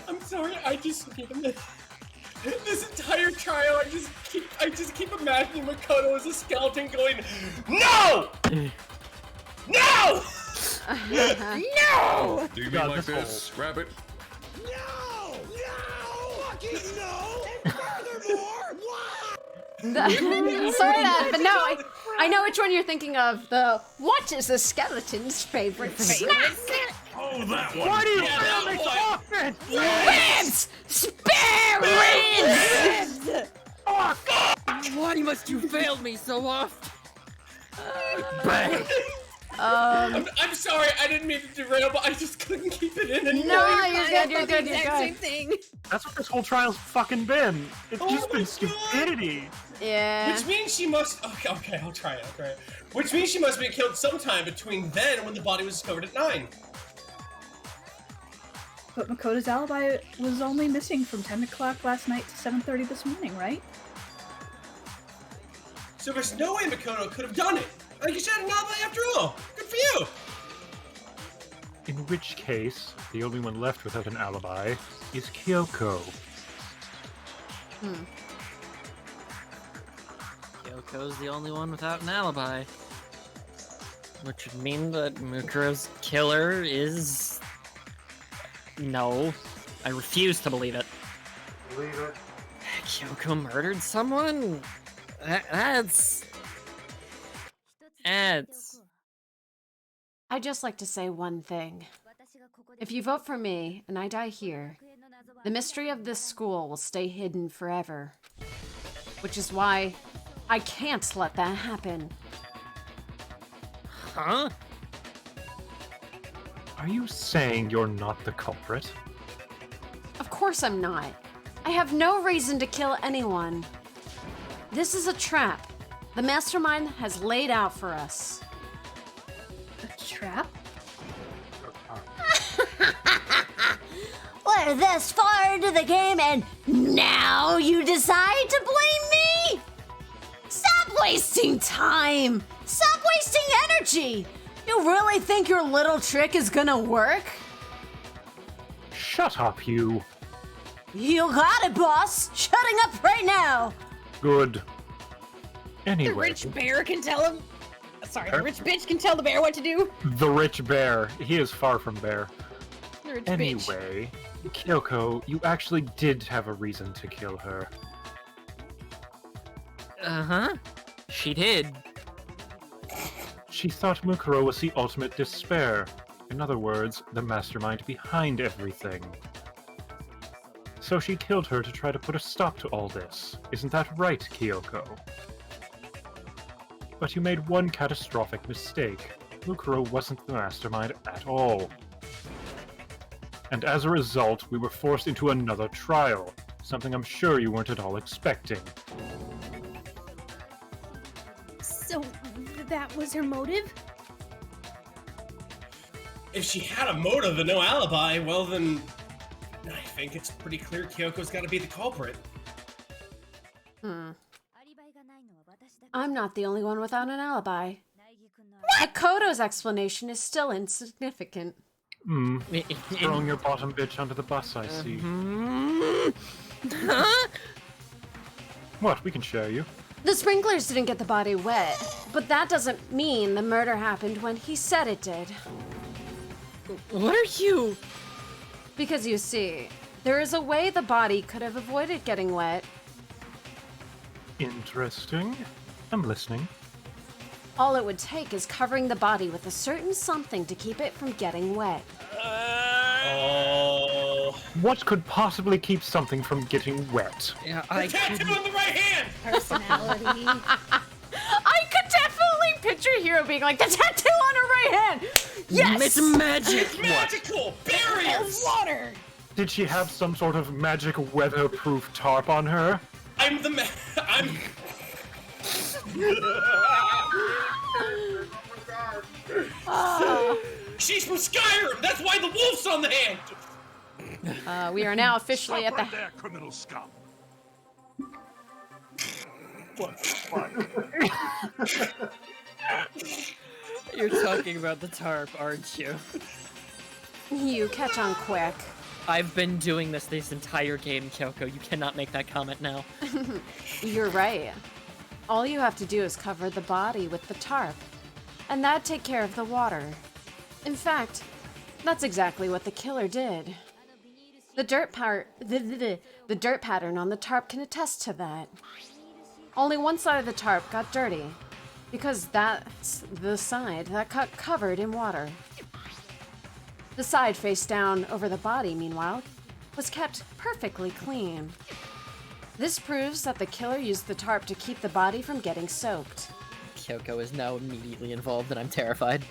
I'm sorry, I just need a minute. This entire trial, I just keep imagining Makoto as a skeleton going, No! No! No! Do you mean like this, Rabbit? No! No! Fucking no! And furthermore, Sort of, but no, I know which one you're thinking of. What is a skeleton's favorite snack? Oh, that one! Why do you Yeah, fail me that so often? Ribs! Spare ribs! Why must you fail me so often? I'm sorry, I didn't mean to derail, but I just couldn't keep it in anymore. No, you're good. Same thing. That's what this whole trial's fucking been. It's just been stupidity. Yeah. Which means she must. Okay, I'll try it. Which means she must be killed sometime between then and when the body was discovered at 9. But Makoto's alibi was only missing from 10 o'clock last night to 7:30 this morning, right? So there's no way Makoto could have done it. Like you said, an alibi after all. Good for you. In which case, the only one left without an alibi is Kyoko. Kyoko's the only one without an alibi. Which would mean that Mukuro's killer is... No. I refuse to believe it. Believe it. Kyoko murdered someone? That's... I'd just like to say one thing. If you vote for me and I die here, the mystery of this school will stay hidden forever. Which is why I can't let that happen. Huh? Are you saying you're not the culprit? Of course I'm not. I have no reason to kill anyone. This is a trap the mastermind has laid out for us. A trap? We're this far into the game and now you decide to blame me? Stop wasting time! Stop wasting energy! You really think your little trick is gonna work? Shut up, you. You got it, boss! Shutting up right now! Good. Anyway. The rich bear can tell him. Sorry, the rich bitch can tell the bear what to do. The rich bear. He is far from bear. The rich Anyway, Kyoko, you actually did have a reason to kill her. Uh-huh. She did. She thought Mukuro was the ultimate despair. In other words, the mastermind behind everything. So she killed her to try to put a stop to all this. Isn't that right, Kyoko? But you made one catastrophic mistake. Mukuro wasn't the mastermind at all. And as a result, we were forced into another trial. Something I'm sure you weren't at all expecting. So that was her motive? If she had a motive and no alibi, well then, I think it's pretty clear Kyoko's got to be the culprit. I'm not the only one without an alibi. Makoto's explanation is still insignificant. Throwing your bottom bitch under the bus, I see. What? We can share you. The sprinklers didn't get the body wet, but that doesn't mean the murder happened when he said it did. What are you? Because you see, there is a way the body could have avoided getting wet. Interesting. I'm listening. All it would take is covering the body with a certain something to keep it from getting wet. Oh. What could possibly keep something from getting wet? Yeah, The tattoo on the right hand! Personality. I could definitely picture Hiro being like, the tattoo on her right hand! Yes! It's magic! Magical! Barriers! Water! Did she have some sort of magic weatherproof tarp on her? I'm the I'm... She's from Skyrim! That's why the wolf's on the hand! We are now officially at the... there, criminal scum. What the fuck? You're talking about the tarp, aren't you? You catch on quick. I've been doing this entire game, Kyoko. You cannot make that comment now. You're right. All you have to do is cover the body with the tarp, and that'd take care of the water. In fact, that's exactly what the killer did. The dirt pattern on the tarp can attest to that. Only one side of the tarp got dirty, because that's the side that got covered in water. The side face down over the body, meanwhile, was kept perfectly clean. This proves that the killer used the tarp to keep the body from getting soaked. Kyoko is now immediately involved and I'm terrified.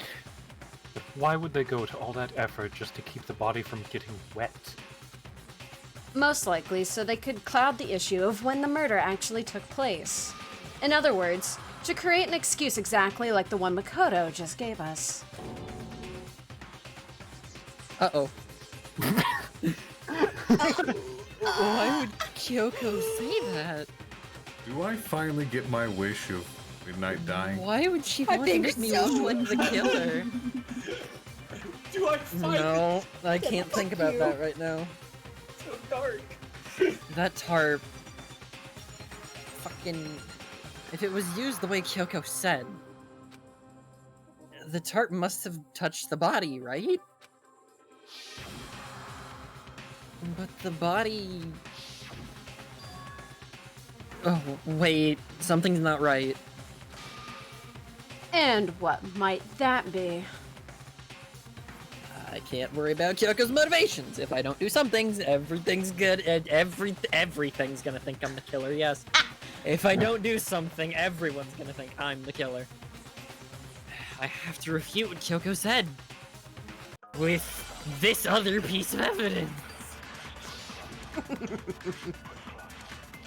But why would they go to all that effort just to keep the body from getting wet? Most likely so they could cloud the issue of when the murder actually took place. In other words, to create an excuse exactly like the one Makoto just gave us. Uh-oh. Why would Kyoko say that? Do I finally get my wish of Midnight dying? Why would she want to make me one the killer? Do I find No, I it? can't think Fuck about you. that right now. So dark. That tarp... Fucking... If it was used the way Kyoko said, the tarp must have touched the body, right? But the body... Oh, wait. Something's not right. And what might that be? I can't worry about Kyoko's motivations. If I don't do some things, everything's good, and everything's gonna think I'm the killer, yes. If I don't do something, everyone's gonna think I'm the killer. I have to refute what Kyoko said. With this other piece of evidence.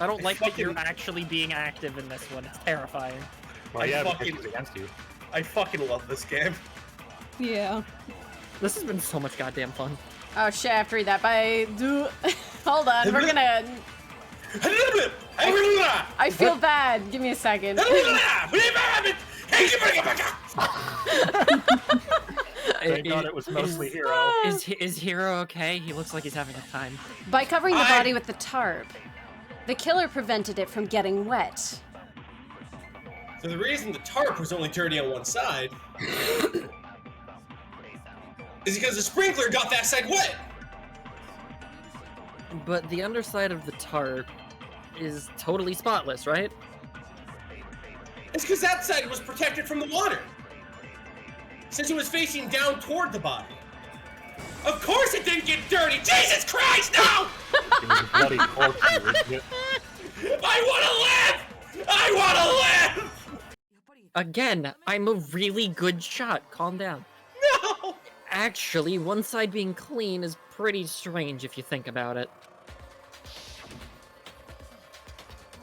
I don't like that you're actually being active in this one. It's terrifying. Well, yeah, because it's against you. I fucking love this game. Yeah. This has been so much goddamn fun. Oh shit, I have to read that by... Hold on, we're gonna... I feel bad. Give me a second. Thank God it was mostly Hiro. Is Hiro okay? He looks like he's having a time. By covering the body with the tarp, the killer prevented it from getting wet. So the reason the tarp was only dirty on one side is because the sprinkler got that side wet. But the underside of the tarp is totally spotless, right? It's because that side was protected from the water. Since it was facing down toward the body. Of course it didn't get dirty! Jesus Christ, no! It was a bloody corpse, I wanna live! I wanna live! Again, I'm a really good shot. Calm down. No! Actually, one side being clean is pretty strange if you think about it.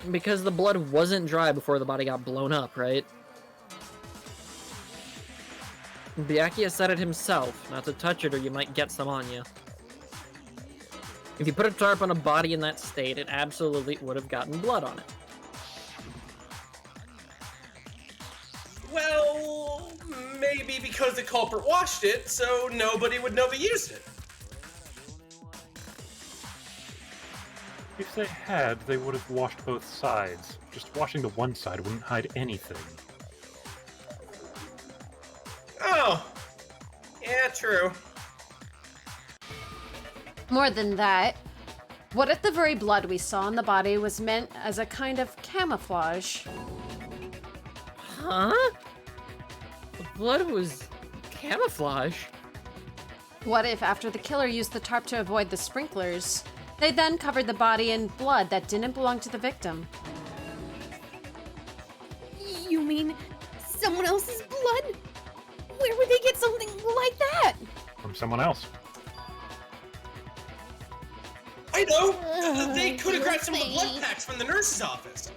Because the blood wasn't dry before the body got blown up, right? Byakuya said it himself, not to touch it or you might get some on you. If you put a tarp on a body in that state, it absolutely would have gotten blood on it. Well, maybe because the culprit washed it, so nobody would know they used it. If they had, they would have washed both sides. Just washing the one side wouldn't hide anything. Oh. Yeah, true. More than that, what if the very blood we saw on the body was meant as a kind of camouflage? Huh? The blood was camouflage? What if, after the killer used the tarp to avoid the sprinklers, they then covered the body in blood that didn't belong to the victim? You mean someone else's blood? Where would they get something like that? From someone else. I know! They could have grabbed some of the blood packs from the nurse's office.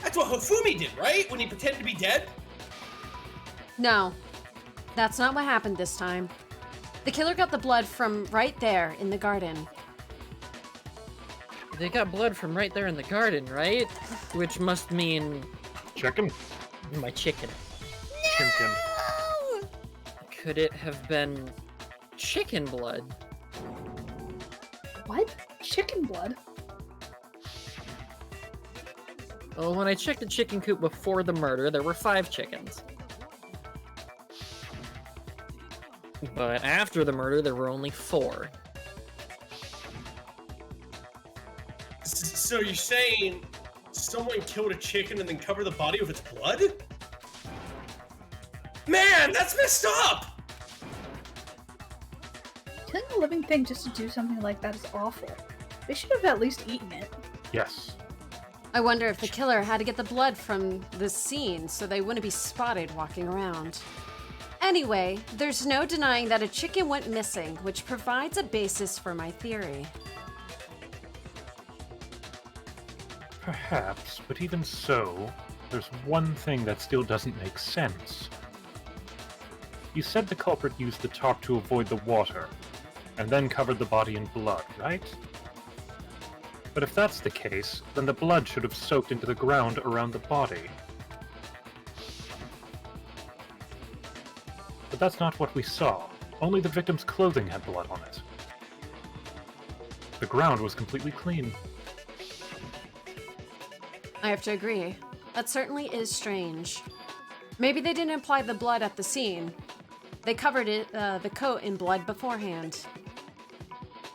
That's what Hifumi did, right? When he pretended to be dead? No, that's not what happened this time. The killer got the blood from right there in the garden. They got blood from right there in the garden, right? Which must mean... Chicken? My chicken. Chicken. Could it have been chicken blood? What? Chicken blood? Well, when I checked the chicken coop before the murder, there were 5 chickens. But after the murder, there were only 4. So you're saying someone killed a chicken and then covered the body with its blood? Man, that's messed up! Killing a living thing just to do something like that is awful. They should have at least eaten it. Yes. I wonder if the killer had to get the blood from the scene so they wouldn't be spotted walking around. Anyway, there's no denying that a chicken went missing, which provides a basis for my theory. Perhaps, but even so, there's one thing that still doesn't make sense. You said the culprit used the tarp to avoid the water, and then covered the body in blood, right? But if that's the case, then the blood should have soaked into the ground around the body. But that's not what we saw. Only the victim's clothing had blood on it. The ground was completely clean. I have to agree. That certainly is strange. Maybe they didn't apply the blood at the scene. They covered it, the coat in blood beforehand.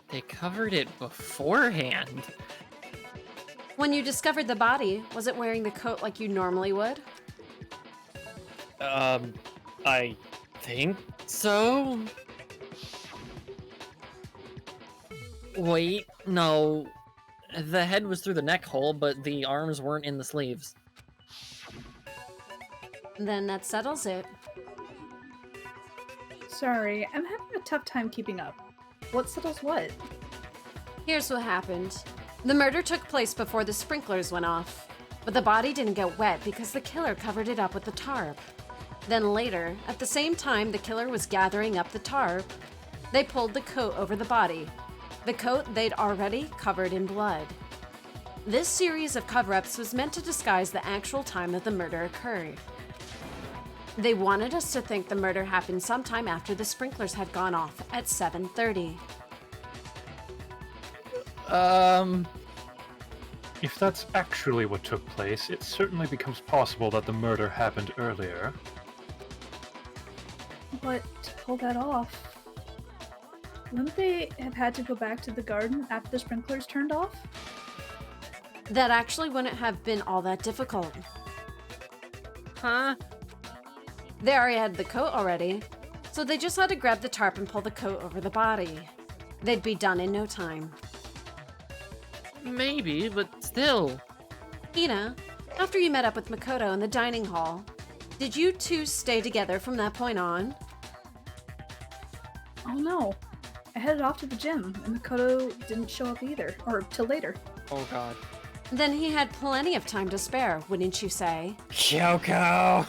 They covered it beforehand? When you discovered the body, was it wearing the coat like you normally would? I think so? Wait, no. The head was through the neck hole, but the arms weren't in the sleeves. Then that settles it. Sorry, I'm having a tough time keeping up. What settles what? Here's what happened. The murder took place before the sprinklers went off, but the body didn't get wet because the killer covered it up with the tarp. Then later, at the same time the killer was gathering up the tarp, they pulled the coat over the body. The coat they'd already covered in blood. This series of cover-ups was meant to disguise the actual time that the murder occurred. They wanted us to think the murder happened sometime after the sprinklers had gone off at 7:30. If that's actually what took place, it certainly becomes possible that the murder happened earlier. But to pull that off, wouldn't they have had to go back to the garden after the sprinklers turned off? That actually wouldn't have been all that difficult. Huh? They already had the coat already, so they just had to grab the tarp and pull the coat over the body. They'd be done in no time. Maybe, but still. Ina, after you met up with Makoto in the dining hall, did you two stay together from that point on? Oh no. I headed off to the gym, and Makoto didn't show up either, or till later. Oh god. Then he had plenty of time to spare, wouldn't you say? Kyoko!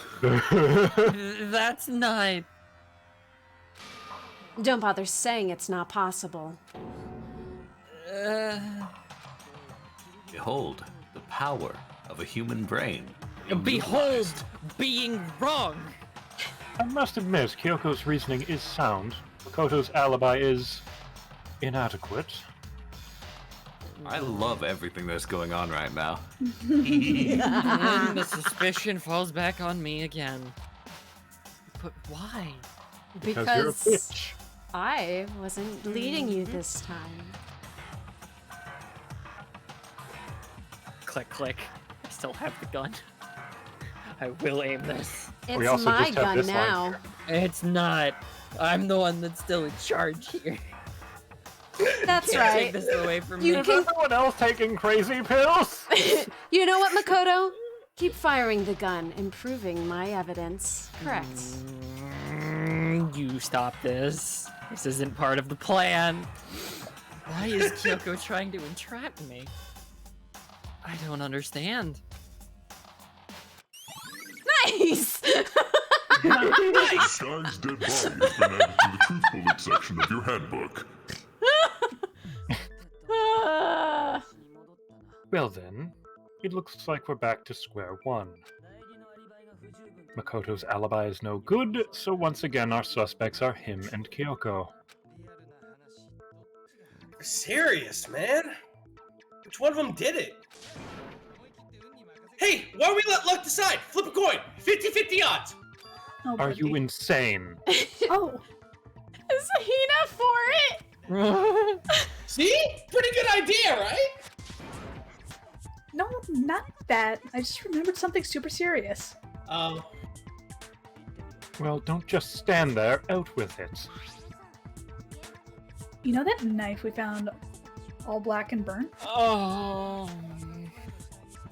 That's not... Don't bother saying it's not possible. Behold, the power of a human brain. Behold, being wrong! I must admit, Kyoko's reasoning is sound. Makoto's alibi is inadequate. I love everything that's going on right now. And the suspicion falls back on me again. But why? Because you're a bitch. I wasn't leading you this time. Click, click. I still have the gun. I will aim this. It's my gun now. It's not. I'm the one that's still in charge here. That's Can't right. Take this away from You me. Is everyone else taking crazy pills? You know what, Makoto? Keep firing the gun, improving my evidence. Correct. You stop this. This isn't part of the plan. Why is Kyoko trying to entrap me? I don't understand. Nice! This guy's dead body has been added to the truth bullet section of your handbook. Well then, it looks like we're back to square one. Makoto's alibi is no good, so once again our suspects are him and Kyoko. You're serious, man? Which one of them did it? Hey, why don't we let luck decide? Flip a coin. 50-50 odds. Oh, Are you insane? Oh. Is Asahina for it? See? Pretty good idea, right? No, not that. I just remembered something super serious. Oh. Well, don't just stand there, out with it. You know that knife we found all black and burnt? Oh.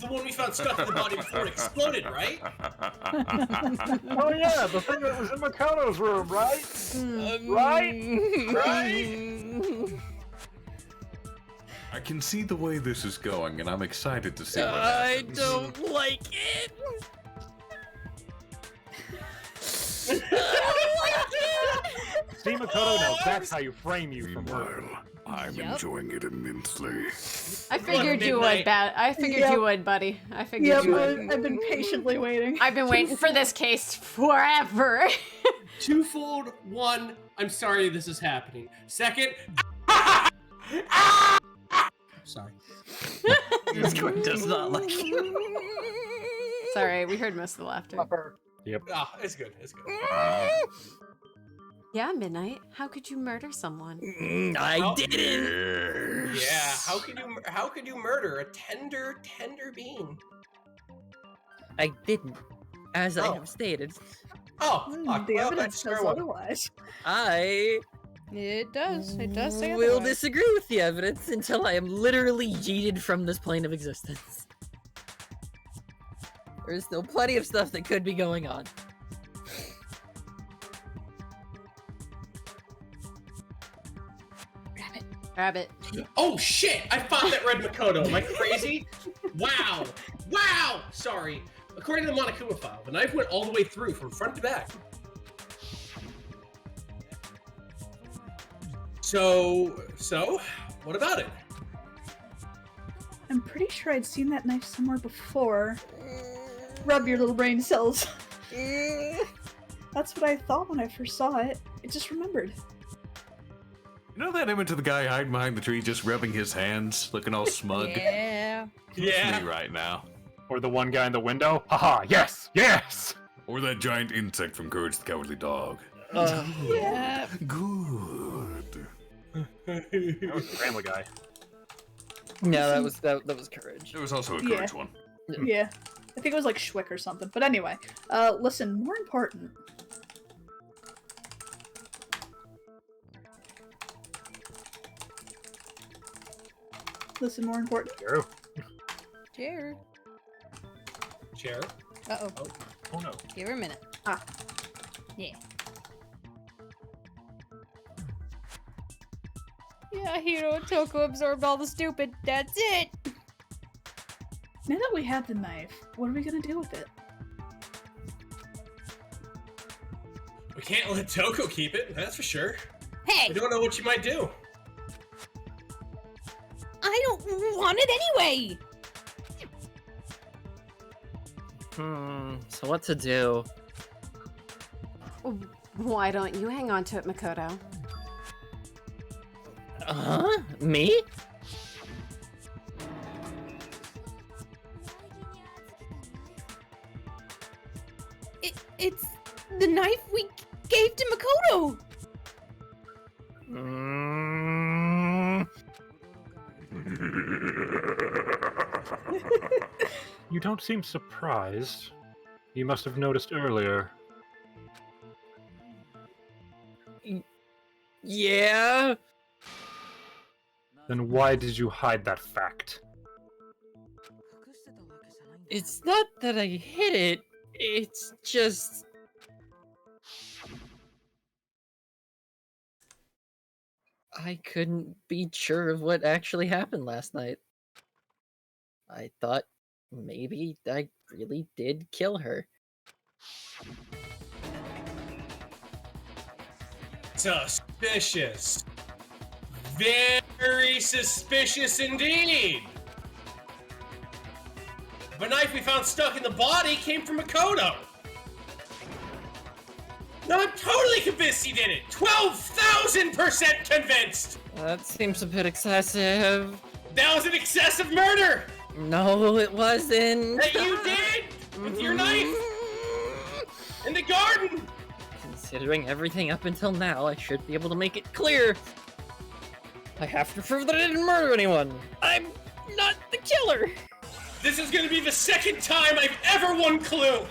The one we found stuck in the body before it exploded, right? Oh yeah, the thing that was in Makoto's room, right? Right? I can see the way this is going, and I'm excited to see what I happens. don't like it. See, Makoto, now that's how you frame you for murder. I'm enjoying it immensely. I figured you would, I figured you would, buddy. I figured you would. I've been patiently waiting. I've been waiting for this case forever. Twofold. One, I'm sorry this is happening. Second, sorry. This one does not like you. Sorry, we heard most of the laughter. Yep. Ah, it's good. It's good. Yeah, Midnight. How could you murder someone? I didn't. Yeah. How could you murder a tender bean? I didn't, as I have stated. Oh, fuck. The Well, evidence that's says otherwise. It does say will otherwise. disagree with the evidence until I am literally yeeted from this plane of existence. There's still plenty of stuff that could be going on. Rabbit. Oh shit! I found that red Makoto. Am I crazy? Wow! Wow! Sorry. According to the Monokuma file, the knife went all the way through from front to back. So, what about it? I'm pretty sure I'd seen that knife somewhere before. Rub your little brain cells. That's what I thought when I first saw it. I just remembered. You know that image of the guy hiding behind the tree just rubbing his hands, looking all smug? Yeah. That's me right now. Or the one guy in the window? Haha, yes, yes! Or that giant insect from Courage the Cowardly Dog. Yeah. Good. That was the Family Guy. No, that was Courage. There was also a Courage one. Yeah. I think it was like Schwick or something. But anyway, listen, more important. Listen, more important. Cheru. Cheru. Chair. Uh-oh. Oh no. Give her a minute. Ah. Yeah. Yeah, Hiro and Toko absorbed all the stupid. That's it! Now that we have the knife, what are we gonna do with it? We can't let Toko keep it, that's for sure. Hey! We don't know what you might do. I don't want it anyway! So what to do? Why don't you hang on to it, Makoto? Me? It's the knife we gave to Makoto! You don't seem surprised. You must have noticed earlier. Yeah? Then why did you hide that fact? It's not that I hid it, it's just... I couldn't be sure of what actually happened last night. I thought maybe I really did kill her. Suspicious. Very suspicious indeed. The knife we found stuck in the body came from Makoto. Now I'm totally convinced he did it. 12,000% convinced. That seems a bit excessive. That was an excessive murder. No, it wasn't. That you did with your knife in the garden. Considering everything up until now, I should be able to make it clear. I have to prove that I didn't murder anyone. I'm not the killer. This is gonna be the second time I've ever won Clue.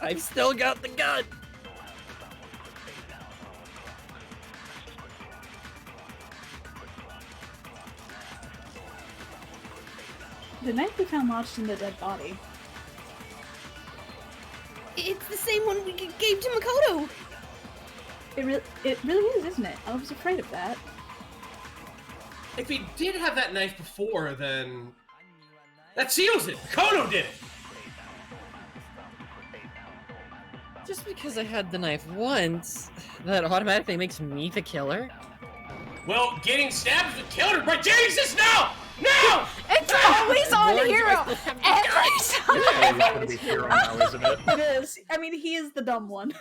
I've still got the gun. The knife we found lodged in the dead body. It's the same one we gave to Makoto. It really is, isn't it? I was afraid of that. If he did have that knife before, then that seals it. Makoto did it. Just because I had the knife once, that automatically makes me the killer? Well, getting stabbed is the killer, but Jesus, no! No! It's always on Hero! Every time! It's Hero now, isn't it? It is. I mean, he is the dumb one.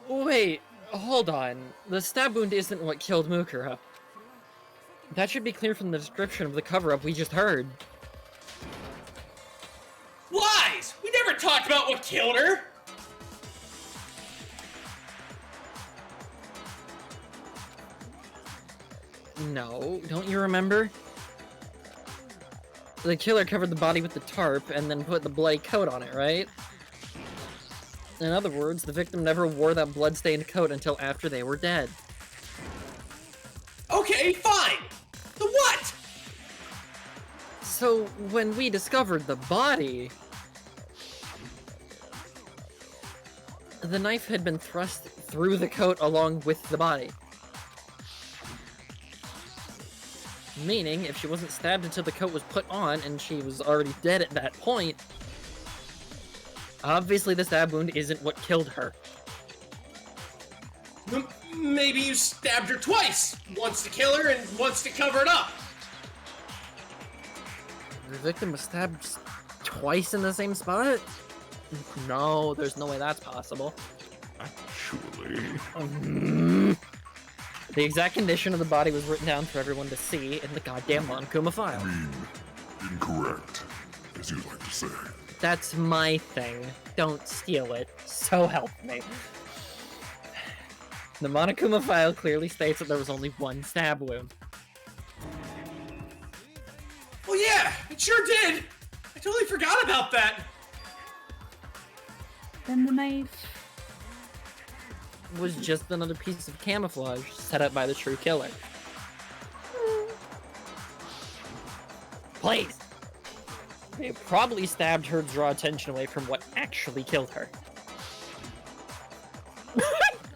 Wait, hold on. The stab wound isn't what killed Mukura. That should be clear from the description of the cover-up we just heard. Lies! We never talked about what killed her! No, don't you remember? The killer covered the body with the tarp and then put the bloody coat on it, right? In other words, the victim never wore that blood-stained coat until after they were dead. Okay, fine! The what? So, when we discovered the body... the knife had been thrust through the coat along with the body. Meaning, if she wasn't stabbed until the coat was put on and she was already dead at that point, obviously the stab wound isn't what killed her. Maybe you stabbed her twice. Once to kill her and once to cover it up. The victim was stabbed twice in the same spot? No, there's no way that's possible. Actually... The exact condition of the body was written down for everyone to see in the goddamn Monokuma file. I mean, incorrect, as you like to say. That's my thing. Don't steal it. So help me. The Monokuma file clearly states that there was only one stab wound. Well, yeah, it sure did. I totally forgot about that. Then the knife... was just another piece of camouflage set up by the true killer. Please! They probably stabbed her to draw attention away from what actually killed her.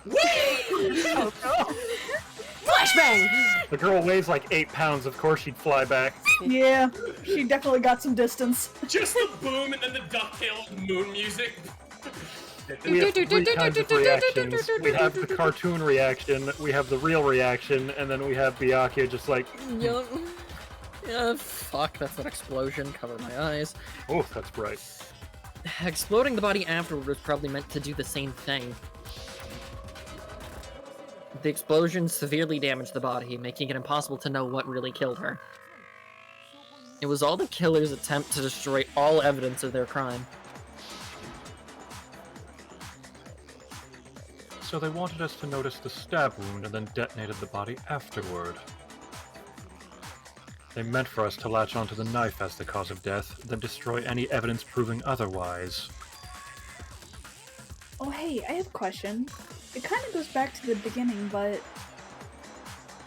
Oh, no. Flashbang! The girl weighs like 8 pounds, of course she'd fly back. Yeah, she definitely got some distance. Just the boom and then the DuckTales moon music. We have 3 kinds of reactions. We have the cartoon reaction, we have the real reaction, and then we have Byakuya just like... Yup. Yeah, fuck, that's an explosion. Cover my eyes. Oh, that's bright. Exploding the body afterward was probably meant to do the same thing. The explosion severely damaged the body, making it impossible to know what really killed her. It was all the killer's attempt to destroy all evidence of their crime. So they wanted us to notice the stab wound and then detonated the body afterward. They meant for us to latch onto the knife as the cause of death, then destroy any evidence proving otherwise. Oh hey, I have a question. It kind of goes back to the beginning, but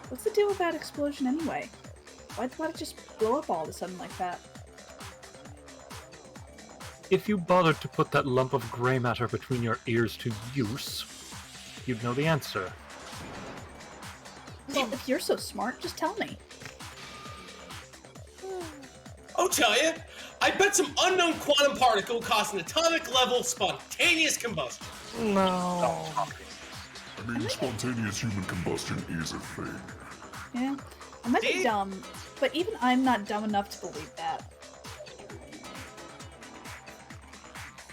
what's the deal with that explosion anyway? Why'd the body just blow up all of a sudden like that? If you bothered to put that lump of grey matter between your ears to use, you'd know the answer. Well, if you're so smart, just tell me. I'll tell you. I bet some unknown quantum particle caused an atomic-level spontaneous combustion. No. I mean, spontaneous human combustion is a thing. Yeah, I might be dumb, but even I'm not dumb enough to believe that.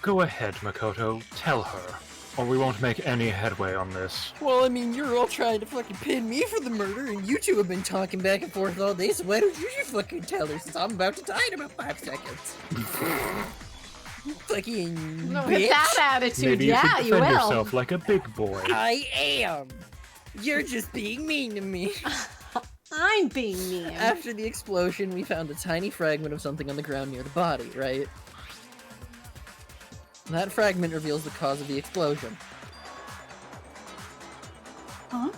Go ahead, Makoto. Tell her, or we won't make any headway on this. Well, I mean, you're all trying to fucking pin me for the murder, and you two have been talking back and forth all day, so why don't you fucking tell her, since I'm about to die in about 5 seconds? Fucking No, bitch. with that attitude, Maybe you should defend yourself like a big boy. I am! You're just being mean to me. I'm being mean. After the explosion, we found a tiny fragment of something on the ground near the body, right? That fragment reveals the cause of the explosion. Huh?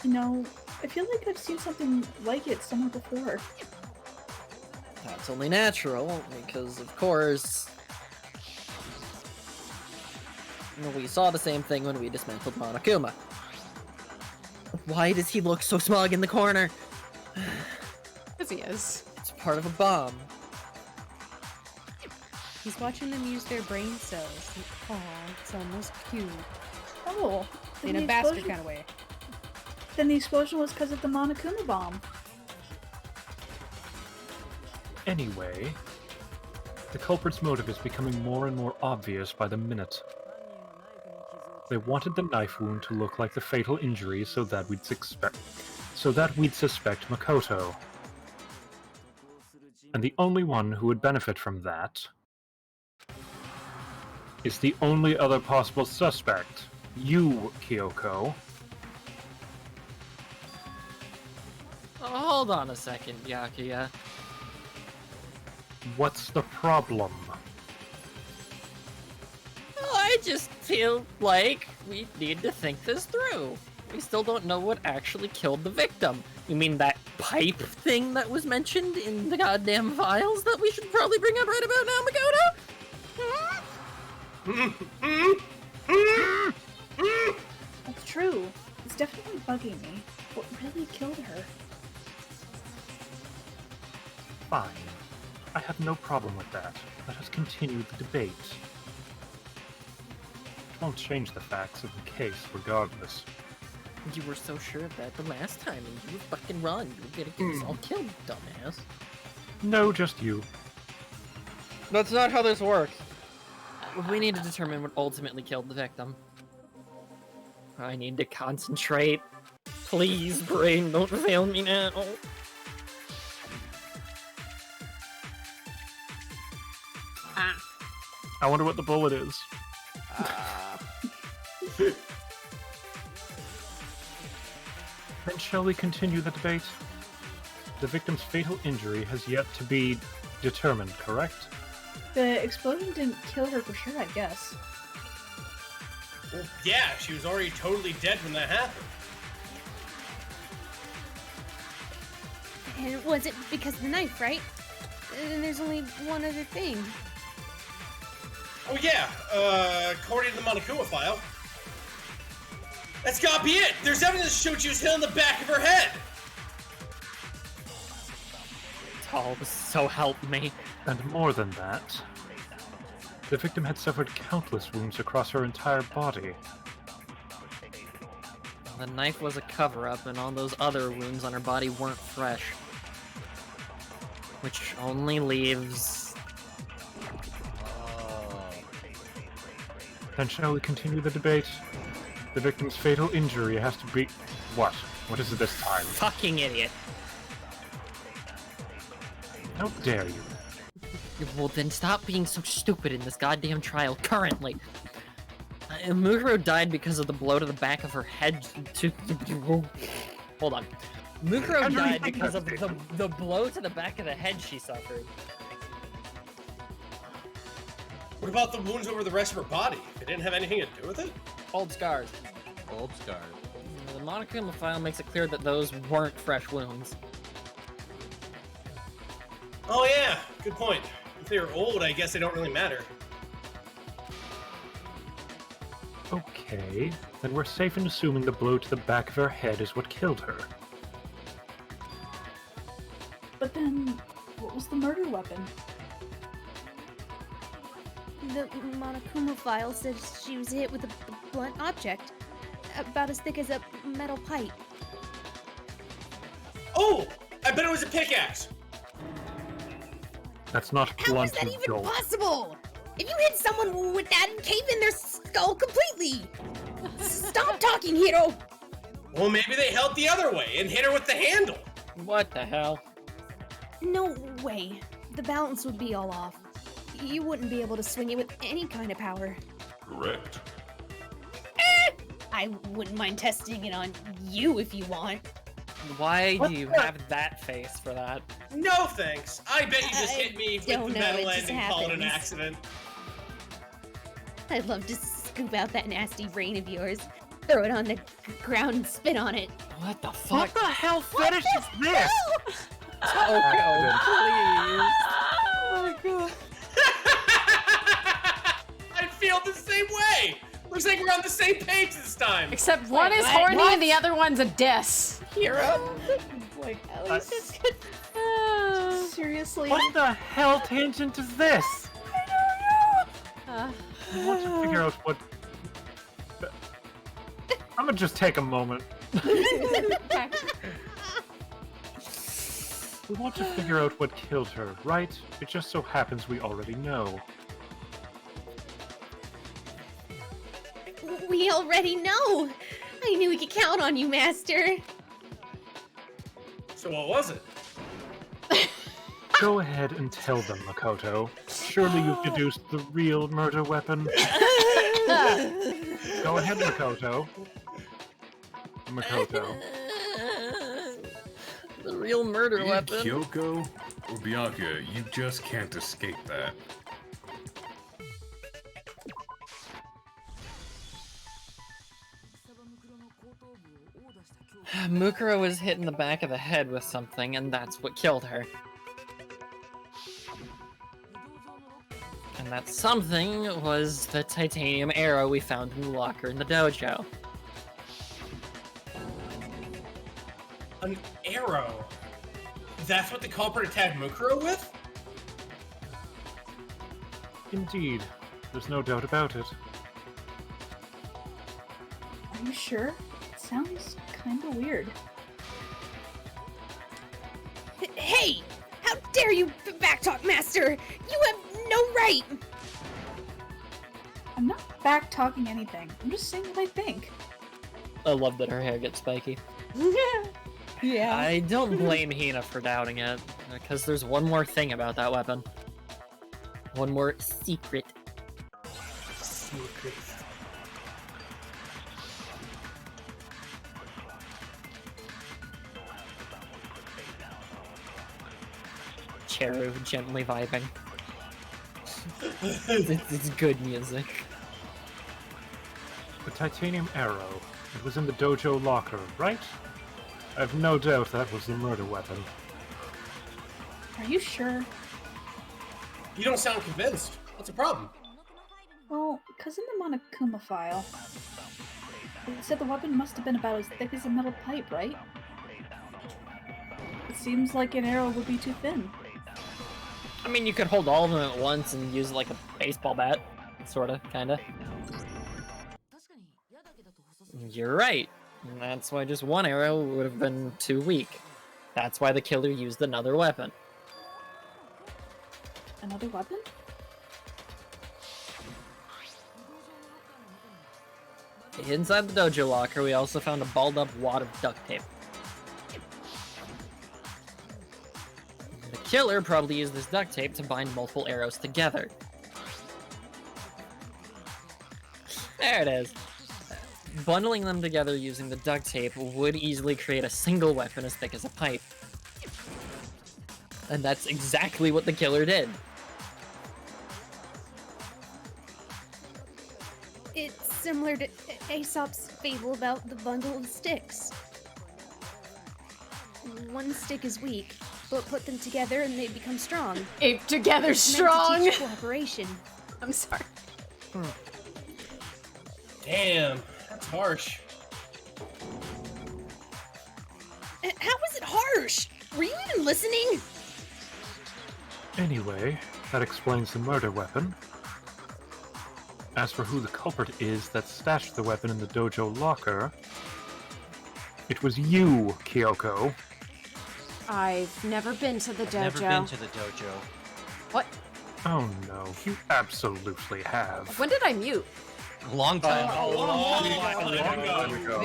You know, I feel like I've seen something like it somewhere before. That's only natural, because of course... we saw the same thing when we dismantled Monokuma. Why does he look so smug in the corner? Because he is. It's part of a bomb. He's watching them use their brain cells. Aw, it's almost cute. Oh, In then a the bastard explosion- kind of way. Then the explosion was because of the Monokuma bomb. Anyway, the culprit's motive is becoming more and more obvious by the minute. They wanted the knife wound to look like the fatal injury so that we'd suspect Makoto. And the only one who would benefit from that is the only other possible suspect, you, Kyoko. Oh, hold on a second, Byakuya. What's the problem? I just feel like we need to think this through. We still don't know what actually killed the victim. You mean that pipe thing that was mentioned in the goddamn files that we should probably bring up right about now, Makoto? That's true. It's definitely bugging me. What really killed her? Fine. I have no problem with that. Let us continue the debate. It won't change the facts of the case, regardless. You were so sure of that the last time, and you were fucking wrong. You were gonna get us all killed, dumbass. No, just you. That's not how this works. We need to determine what ultimately killed the victim. I need to concentrate. Please, brain, don't fail me now. I wonder what the bullet is. Then shall we continue the debate? The victim's fatal injury has yet to be determined, correct? The explosion didn't kill her for sure, I guess. Well, yeah, she was already totally dead when that happened. And it wasn't because of the knife, right? And there's only one other thing. Oh yeah, according to the Monokuma file. That's gotta be it! There's evidence to show she was hit on the back of her head! Oh, so help me. And more than that, the victim had suffered countless wounds across her entire body. The knife was a cover-up, and all those other wounds on her body weren't fresh. Which only leaves... Then shall we continue the debate? The victim's fatal injury has to be... What? What is it this time? Fucking idiot. How dare you? Well, then stop being so stupid in this goddamn trial currently. Mukuro died because of the blow to the back of her head Hold on. Mukuro died because of the blow to the back of the head she suffered. What about the wounds over the rest of her body? They didn't have anything to do with it? Old scars. Old scars. The Monokuma file makes it clear that those weren't fresh wounds. Oh yeah, good point. If they were old, I guess they don't really matter. Okay, then we're safe in assuming the blow to the back of her head is what killed her. But then, what was the murder weapon? The Monokuma file says she was hit with a blunt object, about as thick as a metal pipe. Oh! I bet it was a pickaxe! That's not How blunt is that and even dull. possible? If you hit someone with that and cave in their skull completely! Stop talking, Hiro! Well, maybe they held the other way and hit her with the handle. What the hell? No way. The balance would be all off. You wouldn't be able to swing it with any kind of power. Correct. I wouldn't mind testing it on you if you want. Why do you have that face for that? No thanks. I bet you just hit me with the don't know, metal it end just and call it an happens. accident. I'd love to scoop out that nasty brain of yours, throw it on the ground and spit on it. What the fuck? What the hell fetish is this? Toko, please. Oh god. I feel the same way. Looks like we're on the same page this time. Except one is horny and the other one's a diss. Hero. Like, Uh, seriously? What the hell tangent is this? I want to figure out what... I'm gonna just take a moment. We want to figure out what killed her, right? It just so happens we already know. We already know. I knew we could count on you, Master. So what was it? Go ahead and tell them, Makoto. Surely you've deduced the real murder weapon. Go ahead, Makoto. Makoto. The real murder Be it weapon. Kyoko or Byakuya, you just can't escape that. Mukuro was hit in the back of the head with something, and that's what killed her. And that something was the titanium arrow we found in the locker in the dojo. An arrow? That's what the culprit attacked Mukuro with? Indeed. There's no doubt about it. Are you sure? It sounds kinda weird. Hey! How dare you backtalk, Master! You have no right! I'm not back-talking anything. I'm just saying what I think. I love that her hair gets spiky. Yeah. I don't blame Hina for doubting it, because there's one more thing about that weapon. One more secret. Secret. Cheru gently vibing. It's good music. The titanium arrow. It was in the dojo locker, right? I have no doubt that was the murder weapon. Are you sure? You don't sound convinced. What's the problem? Well, because in the Monokuma file, it said the weapon must have been about as thick as a metal pipe, right? It seems like an arrow would be too thin. I mean, you could hold all of them at once and use it like a baseball bat. Sorta, kinda. You're right. And that's why just one arrow would have been too weak. That's why the killer used another weapon. Another weapon? Inside the dojo locker, we also found a balled-up wad of duct tape. The killer probably used this duct tape to bind multiple arrows together. There it is. Bundling them together using the duct tape would easily create a single weapon as thick as a pipe. And that's exactly what the killer did. It's similar to Aesop's fable about the bundle of sticks. One stick is weak, but put them together and they become strong. Ape together It's meant to strong. teach cooperation. I'm sorry. Damn, that's harsh. How was it harsh? Were you even listening? Anyway, that explains the murder weapon. As for who the culprit is that stashed the weapon in the dojo locker, it was you, Kyoko. I've never been to the dojo. Never been to the dojo. What? Oh no, you absolutely have. When did I mute? Long time. long time ago.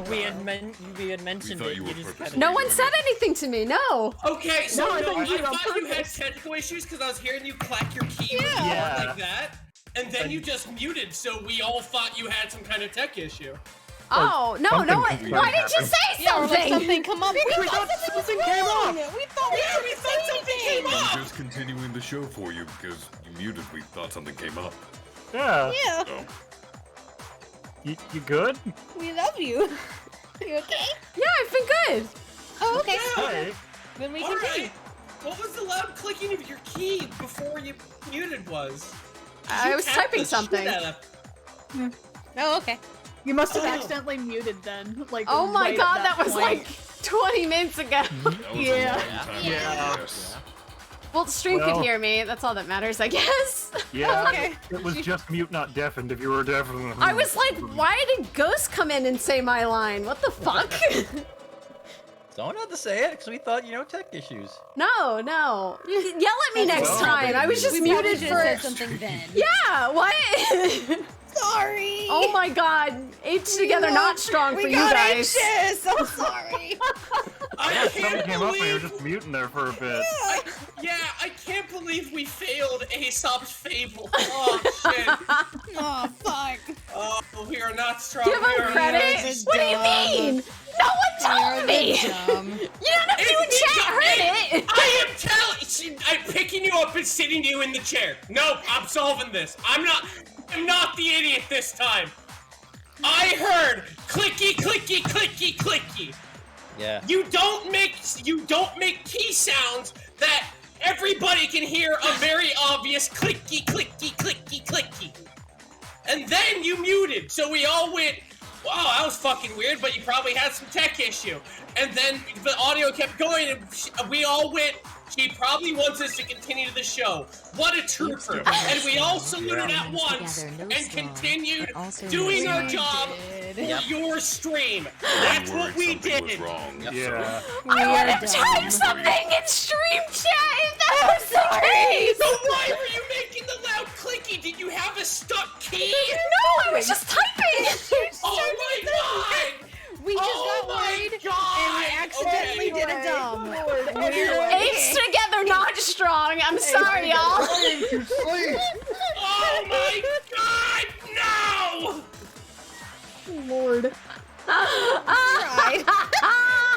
We had mentioned it. You just kinda No one said anything to me. No. Okay, so I no, thought you I did it on thought you had purpose. technical issues because I was hearing you clack your key Yeah. like that, and then you just muted, so we all thought you had some kind of tech issue. Oh no, no! Why did you say Yeah, or something? like something come up. We thought something came up. We thought something came I'm just continuing the show for you because you muted. We thought something came up. Yeah. Yeah. So, You good? We love you. You okay? Yeah, I've been good. Oh, okay. Hey. Then we All continue. right. What was the loud clicking of your key before you muted was? I was typing something. Oh, okay. You must have Oh. accidentally muted then. Like. Oh my right god, at that was point. like 20 minutes ago. that was a long time ago, yes. Well, the stream Well- could hear me. That's all that matters, I guess. Yeah. Okay. It was just mute, not deafened. If you were deafened. I was like, why did Ghost come in and say my line? What the fuck? Someone had to say it because we thought, tech issues. No, no. You can yell at me next Well, time. I was just We muted probably should have for. said something then. Yeah, what? Sorry. Oh my god. Apes together, not strong for we you got guys. anxious. I'm sorry. I Yeah, something can't came up and you were believe. just muting there for a bit. I can't believe we failed Aesop's fable. Oh shit. Oh fuck. Oh, we are not strong. Give we him are credit? Yours is What do you dumb. mean? No one told me! Dumb. None of you in chat heard it! I am telling. I'm picking you up and sitting you in the chair. Nope, I'm solving this. I'm not the idiot this time. I heard clicky, clicky, clicky, clicky. Yeah. You don't make key sounds that everybody can hear a very obvious clicky, clicky, clicky, clicky. And then you muted, so we all went, wow, that was fucking weird, but you probably had some tech issue. And then the audio kept going, and we all went, she probably wants us to continue the show. What a trooper. And we all saluted at once and continued doing our job for your stream. That's what we did. Wrong. Yeah. I would have typed something in stream chat if that was the case! So why were you making the loud clicky? Did you have a stuck key? No, I was just typing! Oh my god! We just Oh got worried my god! and we accidentally did a dumb. Apes together, not strong. I'm sorry, y'all. Oh my god, no! Lord. Tried.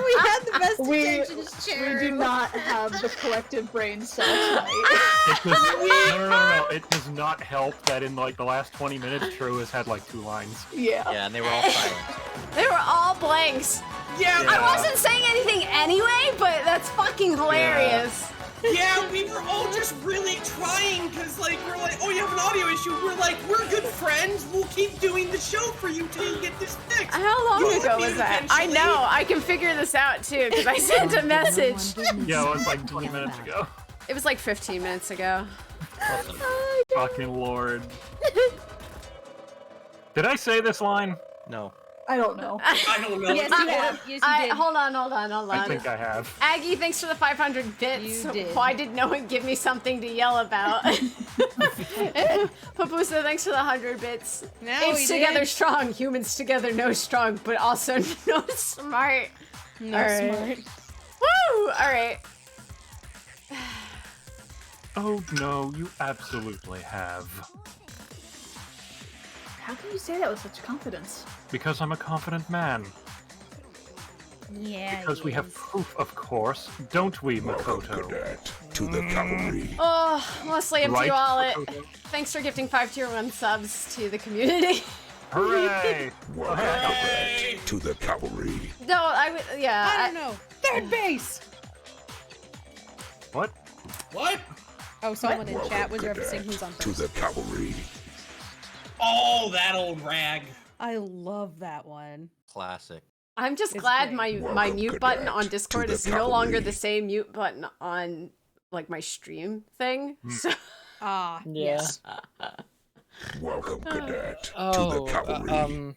We had the best intentions, We Cheru. do not have the collective brain cell tonight. It does, no. It does not help that in like the last 20 minutes, Cheru has had like 2 lines. Yeah. Yeah, and they were all silent. They were all blanks. Yeah, I wasn't saying anything anyway, but that's fucking hilarious. Yeah, we were all just really trying because, like, we're like, oh, you have an audio issue. We're like, we're good friends. We'll keep doing the show for you till you get this fixed. How long You'll ago be was that? I eventually. know. I can figure this out too because I sent a message. Yeah, it was like 20 minutes ago. It was like 15 minutes ago. Fucking Lord. Did I say this line? No. I don't know. I don't know. Yes, you have. Yes, you did. Hold on. I think I have. Aggie, thanks for the 500 bits. You did. Why did no one give me something to yell about? Papusa, thanks for the 100 bits. Now Apes we together did. strong, humans together no strong, but also no smart. No All right. smart. Woo! Alright. Oh no, you absolutely have. How can you say that with such confidence? Because I'm a confident man. Yeah. Because we have proof, of course, don't we, Makoto? Cadet to the cavalry. Oh, Leslie, up to Right, you all it. Makoto? Thanks for gifting 5 tier 1 subs to the community. Hooray! Welcome to the cavalry. No, yeah. I don't know. Third base! What? What? Oh, someone in Welcome, chat was cadet, referencing who's on to first. the cavalry. Oh, that old rag. I love that one. Classic. I'm just It's glad great. my Welcome, mute button cadet, on to Discord the is no longer cavalry. the same mute button on like my stream thing. So Ah, Yeah. yes. Welcome, cadet, to the Oh, cavalry.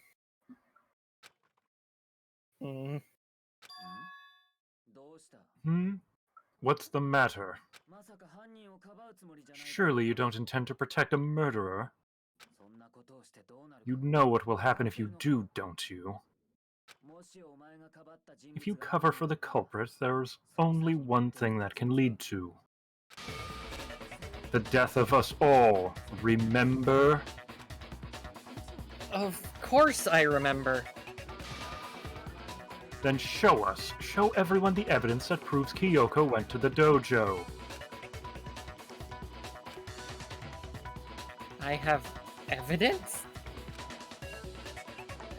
What's the matter? Surely you don't intend to protect a murderer? You know what will happen if you do, don't you? If you cover for the culprit, there's only one thing that can lead to the death of us all, remember? Of course I remember. Then show us. Show everyone the evidence that proves Kyoko went to the dojo. I have evidence?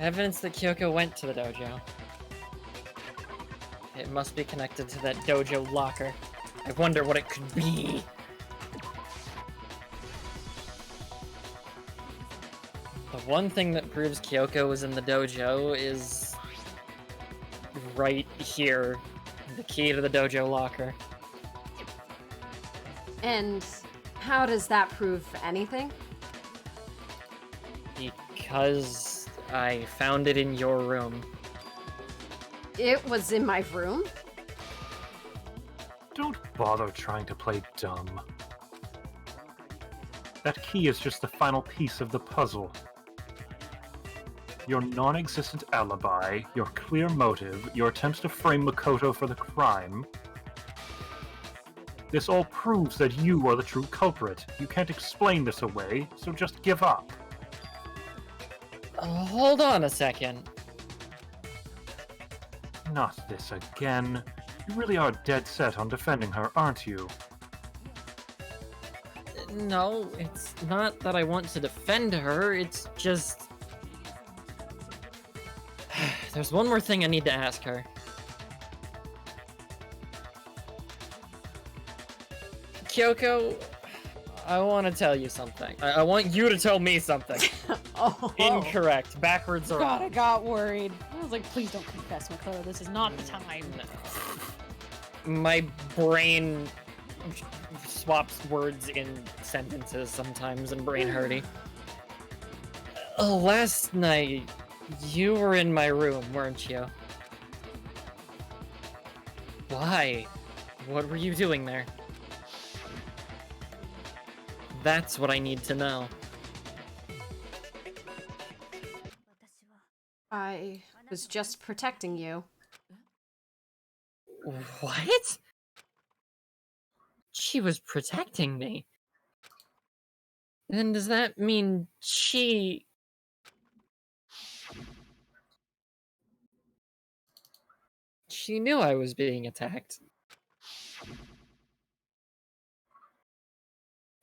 Evidence that Kyoko went to the dojo. It must be connected to that dojo locker. I wonder what it could be. The one thing that proves Kyoko was in the dojo is right here. The key to the dojo locker. and how does that prove anything? Because I found it in your room. It was in my room? Don't bother trying to play dumb. That key is just the final piece of the puzzle. Your non-existent alibi, your clear motive, your attempts to frame Makoto for the crime. This all proves that you are the true culprit. You can't explain this away, so just give up. Hold on a second. Not this again. You really are dead set on defending her, aren't you? No, it's not that I want to defend her, it's just... There's one more thing I need to ask her. Kyoko, I want to tell you something. I want you to tell me something. Oh. Incorrect. Backwards around. God, I got worried. I was like, please don't confess, Makoto. This is not the time. My brain swaps words in sentences sometimes and brain hurty. Last night, you were in my room, weren't you? Why? What were you doing there? That's what I need to know. I was just protecting you. What? She was protecting me. Then does that mean she... She knew I was being attacked.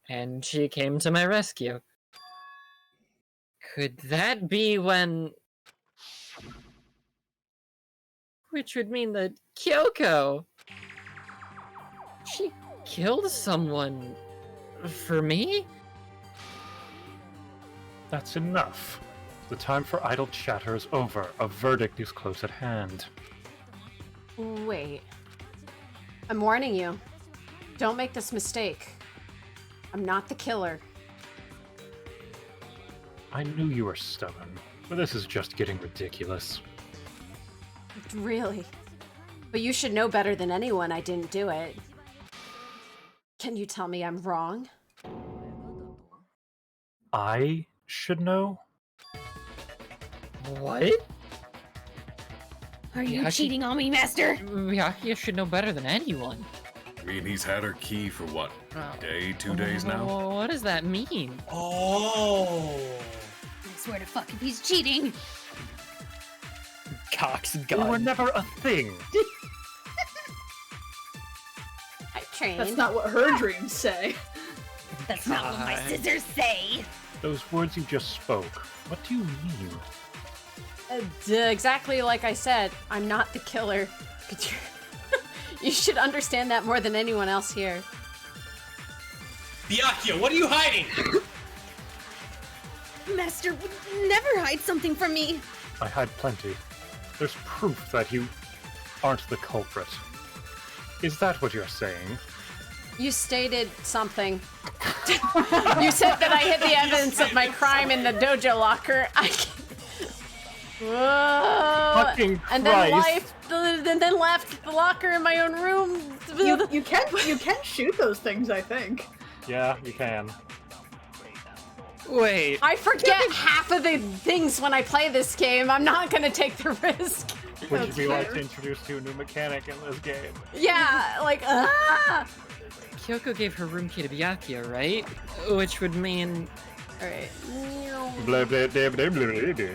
And she came to my rescue. Could that be when... Which would mean that Kyoko... She killed someone... for me? That's enough. The time for idle chatter is over. A verdict is close at hand. Wait. I'm warning you. Don't make this mistake. I'm not the killer. I knew you were stubborn, but this is just getting ridiculous. Really? But you should know better than anyone I didn't do it. Can you tell me I'm wrong? I should know? What? Are you Byakuya- cheating on me, Master? Byakuya should know better than anyone. I mean, he's had her key for what? Day, 2 days now? What does that mean? Oh. I swear to fuck if he's cheating. Cock's We were gun. never a thing. I trained. That's not what her dreams say. That's not what my scissors say. Those words you just spoke, what do you mean? Exactly like I said, I'm not the killer. You should understand that more than anyone else here. Byakuya, what are you hiding? Master would never hide something from me. I hide plenty. There's proof that you aren't the culprit. Is that what you're saying? You stated something. You said that I hid the evidence of my crime in the dojo locker. Fucking Christ. And then left the locker in my own room. You can shoot those things, I think. Yeah, you can. Wait. I forget half of the things when I play this game. I'm not gonna take the risk. Would you be like to introduce to a new mechanic in this game? Yeah, like, Kyoko gave her room key to Byakuya, right? Which would mean... Alright. Blah, blah, blah, blah, blah, blah.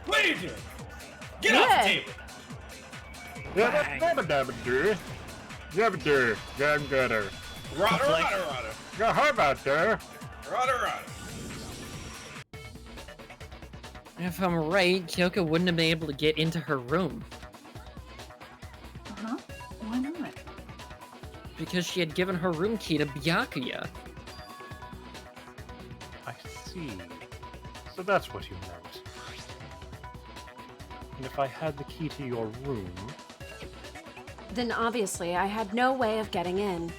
What are you doing? Get off the table! If I'm right, Kyoko wouldn't have been able to get into her room. Uh-huh. Why not? Because she had given her room key to Byakuya. I see. So that's what you meant. And if I had the key to your room... Then obviously I had no way of getting in.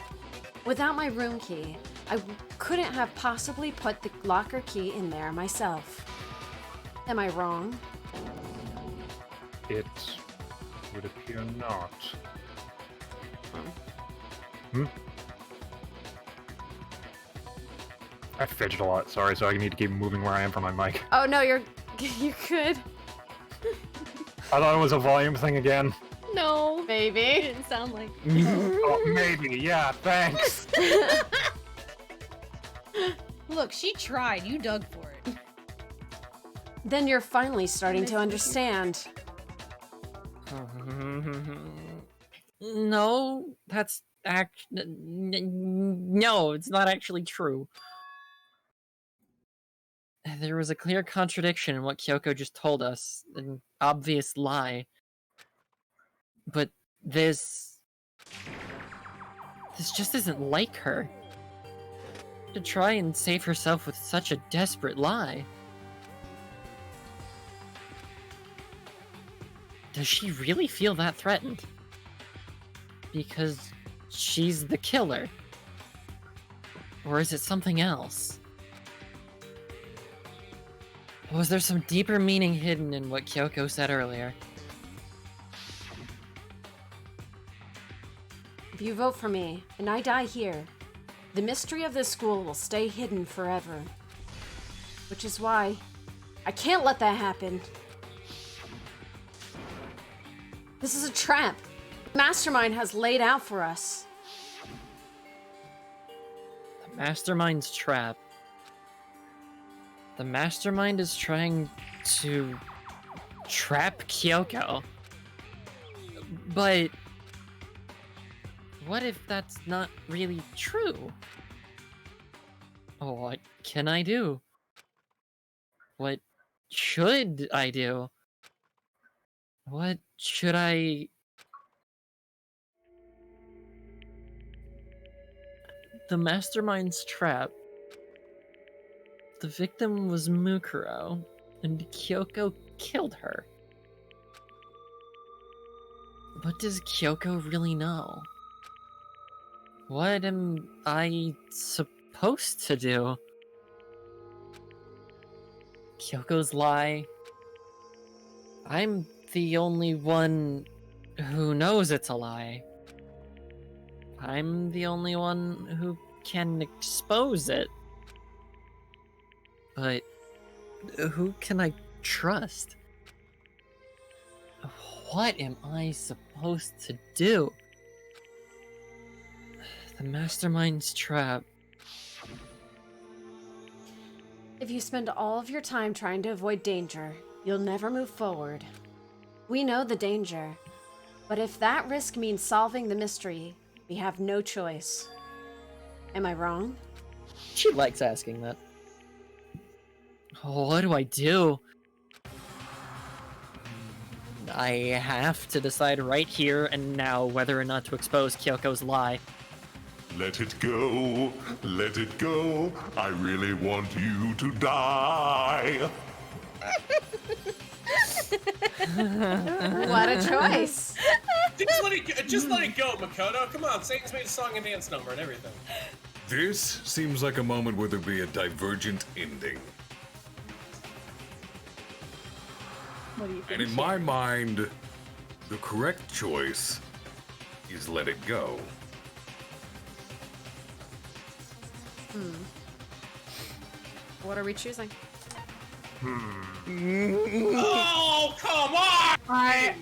Without my room key, I couldn't have possibly put the locker key in there myself. Am I wrong? It would appear not. Hmm? I fidget a lot, sorry, so I need to keep moving where I am from my mic. Oh no, you're good. I thought it was a volume thing again. No. Maybe. It didn't sound like... Oh, maybe, yeah, thanks. Look, she tried. You dug for it. Then you're finally starting to understand. No, that's no, it's not actually true. There was a clear contradiction in what Kyoko just told us, an obvious lie. But this just isn't like her. To try and save herself with such a desperate lie. Does she really feel that threatened? Because she's the killer? Or is it something else? Was there some deeper meaning hidden in what Kyoko said earlier? If you vote for me, and I die here, the mystery of this school will stay hidden forever. Which is why I can't let that happen. This is a trap the Mastermind has laid out for us. The Mastermind's trap. The Mastermind is trying to trap Kyoko. But what if that's not really true? What can I do? What should I do? What should I... The Mastermind's trap. The victim was Mukuro, and Kyoko killed her. What does Kyoko really know? What am I supposed to do? Kyoko's lie. I'm the only one who knows it's a lie. I'm the only one who can expose it. But who can I trust? What am I supposed to do? The Mastermind's trap. If you spend all of your time trying to avoid danger, you'll never move forward. We know the danger, but if that risk means solving the mystery, we have no choice. Am I wrong? She likes asking that. Oh, what do I do? I have to decide right here and now whether or not to expose Kyoko's lie. Let it go. Let it go. I really want you to die. What a choice. Just let it go, Makoto. Come on, Satan's made a song and dance number and everything. This seems like a moment where there'd be a divergent ending. What do you think? And in my mind, the correct choice is let it go. What are we choosing? Oh, come on!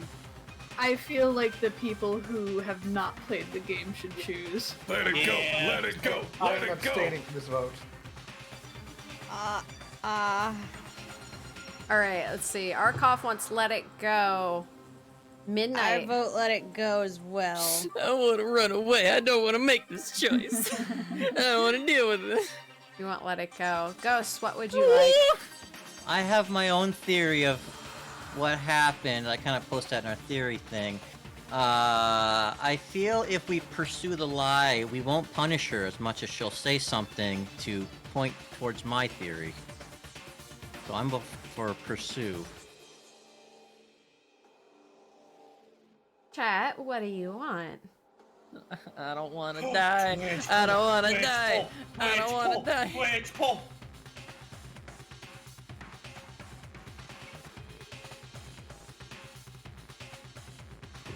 I feel like the people who have not played the game should choose. Let it go, let it go, let I'm it go. abstaining from this vote. Alright, let's see. Arcolf wants let it go. Midnight. I vote let it go as well. I want to run away. I don't want to make this choice. I don't want to deal with this. You want let it go. Ghost, what would you like? I have my own theory of what happened. I kind of posted that in our theory thing. I feel if we pursue the lie, we won't punish her as much as she'll say something to point towards my theory. So I'm for pursue. Chat, what do you want? I don't want to die. I don't want to die. I don't want to die. Wedge, pull.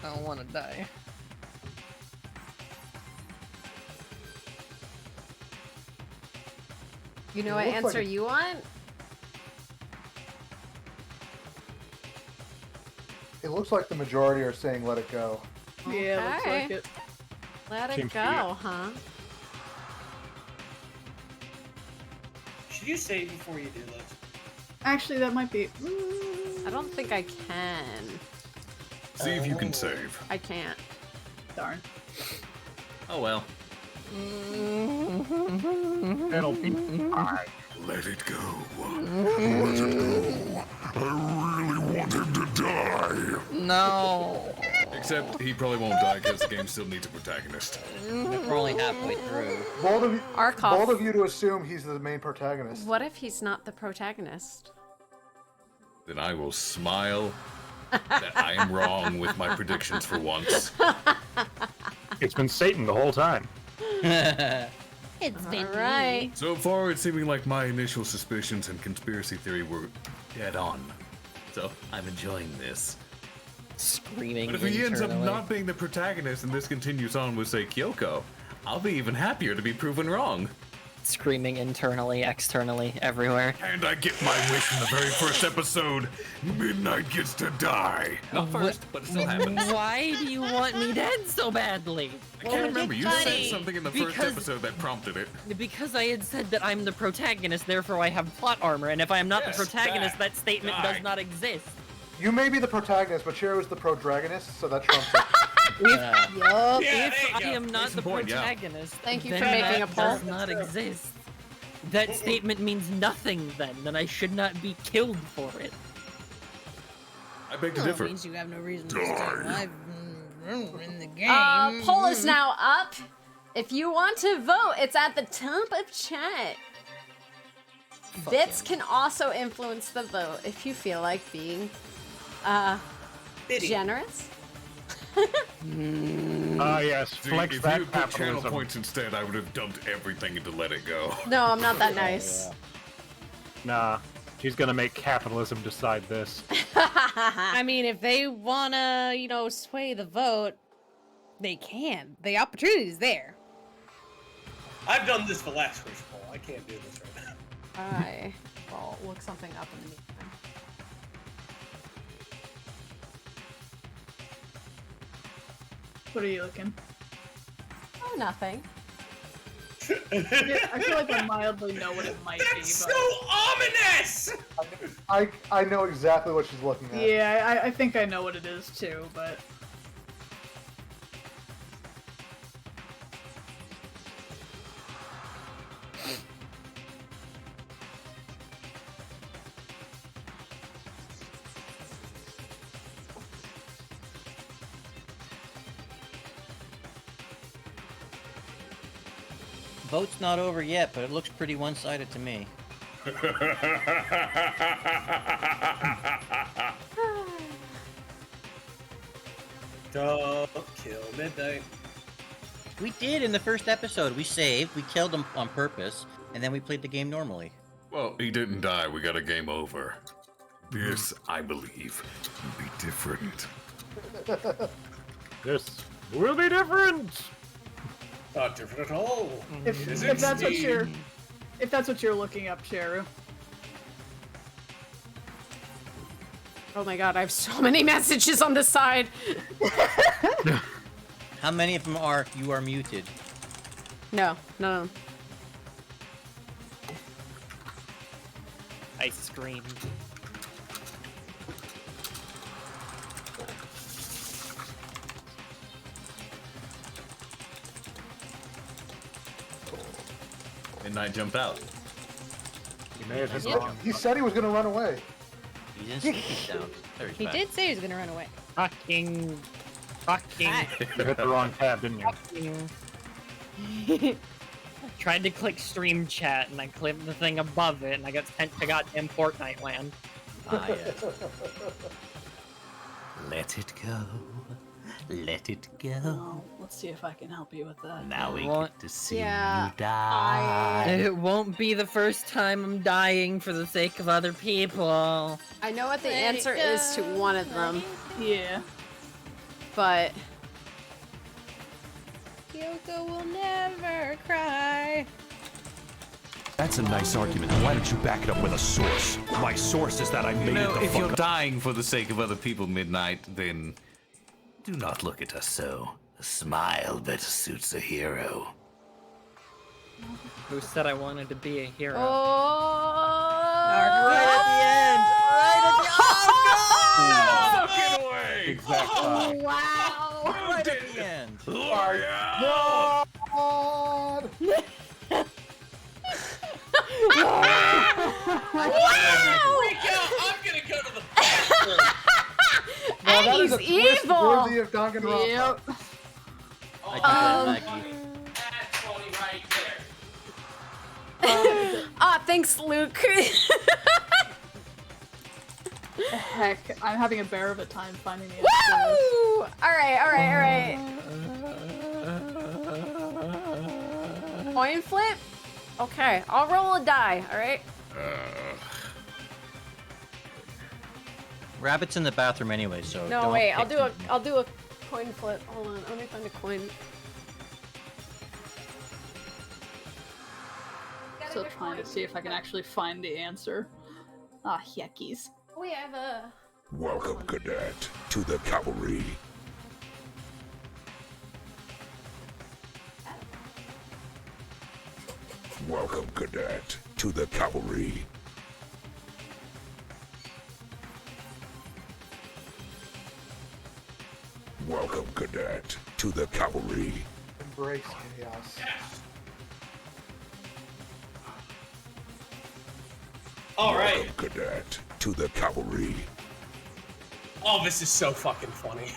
I don't want to die. You know what Looks like answer it- you want? It looks like the majority are saying let it go. Yeah, looks Okay. like it. Let it Seems to go, huh? Should you say before you do this? Actually, that might be. I don't think I can. See if you can save. I can't. Darn. Oh well. It'll be fine. Let it go. Let it go. I really want him to die. No. Except he probably won't die because the game still needs a protagonist. We're only halfway through. Bold Arcolf. of you to assume he's the main protagonist. What if he's not the protagonist? Then I will smile that I am wrong with my predictions for once. It's been Satan the whole time. It's been Alright. So far, it's seeming like my initial suspicions and conspiracy theory were dead on. So I'm enjoying this. Screaming. But if he ends up internally. not being the protagonist and this continues on with, say, Kyoko, I'll be even happier to be proven wrong. Screaming internally, externally, everywhere. And I get my wish in the very first episode. Midnight gets to die. Not first, but it still happens. Why do you want me dead so badly? I can't remember. You said Buddy, something in the first because- episode that prompted it. Because I had said that I'm the protagonist, therefore I have plot armor, and if I am not Yes, the protagonist, that. that statement Die. does not exist. You may be the protagonist, but Cheru is the protagonist, so that trumps it. Yup. If I am not Case in the point, yeah. protagonist, Thank you then for making that a poll. does not exist. That statement means nothing then I should not be killed for it. I beg to Well, it differ. means you have no reason to stay alive in the game. Poll is now up. If you want to vote, it's at the top of chat. Bits can also influence the vote if you feel like being generous. Yes, See, flex if that you had put channel capitalism. points instead, I would have dumped everything into Let It Go. No, I'm not that nice. Nah, she's gonna make capitalism decide this. I mean, if they wanna, sway the vote, they can. The opportunity's there. I've done this for last week's poll. I can't do this right now. Alright. Well, look something up in the meantime. What are you looking? Oh, nothing. Yeah, I feel like I mildly know what it might be, That's but so ominous! I know exactly what she's looking at. yeah, I think I know what it is too, but Vote's not over yet, but it looks pretty one-sided to me. Don't kill midnight. We did in the first episode. We saved, we killed him on purpose, and then we played the game normally. Well, he didn't die. We got a game over. This, I believe, will be different. This will be different. Not different at all. If that's what you're looking up, Cheru. Oh my god, I have so many messages on the side. How many of them are you are muted? No. I screamed. Midnight jumped out. He may have just He said he was going to run away. He didn't say he's down. There he's He back. did say he was gonna run away. Fucking. You hit the wrong tab, didn't you? Tried to click stream chat and I clicked the thing above it and I got sent to goddamn Fortnite land. Ah, yes. Let it go. Let it go. Let's see if I can help you with that. Now we What? get to see Yeah, you die. It won't be the first time I'm dying for the sake of other people. I know what the Let it answer is to one of them, Yeah. but Kyoko will never cry. That's a nice argument. Why don't you back it up with a source? My source is that I made You know, it the if fuck you're up. dying for the sake of other people, Midnight, then do not look at us so. A smile better suits a hero. Who said I wanted to be a hero? oh, Right at the end! Right at the Get away! Exact time. wow! Right at the end! Freak out! I'm gonna go to the bathroom. Well, that is a Eddie's twist evil. worthy of Danganronpa. Yep. I do that, Maggie. That's funny right there. Ah, thanks, Luke. Heck, I'm having a bear of a time finding the answer. Woo! All right. Coin flip. Okay, I'll roll a die. All right. Rabbit's in the bathroom anyway, so No, don't wait. pick I'll him. do a coin flip. Hold on. Let me find a coin. Still trying to see if I can actually find the answer. Ah, yuckies. We have a. Welcome, cadet, to the cavalry. Welcome, cadet, to the cavalry. Welcome, cadet, to the cavalry. Embrace chaos. All right. Welcome, cadet, to the cavalry. Oh, this is so fucking funny.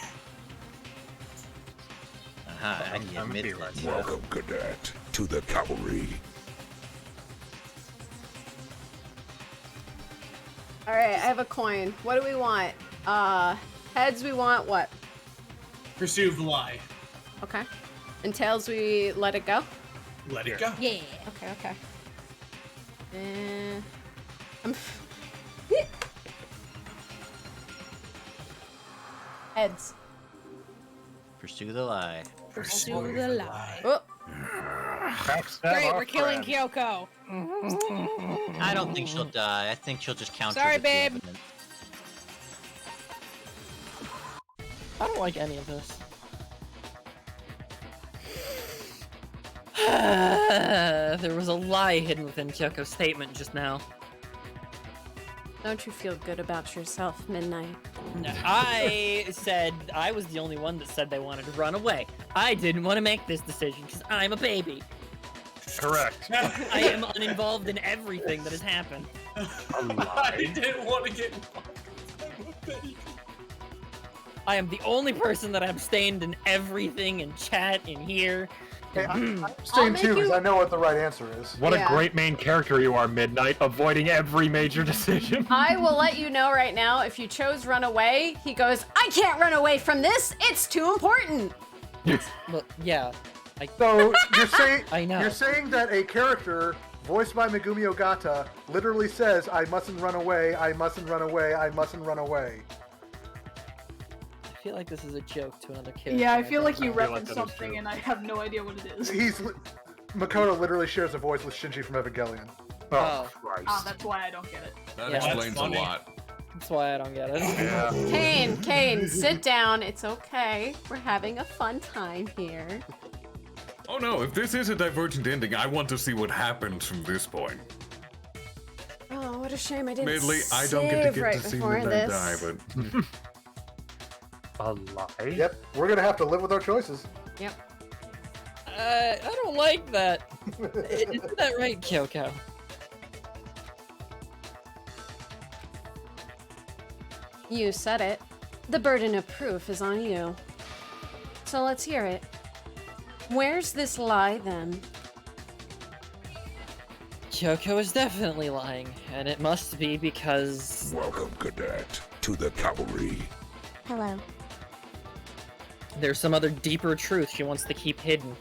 Aha, Aggie admits that. Welcome, cadet, to the cavalry. All right. I have a coin. What do we want? Heads. We want what? Pursue the lie. Okay. And tails. We let it go. Let it go. Yeah. Okay. I'm. Heads. Pursue the lie. Pursue the lie. Oh. Great, we're killing Kyoko. I don't think she'll die. I think she'll just counter. Sorry, with the babe. evidence. I don't like any of this. There was a lie hidden within Kyoko's statement just now. Don't you feel good about yourself, Midnight? I said I was the only one that said they wanted to run away. I didn't want to make this decision because I'm a baby. Correct. I am uninvolved in everything that has happened. I didn't want to get involved. I'm a baby. I am the only person that abstained in everything in chat, in here. Hey, I'm staying too because I know what the right answer is. What a great main character you are, Midnight, avoiding every major decision. I will let you know right now, if you chose run away, he goes, I can't run away from this, it's too important. Well, yeah. So you're saying I know. You're saying that a character voiced by Megumi Ogata literally says, I mustn't run away, I mustn't run away, I mustn't run away. I feel like this is a joke to another character. Yeah, I feel like you I feel like referenced that is something true. and I have no idea what it is. Makoto literally shares a voice with Shinji from Evangelion. Oh, Christ. Ah, that's why I don't get it. That Yeah, explains a funny. lot. That's why I don't get it. Yeah. Kane, sit down. It's okay. We're having a fun time here. Oh no, if this is a divergent ending, I want to see what happens from this point. Oh, what a shame I didn't Admittedly, I don't save get right to see before Midnight this. die, but... A lie? Yep, we're gonna have to live with our choices. Yep. I don't like that. Isn't that right, Kyoko? You said it. The burden of proof is on you. So let's hear it. Where's this lie, then? Kyoko is definitely lying, and it must be because... Welcome, cadet, to the cavalry. Hello. There's some other deeper truth she wants to keep hidden.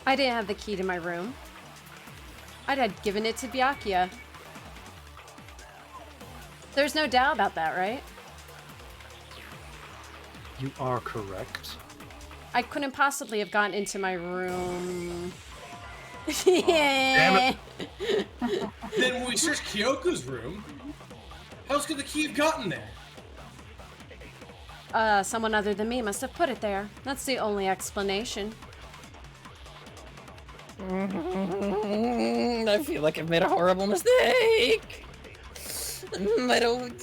I didn't have the key to my room. I'd had given it to Byakuya. There's no doubt about that, right? You are correct. I couldn't possibly have gotten into my room. Damn it. Then when we searched Kyoko's room, how else could the key have gotten there? Someone other than me must have put it there. That's the only explanation. I feel like I've made a horrible mistake. I don't...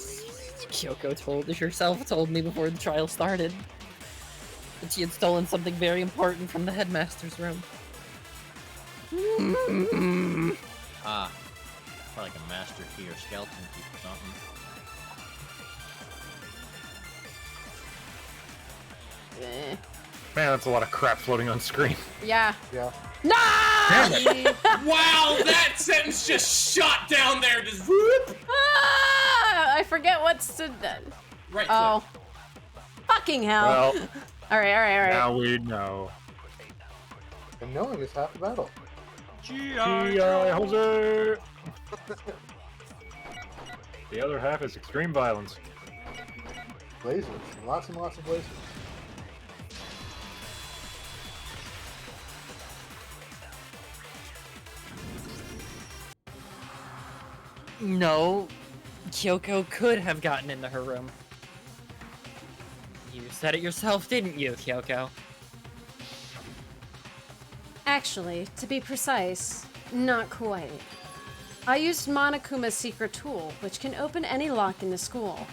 Kyoko herself told me before the trial started that she had stolen something very important from the headmaster's room. Ah, probably like a master key or skeleton key or something. Eh. Man, that's a lot of crap floating on screen. Yeah. Yeah. No! Wow, that sentence just shot down there. Just whoop. Ah, I forget what's to... Right. Oh. Fucking hell. Well, Alright. now we know. And knowing is half the battle. G.I. Hoser! The other half is extreme violence. Lasers. Lots and lots of lasers. No, Kyoko could have gotten into her room. You said it yourself, didn't you, Kyoko? Actually, to be precise, not quite. I used Monokuma's secret tool, which can open any lock in the school.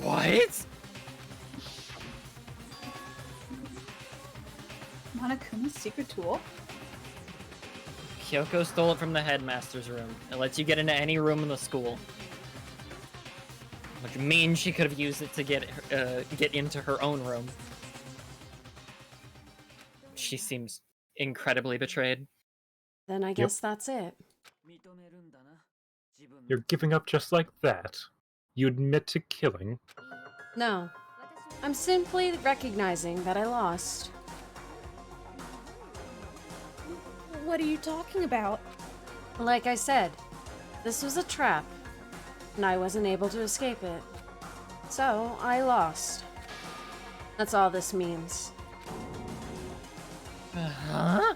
What? Monokuma's secret tool? Kyoko stole it from the headmaster's room. It lets you get into any room in the school. Which means she could have used it to get into her own room. She seems incredibly betrayed. Then I guess that's it. You're giving up just like that? You admit to killing? No. I'm simply recognizing that I lost. What are you talking about? Like I said, this was a trap, and I wasn't able to escape it. So, I lost. That's all this means. Huh?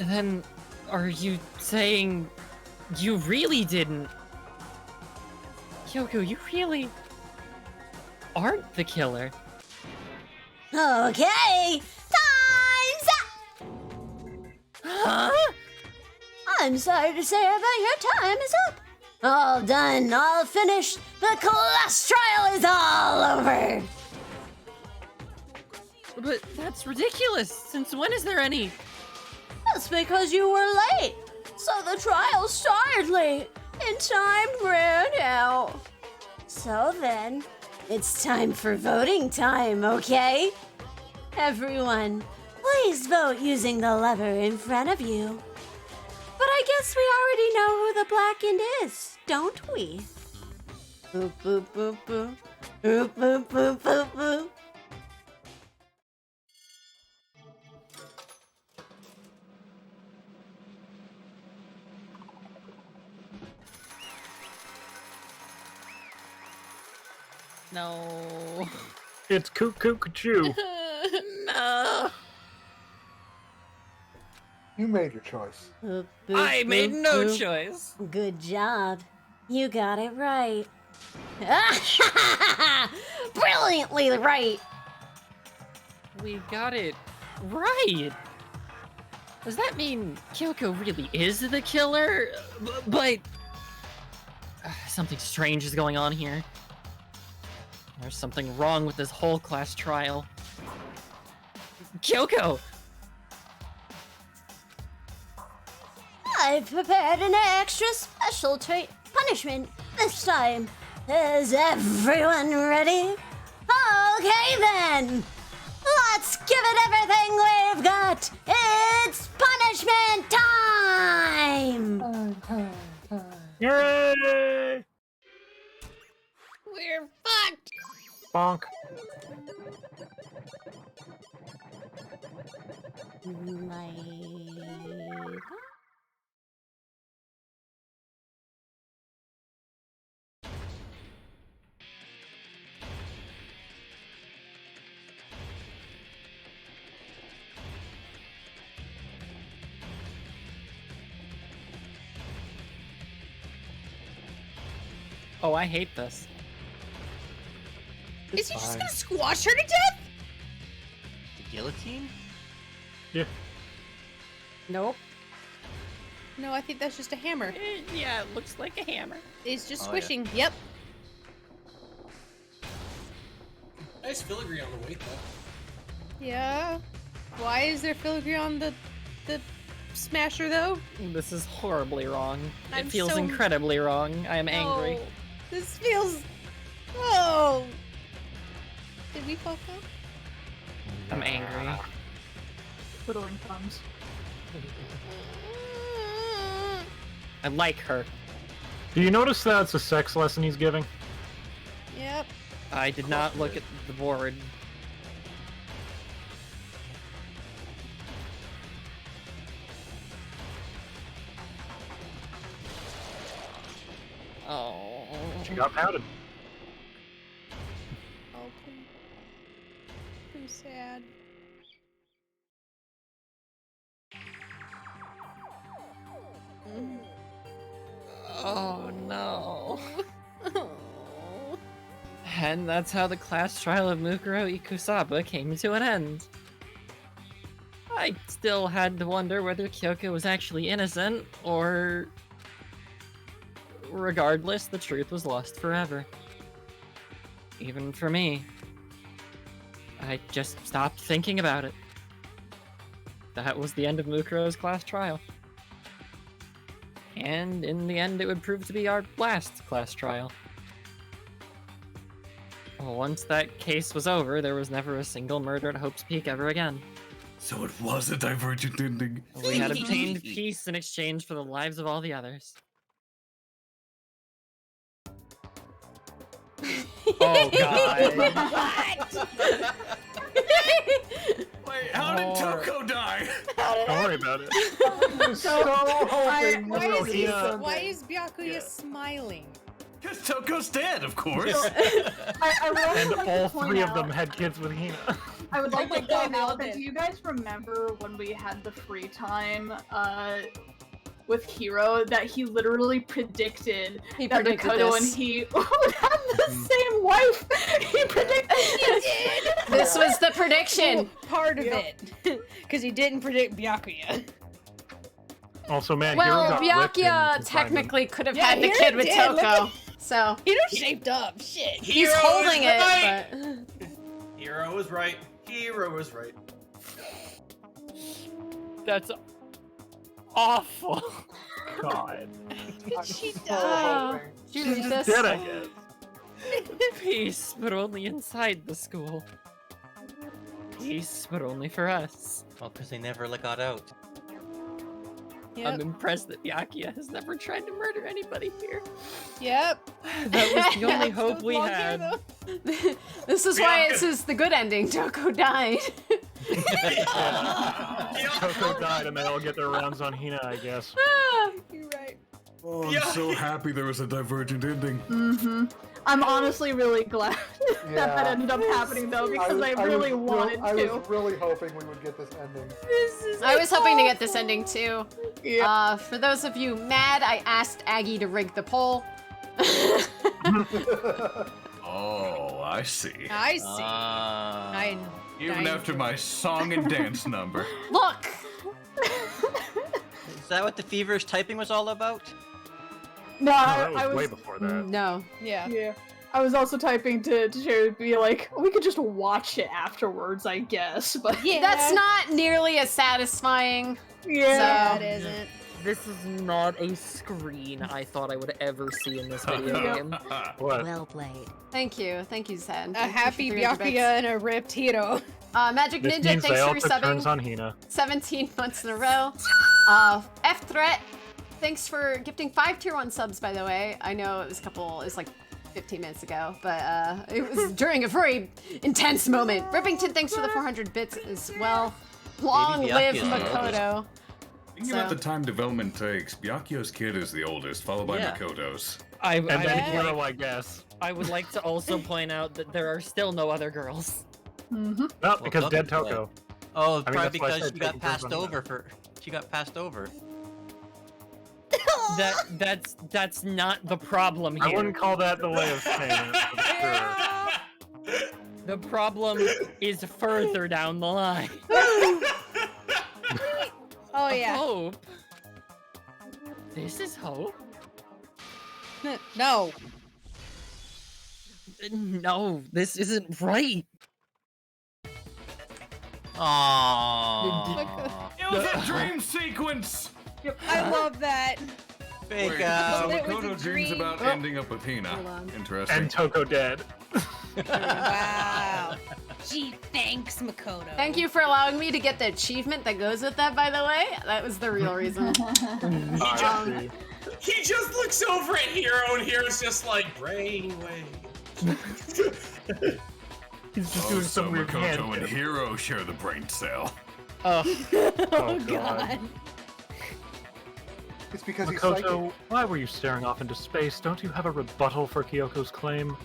Then, are you saying you really didn't? Kyoko, you really aren't the killer. Okay, time's up! Huh? I'm sorry to say, but your time is up. All done, all finished. The class trial is all over. But that's ridiculous. Since when is there any? That's because you were late. So the trial started late, and time ran out. So then, it's time for voting time, okay? Everyone, please vote using the lever in front of you. But I guess we already know who the blackened is, don't we? Boop, boop, boop, boop. Boop, boop, boop, boop, boop. No. It's Cuckoo. No. You made your choice. Boop, boop, I made boop, no boop. choice. Good job. You got it right. Brilliantly right. We got it right. Does that mean Kyoko really is the killer? But something strange is going on here. There's something wrong with this whole class trial. Kyoko! I've prepared an extra special punishment this time. Is everyone ready? Okay then! Let's give it everything we've got! It's punishment time! Yay! We're fucked! Bonk. Oh, I hate this. Is he just gonna squash her to death? The guillotine? Yeah. Nope. No, I think that's just a hammer. Yeah, it looks like a hammer. It's just Oh, squishing. Yep. Nice filigree on the weight, though. Yeah. Why is there filigree on the smasher though? This is horribly wrong. I'm It feels so- incredibly wrong. I am angry. Oh, this feels. Oh. Did we fuck up? I'm angry. Twiddling thumbs. I like her. Do you notice that's a sex lesson he's giving? Yep. I did not look at the board. Oh. She got pouted. Oh, too sad. Oh no. And that's how the class trial of Mukuro Ikusaba came to an end. I still had to wonder whether Kyoko was actually innocent, or... Regardless, the truth was lost forever. Even for me. I just stopped thinking about it. That was the end of Mukuro's class trial. And in the end, it would prove to be our last class trial. Once that case was over, there was never a single murder at Hope's Peak ever again. So it was a divergent ending. We had obtained peace in exchange for the lives of all the others. Oh god. What? Wait, how did Toko die? Don't worry about it. I'm so hoping Why is Byakuya smiling? Because Toko's dead, of course. I would also And like all to point three of out- them had kids with Hina. I would like Oh my to God, point they all out that did. do you guys remember when we had the free time with Hiro that he literally predicted He that predicted Makoto this. and he would have the same wife? He predicted it! This was the prediction. Part of it. Because he didn't predict Byakuya. Also, man, Hiro Well, got ripped in Byakuya confinement. technically could have Yeah, had the Hiro kid with did, look Toko. at- So Hiro shaped up. Shit. he's Hiro holding is it, right. but Hero is right. Hero is right. That's awful. God. She So died. hoping. did you She's read just this? dead, I guess. Peace, but only inside the school. Peace, but only for us. Well, because they never got out. I'm impressed that Byakuya has never tried to murder anybody here. Yep. That was the only Yeah, hope so we long had. hair, This is why Byakuya. this is the good ending. Toko died. Toko died, and they all get their rounds on Hina, I guess. You're right. Oh, I'm so happy there was a divergent ending. Mm-hmm. I'm honestly really glad that Yeah. ended up happening though, because I, was really real- wanted I to. was really hoping we would get this ending. I was hoping to get this ending too. Yeah. For those of you mad, I asked Aggie to rig the poll. Oh, I see. I see. Even after my song and dance number. Look! Is that what the feverish typing was all about? No, that was I was way before that. No. Yeah. Yeah. I was also typing to Cheru to be like, we could just watch it afterwards, I guess. But Yeah. That's not nearly as satisfying. Yeah, So- it isn't. This is not a screen I thought I would ever see in this video game. What? Well played. Thank you, Sad. A Thank you happy for 300 bits. Byakuya and a ripped Hiro. Magic This Ninja, means they thanks all for took turns subbing on Hina. 17 months in a row. F-Threat, thanks for gifting 5 tier 1 subs, by the way. I know it was like 15 minutes ago, but it was during a very intense moment. Rippington, thanks for the 400 bits as well. Long Maybe live Byakuya's the Makoto. Thinking about the time development takes, Byakuya's kid is the oldest, followed by Yeah. Makoto's. And then would Hiro, like, I guess. I would like to also point out that there are still no other girls. Mm-hmm. No, because Well, dead Toko Toko. Oh, I mean, probably that's why I because said she got taking turns passed on Hina. over for. She got passed over. That's not the problem here. I wouldn't call that the way of saying it, for sure. The problem is further down the line. Oh yeah. Hope. This is hope. No. No, this isn't right. Aww. It was a dream sequence! I love that. Fake Wait, out. so It was a Makoto dreams dream. about ending up with Hina. Interesting. And Toko dead. Wow. Gee, thanks, Makoto. Thank you for allowing me to get the achievement that goes with that, by the way. That was the real reason. He just looks over at Hiro, and Hiro's just like, brainwave. He's just Oh, doing so some weird hand. Makoto and Hiro share the brain cell. Oh, God. God. It's because he's Makoto, psychic. why were you staring off into space? Don't you have a rebuttal for Kyoko's claim?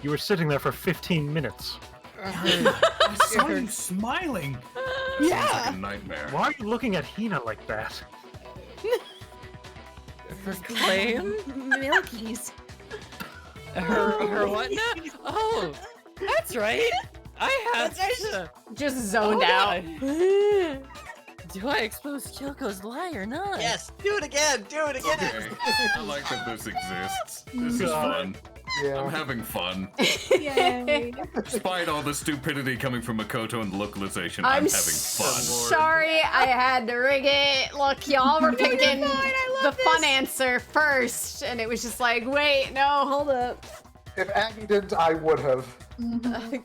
You were sitting there for 15 minutes. I saw you smiling. That sounds like a nightmare. Why are you looking at Hina like that? Her claim? Milkies. Her what now? Oh, that's right. I have to. Just zoned Oh, out. Do I expose Kyoko's lie or not? Yes, do it again. Do it again. Okay. I like that this exists. This is fun. Yeah. I'm having fun. Yay. Despite all the stupidity coming from Makoto and the localization, I'm I'm having fun. sorry I had to rig it. Look, y'all were picking the fun answer first, and it was just like, wait, no, hold up. If Aggie didn't, I would have.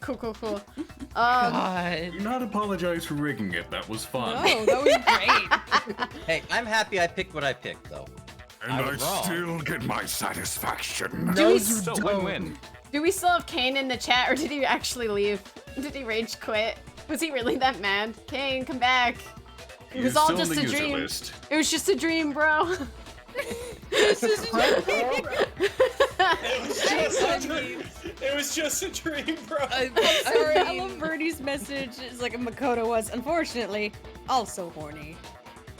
Cool. God. Do not apologize for rigging it. That was fun. No, that was great. Hey, I'm happy I picked what I picked, though. And I I was wrong. still get my satisfaction. Do we, So win-win. do we still have Kane in the chat, or did he actually leave? Did he rage quit? Was he really that mad? Kane, come back. It was He's all still just on the a user dream. list. It was just a dream, bro. It was just a dream, bro. I'm sorry, I love Verdi's message. It's like Makoto was, unfortunately, also horny.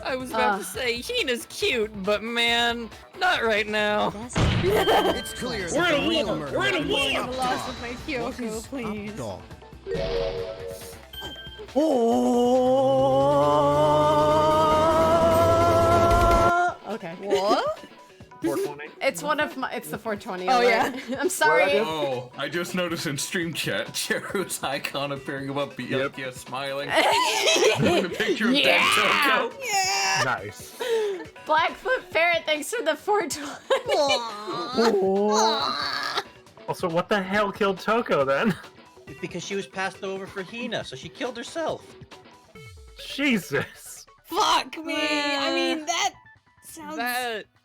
I was about to say Hina's cute, but man, not right now. It's clear. We're that in a the real war. murder We're in a is war. I'm up lost dog. with my Kyoko, please. Dog. 420. It's one of my. It's the 420. Oh, alert. I'm sorry. Oh, I just noticed in stream chat, Cheru's icon appearing above Byakuya smiling. With a picture of dead Junko. Yeah. Nice. Blackfoot Ferret, thanks for the 420. Also, what the hell killed Toko then? Because she was passed over for Hina, so she killed herself. Jesus. Fuck me. I mean, that sounds.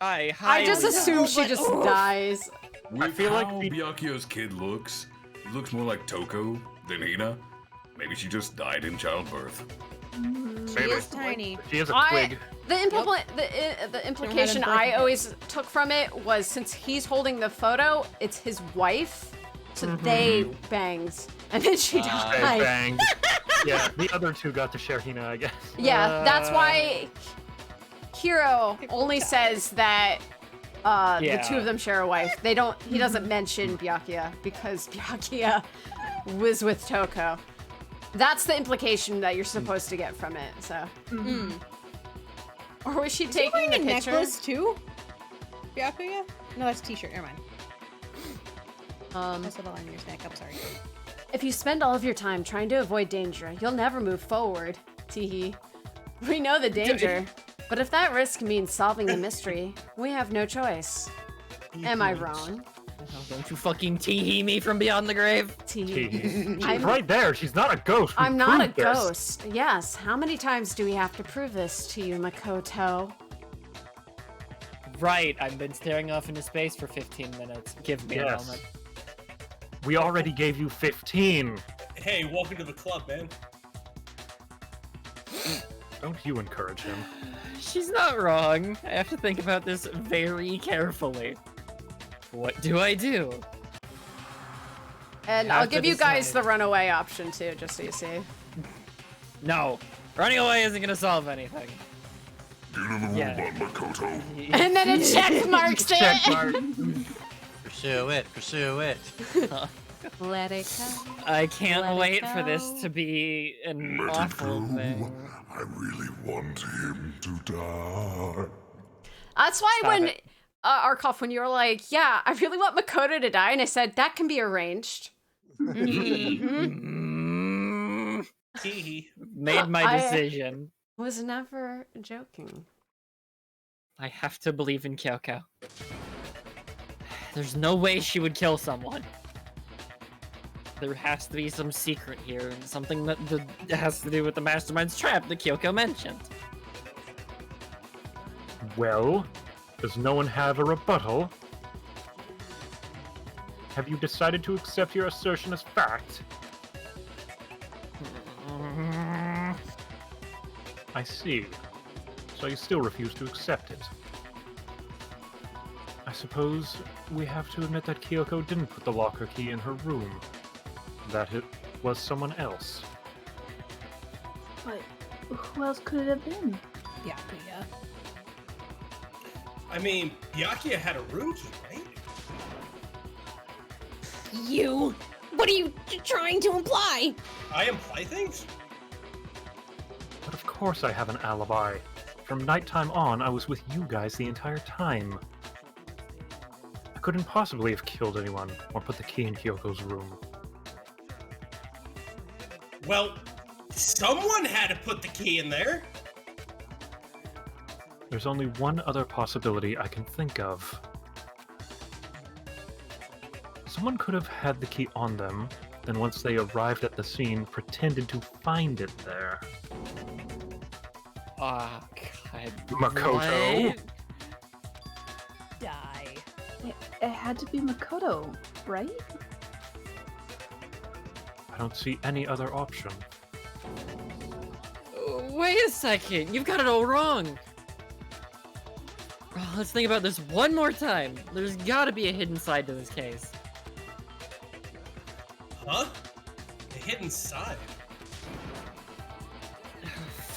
I just assume she just dies. I feel like Byakuya's kid looks, he looks more like Toko than Hina. Maybe she just died in childbirth. She is tiny. She is a twig. The implication I always took from it was since he's holding the photo, it's his wife, so they bangs, and then she died. They banged. Yeah, the other two got to share Hina, I guess. Yeah, that's why Hiro only says that the two of them share a wife. They don't. He doesn't mention Byakuya because Byakuya was with Toko. That's the implication that you're supposed to get from it. So. Or was she taking the a picture? necklace too? Byakuya? No, that's a t-shirt. Never mind. That's a little on your neck. I'm sorry. If you spend all of your time trying to avoid danger, you'll never move forward. Teehee. We know the danger, but if that risk means solving the mystery, we have no choice. Am I wrong? Oh, don't you fucking teehee me from beyond the grave. Teehee. She's right there. She's not a ghost. We I'm not a proved this. ghost. Yes. How many times do we have to prove this to you, Makoto? Right, I've been staring off into space for 15 minutes. Give me a moment. We already gave you 15. Hey, welcome to the club, man. Don't you encourage him. She's not wrong. I have to think about this very carefully. What do I do? And Have I'll to give you guys decide. the runaway option too, just so you see. No. Running away isn't gonna solve anything. Get in the robot, Makoto. And then it check marks it. Check mark. Pursue it, pursue it. Let it go. I can't Let it wait for this go. to be an Let it awful go. thing. I really want him to die. That's why Stop when it. Arcolf, when you were like, "Yeah, I really want Makoto to die," and I said that can be arranged. Made my decision. I was never joking. I have to believe in Kyoko. There's no way she would kill someone. There has to be some secret here, and something that has to do with the mastermind's trap that Kyoko mentioned. Well, does no one have a rebuttal? Have you decided to accept your assertion as fact? I see. So you still refuse to accept it. I suppose we have to admit that Kyoko didn't put the locker key in her room. That it was someone else. But who else could it have been? Byakuya. I mean, Byakuya had a room key, right? You? What are you trying to imply? I imply things? But of course I have an alibi. From nighttime on, I was with you guys the entire time. I couldn't possibly have killed anyone or put the key in Kyoko's room. Well, someone had to put the key in there. There's only one other possibility I can think of. Someone could have had the key on them, then once they arrived at the scene, pretended to find it there. Ah, God. Makoto? What? Die. It had to be Makoto, right? I don't see any other option. Wait a second, you've got it all wrong. Let's think about this one more time. There's gotta be a hidden side to this case. Huh? A hidden side?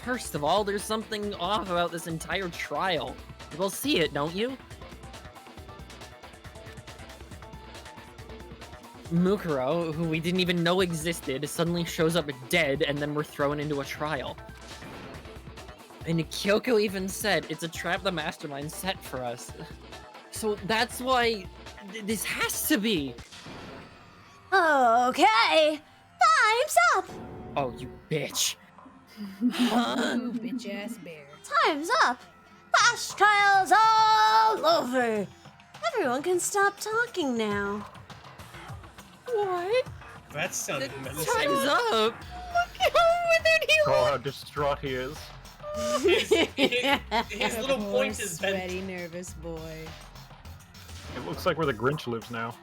First of all, there's something off about this entire trial. You'll see it, don't you? Mukuro, who we didn't even know existed, suddenly shows up dead and then we're thrown into a trial. And Kyoko even said it's a trap the mastermind set for us. So that's why this has to be. Okay, time's up. Oh, you bitch. You bitch ass bear. Time's up. Flash trials all over. Everyone can stop talking now. What? That sounded menacing. Time's up. Look how withered he Oh, how distraught he is. His little Poor point is bent. sweaty, nervous boy. It looks like where the Grinch lives now.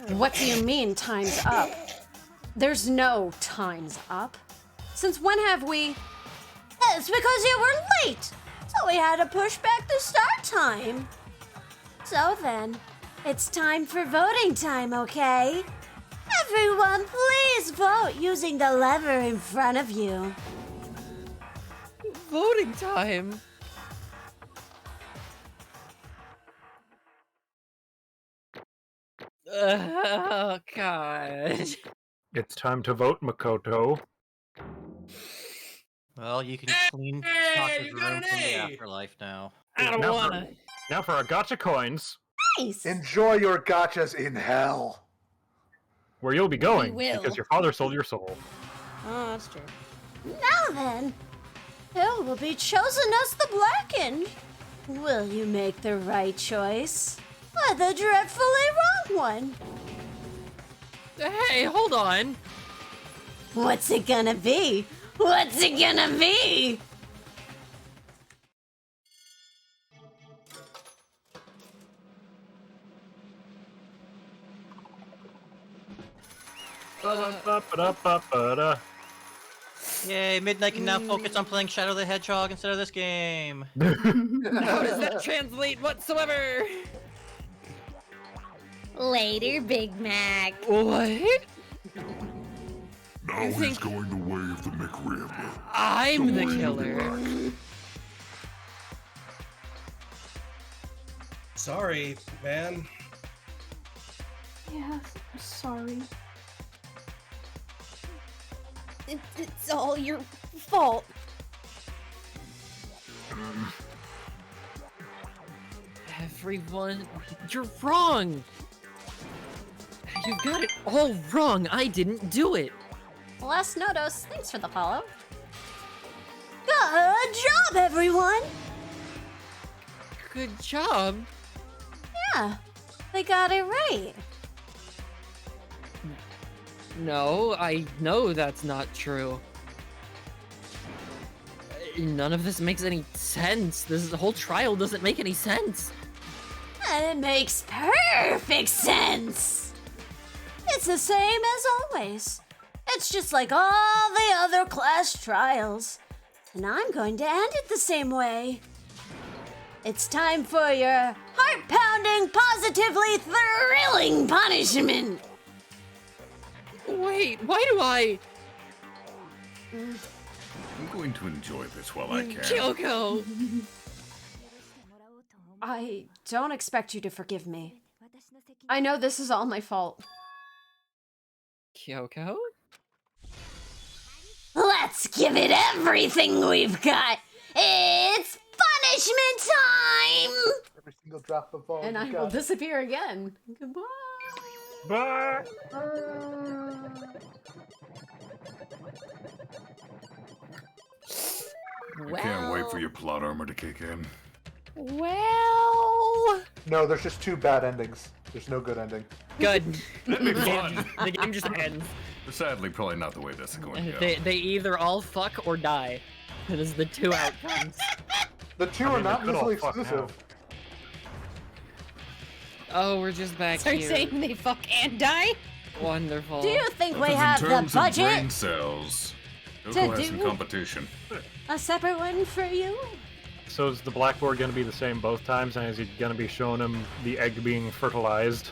What do you mean, time's up? There's no time's up. Since when have we... It's because you were late, so we had to push back the start time. So then, it's time for voting time, okay? Everyone, please vote using the lever in front of you. Voting time. Oh, God. It's time to vote, Makoto. Well, you can clean Taka's room from the afterlife now. I don't Now wanna. Now for our gotcha coins, Nice. Enjoy your gotchas in hell. where you'll be going, We will. because your father sold your soul. Oh, that's true. Now then, who will be chosen as the Blackened? Will you make the right choice? Or the dreadfully wrong one? Hey, hold on. What's it gonna be? What's it gonna be? Ba-da-ba-ba-da-ba-ba-da. Yay, Midnight can now focus on playing Shadow the Hedgehog instead of this game. How does that translate whatsoever? Later, Big Mac. What? Now You he's think- going the way of the McRib. I'm the way of killer. Black. Sorry, man. Yeah, sorry. It's all your fault. Everyone, you're wrong. You got it all wrong. I didn't do it. Last Notos, thanks for the follow. Good job, everyone! Good job. Yeah, they got it right. No, I know that's not true. None of this makes any sense. This whole trial doesn't make any sense. And it makes perfect sense. It's the same as always. It's just like all the other class trials. And I'm going to end it the same way. It's time for your heart-pounding, positively thrilling punishment. Wait, why do I... I'm going to enjoy this while I can. Kyoko! I don't expect you to forgive me. I know this is all my fault. Kyoko? Let's give it everything we've got. It's punishment time! Every single drop of all. And I will disappear again. Goodbye. Bye. I can't wait for your plot armor to kick in. Well... No, there's just two bad endings. There's no good ending. Good. That'd be fun. The game just ends. Sadly, probably not the way this is going to go. They either all fuck or die. That is the two outcomes. The two I are mean, not they could all mutually fuck exclusive. Oh, we're just back So you're here. saying they fuck and die? Wonderful. Do you think we Because have in the terms of brain budget? cells, To Yoko has some do- competition. A separate one for you? So is the blackboard going to be the same both times, and is he going to be showing him the egg being fertilized?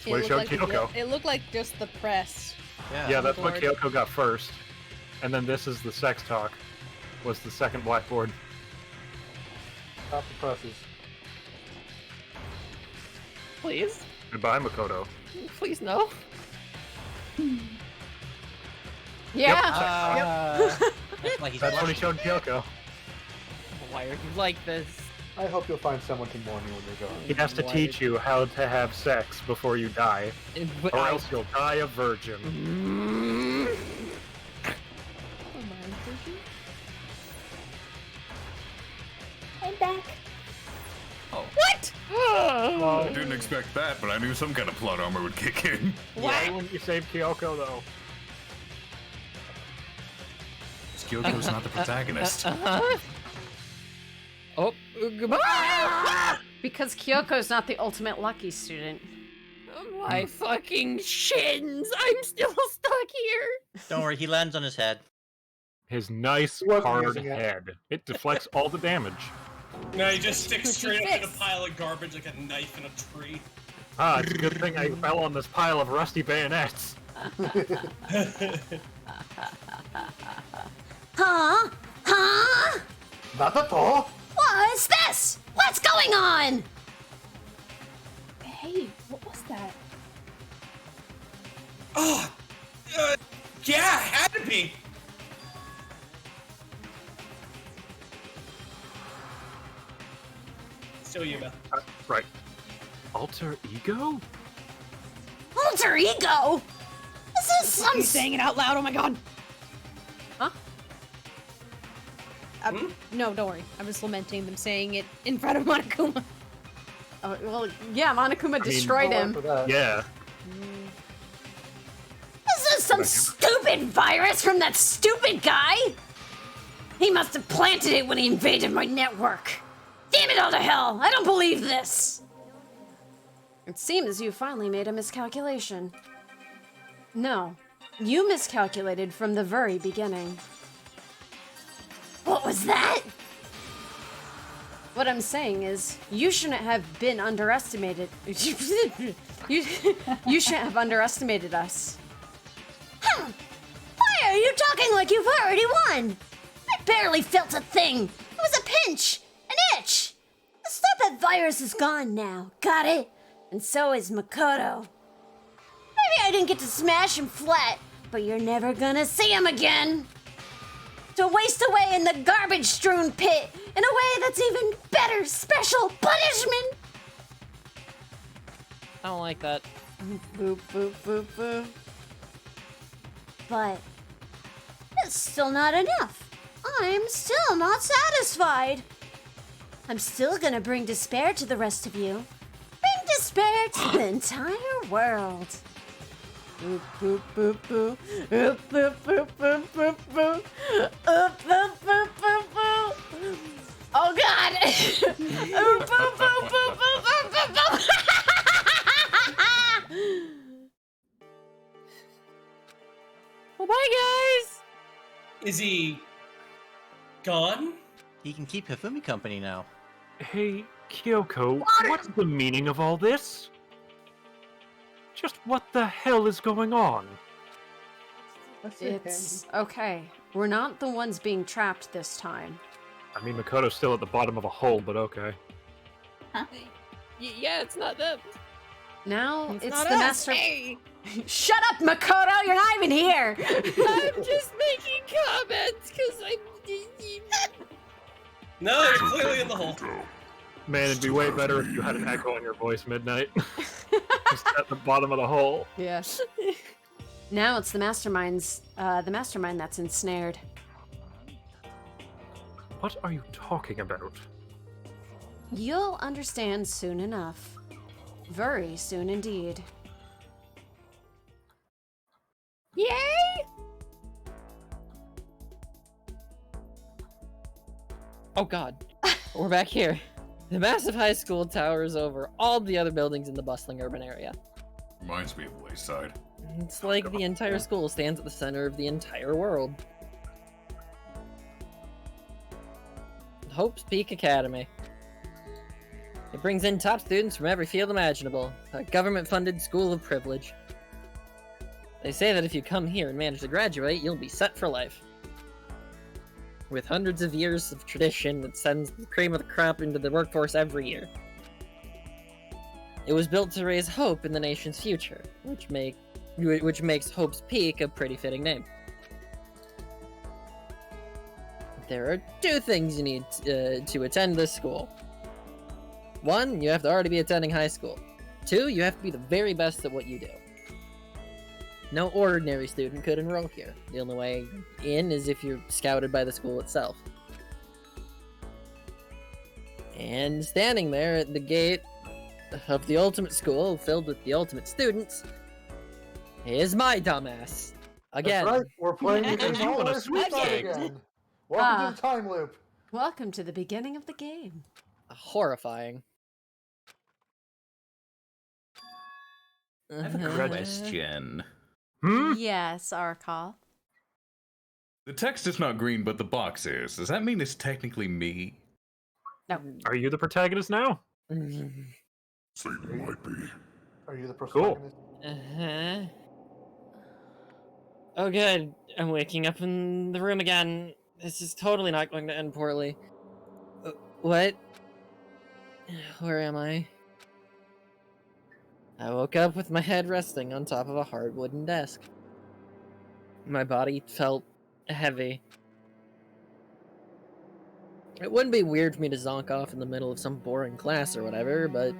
What he showed Kyoko. It looked like just the press. Yeah, that's what Board. Kyoko got first. And then this is the sex talk, was the second blackboard. Not the presses. Please? Goodbye, Makoto. Please, no. Yeah. That's why he's That's what he blushing. showed Kyoko. Why are you like this? I hope you'll find someone to mourn you when you're gone. He has to teach you how to have sex before you die, or else you'll die a virgin. I'm back. What? I didn't expect that, but I knew some kind of plot armor would kick in. Why wouldn't you save Kyoko, though? Kyoko's not the protagonist. Oh, goodbye! Because Kyoko's not the ultimate lucky student. My fucking shins! I'm still stuck here! Don't worry, he lands on his head. His nice, wasn't hard using it. head. It deflects all the damage. No, he just sticks straight up in a pile of garbage like a knife in a tree. Ah, it's a good thing I fell on this pile of rusty bayonets. Huh? Huh? Not at all. What's this? What's going on? Hey, what was that? Oh, yeah, had to be. So Yuma. Right. Alter ego? Alter ego? This is some... He's saying it out loud, oh my god. Huh? No, don't worry. I was lamenting them saying it in front of Monokuma. Oh, well, yeah, Monokuma destroyed him. Yeah. This is some stupid virus from that stupid guy? He must have planted it when he invaded my network. Damn it all to hell! I don't believe this! It seems you finally made a miscalculation. No, you miscalculated from the very beginning. What was that? What I'm saying is, you shouldn't have been underestimated. you shouldn't have underestimated us. Why are you talking like you've already won? I barely felt a thing. It was a pinch, an itch. The stupid virus is gone now. Got it? And so is Makoto. Maybe I didn't get to smash him flat, but you're never gonna see him again. To waste away in the garbage-strewn pit in a way that's even better special punishment. I don't like that. Boop, boop, boop, boop. But it's still not enough. I'm still not satisfied. I'm still gonna bring despair to the rest of you. Bring despair to the entire world. Boop, boop, boop, boop. Boop, boop, boop, boop, boop, boop. Boop, boop, boop, boop, boop. Oh god! Boop, boop, boop, boop, boop, boop, boop, boop. Well, bye, guys! Is he gone? He can keep Hifumi company now. Hey, Kyoko, what's the meaning of all this? Just what the hell is going on? It's okay. We're not the ones being trapped this time. I mean, Makoto's still at the bottom of a hole, but okay. Yeah, it's not them. Now It's it's not the us, master. hey. Shut up, Makoto! You're not even here. I'm just making comments because I'm. No, you're clearly in the hole. Man, it'd be way better if you had an echo in your voice, Midnight. Just at the bottom of the hole. Yes. Now it's the mastermind that's ensnared. What are you talking about? You'll understand soon enough. Very soon indeed. Yay! Oh god. We're back here. The massive high school towers over all the other buildings in the bustling urban area. Reminds me of Wayside. It's like the entire school stands at the center of the entire world. Hope's Peak Academy. It brings in top students from every field imaginable. A government-funded school of privilege. They say that if you come here and manage to graduate, you'll be set for life. With hundreds of years of tradition that sends the cream of the crop into the workforce every year. It was built to raise hope in the nation's future, which makes Hope's Peak a pretty fitting name. there are two things you need to attend this school. One, you have to already be attending high school. Two, you have to be the very best at what you do. No ordinary student could enroll here. The only way in is if you're scouted by the school itself. And standing there at the gate of the ultimate school, filled with the ultimate students, is my dumbass. Again. That's right, we're playing the game You all wanna over again. Welcome to the time loop. Welcome to the beginning of the game. Horrifying. I have a question. Yes, Arcolf. The text is not green, but the box is. Does that mean it's technically me? No. Are you the protagonist now? So you might be. Are you the protagonist? Uh-huh. Oh good, I'm waking up in the room again. This is totally not going to end poorly. What? Where am I? I woke up with my head resting on top of a hard wooden desk. My body felt heavy. It wouldn't be weird for me to zonk off in the middle of some boring class or whatever, but...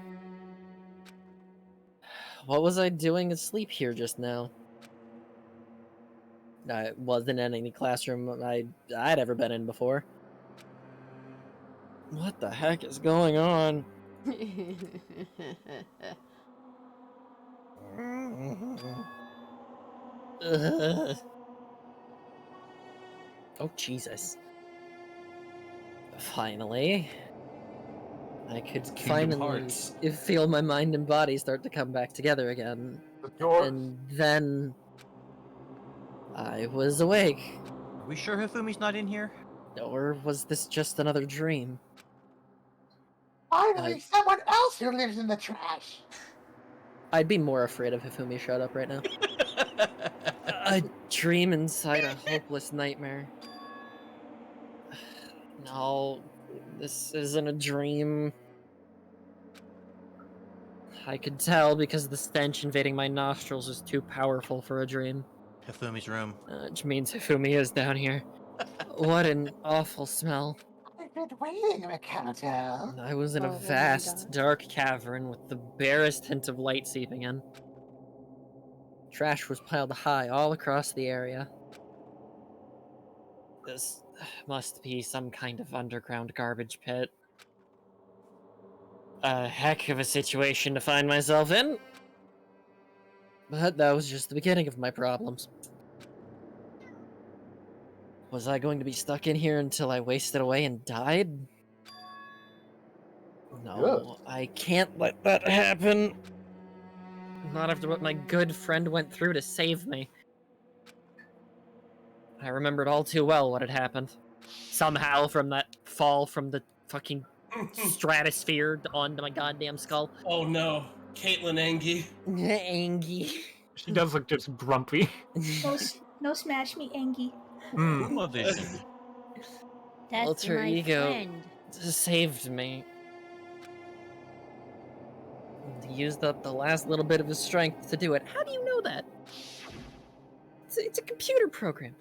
what was I doing asleep here just now? I wasn't in any classroom I'd ever been in before. What the heck is going on? Oh, Jesus. Finally. I could finally feel my mind and body start to come back together again. And then... I was awake. Are we sure Hifumi's not in here? Or was this just another dream? Finally, someone else who lives in the trash. I'd be more afraid if Hifumi showed up right now. A dream inside a hopeless nightmare. No, this isn't a dream. I could tell because the stench invading my nostrils is too powerful for a dream. Hifumi's room. Which means Hifumi is down here. What an awful smell. I've been waiting, Makoto. I was in a vast, dark cavern with the barest hint of light seeping in. Trash was piled high all across the area. This must be some kind of underground garbage pit. A heck of a situation to find myself in. But that was just the beginning of my problems. Was I going to be stuck in here until I wasted away and died? No, I can't let that happen. Not after what my good friend went through to save me. I remembered all too well what had happened. Somehow from that fall from the fucking stratosphere onto my goddamn skull. Oh no, Caitlin Angie. Angie. She does look just grumpy. No smash me, Angie. That's Alter my ego friend. saved me. He used up the last little bit of his strength to do it. How do you know that? It's a computer program.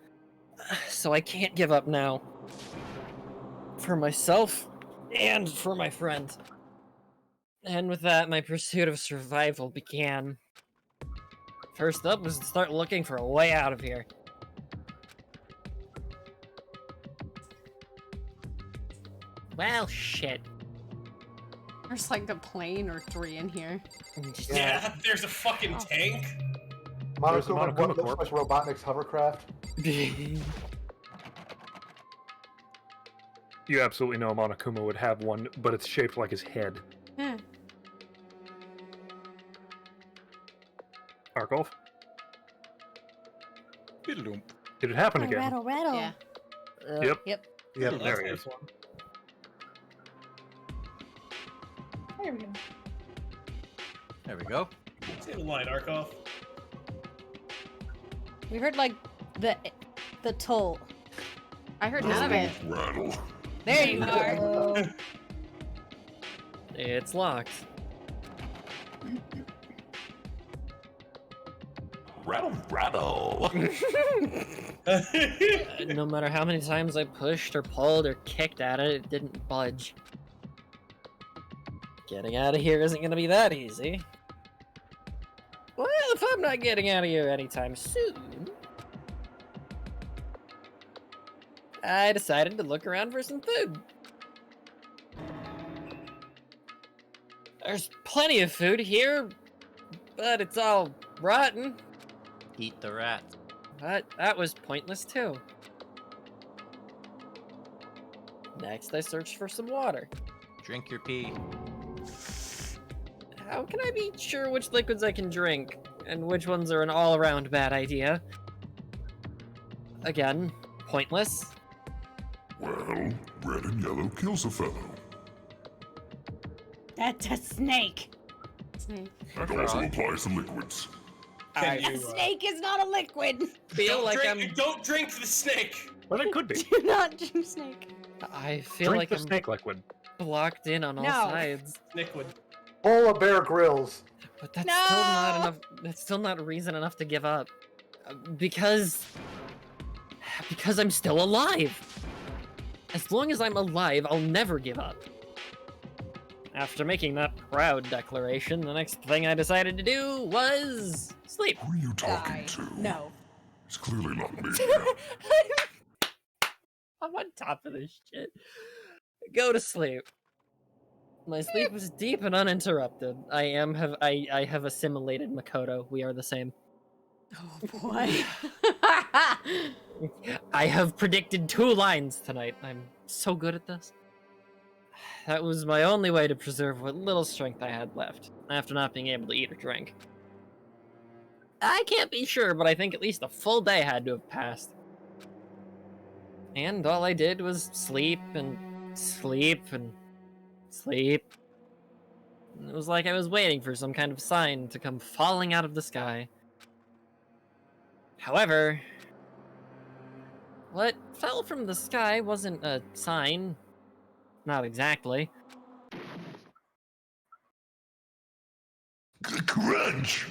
So I can't give up now. For myself and for my friend. And with that, my pursuit of survival began. First up was to start looking for a way out of here. Well, shit. There's like a plane or three in here. Yeah, there's a fucking tank. Monokuma, what looks like Robotnik's hovercraft. You absolutely know Monokuma would have one, but it's shaped like his head. Yeah. Arcolf? Did it happen again? Rattle, rattle. Yeah. Yep. Yep. Yep, there he is. There we go. There we go. Say the line, Arcolf. We heard like the toll. I heard none of it. Rattle. There you are. It's locked. rattle. No matter how many times I pushed or pulled or kicked at it, it didn't budge. Getting out of here isn't gonna be that easy. Well, if I'm not getting out of here anytime soon, I decided to look around for some food. There's plenty of food here, but it's all rotten. Eat the rats. But that was pointless too. Next, I searched for some water. Drink your pee. How can I be sure which liquids I can drink, and which ones are an all-around bad idea? Again, pointless. Well, red and yellow kills a fellow. That's a snake. Snake. That also applies to liquids. A snake is not a liquid. Don't drink the snake. Well, it could be. Do not drink snake. I feel Drink like the I'm snake liquid. blocked in on all No. sides. Liquid. Bowl of Bear Grylls. But that's still not enough. That's still not reason enough to give up. Because I'm still alive. As long as I'm alive, I'll never give up. After making that proud declaration, the next thing I decided to do was sleep. Who are you talking to? No. It's clearly not me. I'm on top of this shit. Go to sleep. My sleep was deep and uninterrupted. I have assimilated Makoto. We are the same. Oh boy. I have predicted 2 lines tonight. I'm so good at this. That was my only way to preserve what little strength I had left, after not being able to eat or drink. I can't be sure, but I think at least a full day had to have passed. And all I did was sleep and sleep and sleep. It was like I was waiting for some kind of sign to come falling out of the sky. However, what fell from the sky wasn't a sign. Not exactly. Crunch!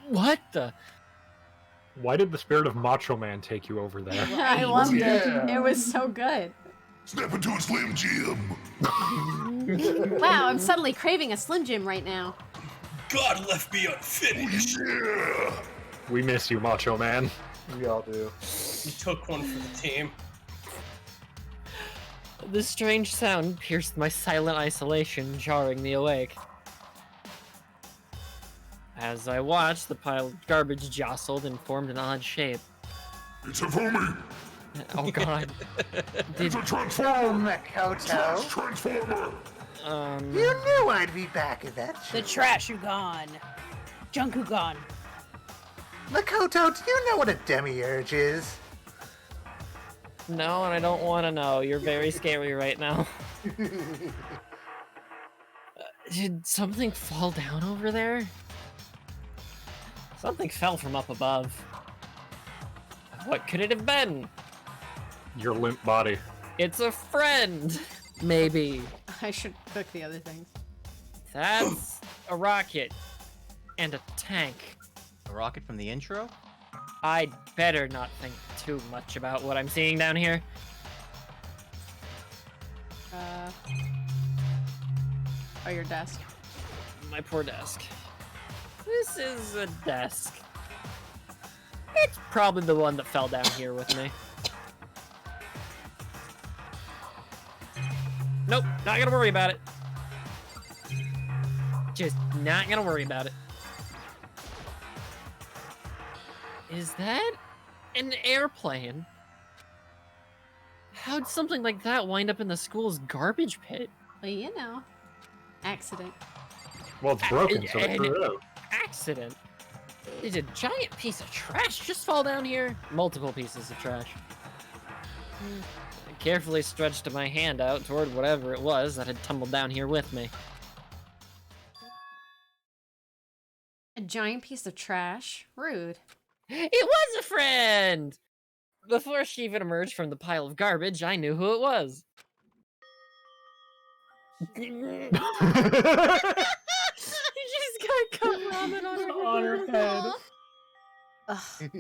What the? Why did the spirit of Macho Man take you over there? I loved it. It was so good. Snap into a Slim Jim! Wow, I'm suddenly craving a Slim Jim right now. God left me unfinished. Yeah! We miss you, Macho Man. We all do. You took one for the team. This strange sound pierced my silent isolation, jarring me awake. As I watched, the pile of garbage jostled and formed an odd shape. It's Hifumi! Oh god. It's a transformer! Makoto. Transformer! You knew I'd be back at that The shit. trash you gone. Junko gone. Makoto, do you know what a demiurge is? No, and I don't want to know. You're very scary right now. Did something fall down over there? Something fell from up above. What could it have been? Your limp body. It's a friend! Maybe. I should cook the other things. That's a rocket. And a tank. A rocket from the intro? I'd better not think too much about what I'm seeing down here. Oh, your desk. My poor desk. This is a desk. It's probably the one that fell down here with me. Nope, not gonna worry about it. Just not gonna worry about it. Is that an airplane? How'd something like that wind up in the school's garbage pit? Well, you know. Accident. Well, it's broken, so they An threw it out. accident? Did a giant piece of trash just fall down here? Multiple pieces of trash. I carefully stretched my hand out toward whatever it was that had tumbled down here with me. A giant piece of trash? Rude. It was a friend! Before she even emerged from the pile of garbage, I knew who it was. She's ramen on her head. Ugh,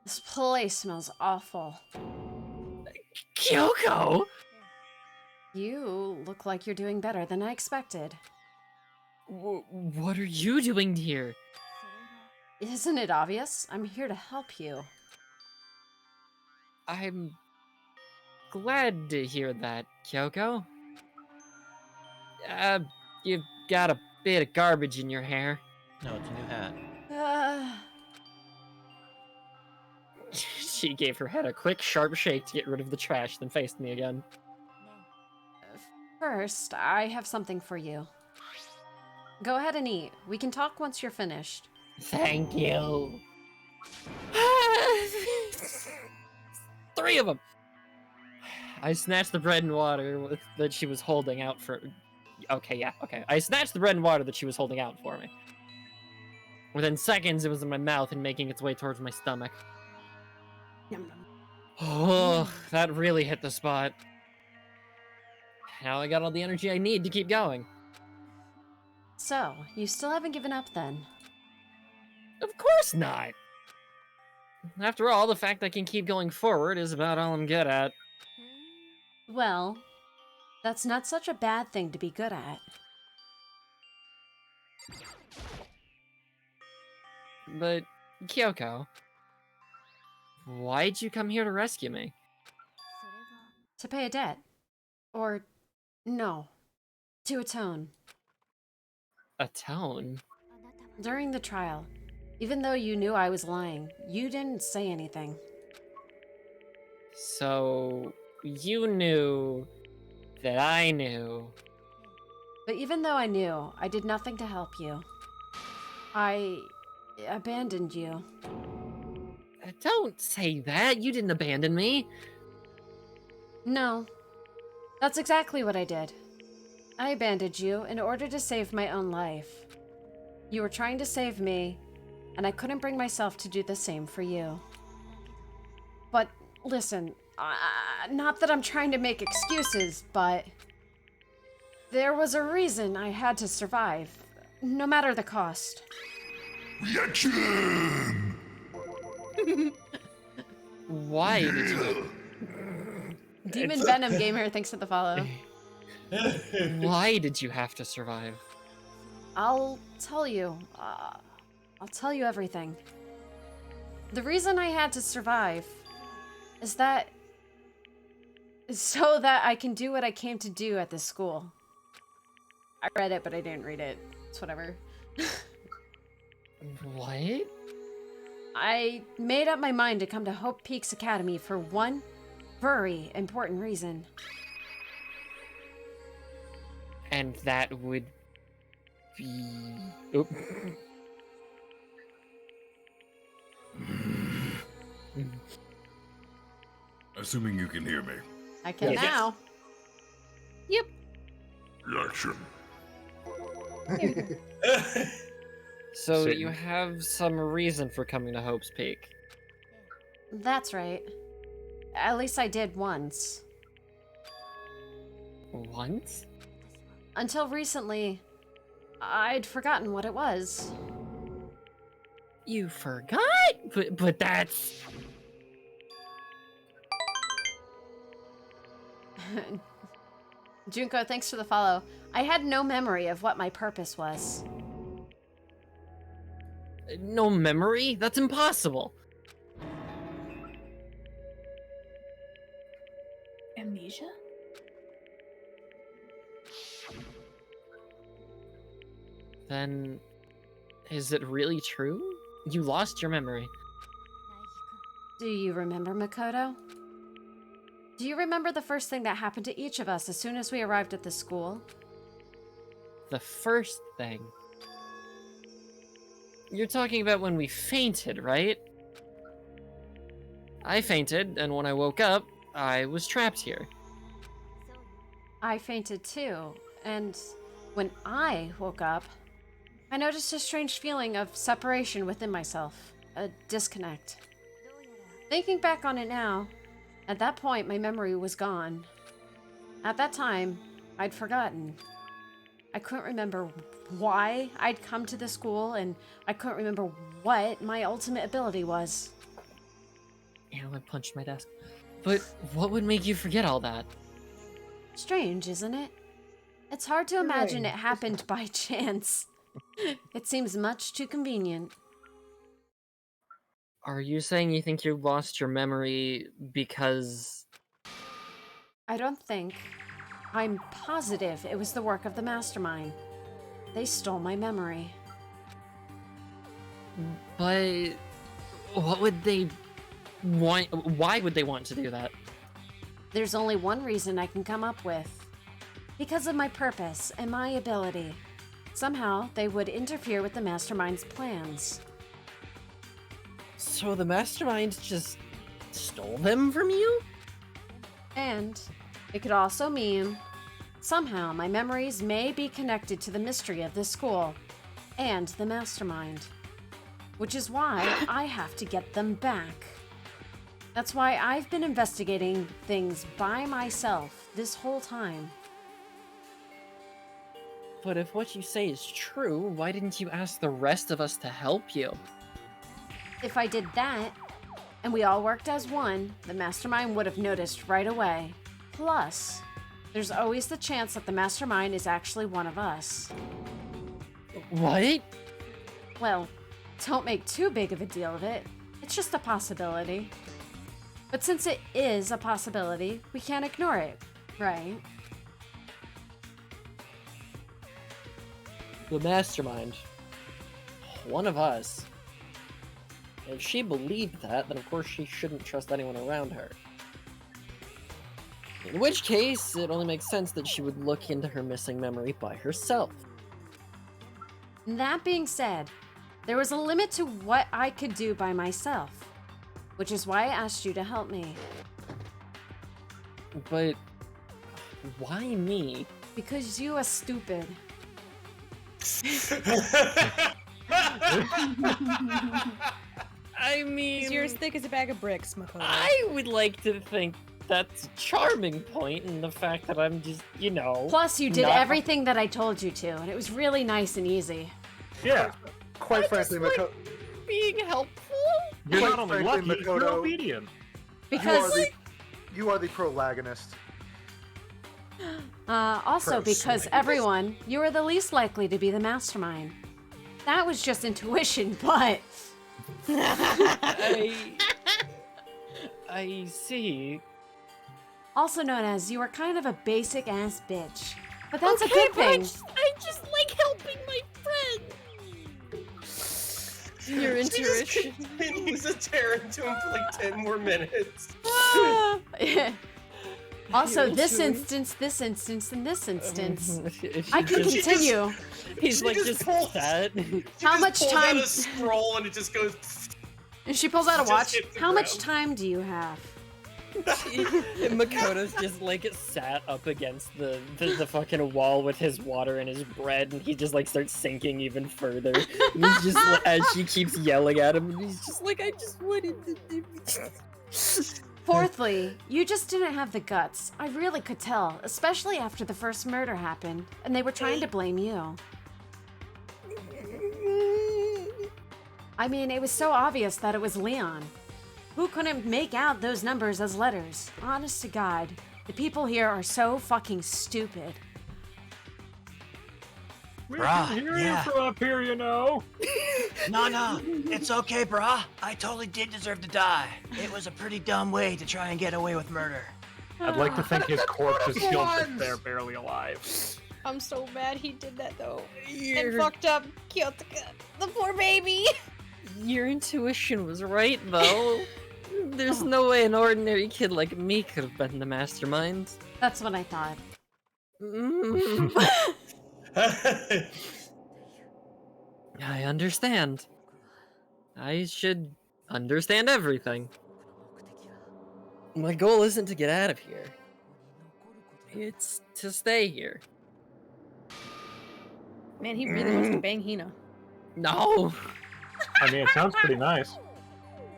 this place smells awful. Kyoko! You look like you're doing better than I expected. What are you doing here? Isn't it obvious? I'm here to help you. I'm glad to hear that, Kyoko. You've got a bit of garbage in your hair. No, it's a new hat. She gave her head a quick, sharp shake to get rid of the trash, then faced me again. First, I have something for you. Go ahead and eat. We can talk once you're finished. Thank you. 3 of them! I snatched the bread and water that she was holding out for... Okay, yeah, okay. I snatched the bread and water that she was holding out for me. Within seconds, it was in my mouth and making its way towards my stomach. Oh, that really hit the spot. Now I got all the energy I need to keep going. So, you still haven't given up then? Of course not! After all, the fact I can keep going forward is about all I'm good at. Well, that's not such a bad thing to be good at. But, Kyoko, why'd you come here to rescue me? To pay a debt. Or, no, to atone. Atone? During the trial, even though you knew I was lying, you didn't say anything. So, you knew that I knew. But even though I knew, I did nothing to help you. I abandoned you. Don't say that. You didn't abandon me. No. That's exactly what I did. I abandoned you in order to save my own life. You were trying to save me, and I couldn't bring myself to do the same for you. But listen, not that I'm trying to make excuses, but there was a reason I had to survive, no matter the cost. Reaction! Why did you... Demon Venom Gamer, thanks for the follow. Why did you have to survive? I'll tell you. I'll tell you everything. The reason I had to survive is so that I can do what I came to do at this school. I read it, but I didn't read it. It's whatever. What? I made up my mind to come to Hope Peaks Academy for one very important reason. And that would be... Oop. Assuming you can hear me. I can now. Yep. Reaction. So you have some reason for coming to Hope's Peak. That's right. At least I did once. Once? Until recently, I'd forgotten what it was. You forgot? But that's... Junko, thanks for the follow. I had no memory of what my purpose was. No memory? That's impossible. Amnesia? Then, is it really true? You lost your memory. Do you remember, Makoto? Do you remember the first thing that happened to each of us as soon as we arrived at the school? The first thing? You're talking about when we fainted, right? I fainted, and when I woke up, I was trapped here. I fainted too, and when I woke up, I noticed a strange feeling of separation within myself, a disconnect. Thinking back on it now, at that point my memory was gone. At that time, I'd forgotten. I couldn't remember why I'd come to the school, and I couldn't remember what my ultimate ability was. Yeah, I punched my desk. But what would make you forget all that? Strange, isn't it? It's hard to imagine it happened by chance. It seems much too convenient. Are you saying you think you lost your memory because... I don't think. I'm positive it was the work of the mastermind. They stole my memory. But... what would they want... why would they want to do that? There's only one reason I can come up with. Because of my purpose and my ability. Somehow, they would interfere with the mastermind's plans. So the mastermind just stole them from you? And it could also mean somehow my memories may be connected to the mystery of this school and the mastermind. Which is why I have to get them back. That's why I've been investigating things by myself this whole time. But if what you say is true, why didn't you ask the rest of us to help you? If I did that, and we all worked as one, the mastermind would have noticed right away. Plus, there's always the chance that the mastermind is actually one of us. What? Well, don't make too big of a deal of it. It's just a possibility. But since it is a possibility, we can't ignore it, right? The mastermind. One of us. If she believed that, then of course she shouldn't trust anyone around her. In which case, it only makes sense that she would look into her missing memory by herself. That being said, there was a limit to what I could do by myself, which is why I asked you to help me. But why me? Because you are stupid. I mean... You're as thick as a bag of bricks, Makoto. I would like to think that's a charming point in the fact that I'm just, you know... Plus, you did everything that I told you to, and it was really nice and easy. Yeah, quite frankly, Makoto. Being helpful? You're Quite not only frankly, lucky, you're Makoto, obedient. Because... You are the protagonist. Also because everyone, you are the least likely to be the mastermind. That was just intuition, but... I see. Also known as, you are kind of a basic-ass bitch. But that's a good thing. I just like helping my friends. Your intuition. She just continues to tear into him for like 10 more minutes. Also, this instance, and this instance. I can continue. He's like just sad. How much time? Out a scroll and it just goes. And she pulls out a watch. hit the How much ground. time do you have? And Makoto's just like sat up against the fucking wall with his water and his bread, and he just like starts sinking even further. And he's just like, as she keeps yelling at him, and he's just like, I just wanted to do. Fourthly, you just didn't have the guts. I really could tell, especially after the first murder happened, and they were trying to blame you. I mean, it was so obvious that it was Leon. Who couldn't make out those numbers as letters? Honest to God, the people here are so fucking stupid. We can hear you from up here, you know. No, it's okay, brah. I totally did deserve to die. It was a pretty dumb way to try and get away with murder. I'd like to think his corpse is still there, barely alive. I'm so mad he did that though. You're- And fucked up Kiyotaka, the poor baby. Your intuition was right, though. There's no way an ordinary kid like me could have been the mastermind. That's what I thought. I understand. I should understand everything. My goal isn't to get out of here. It's to stay here. Man, he really wants to bang Hina. No! I mean, it sounds pretty nice.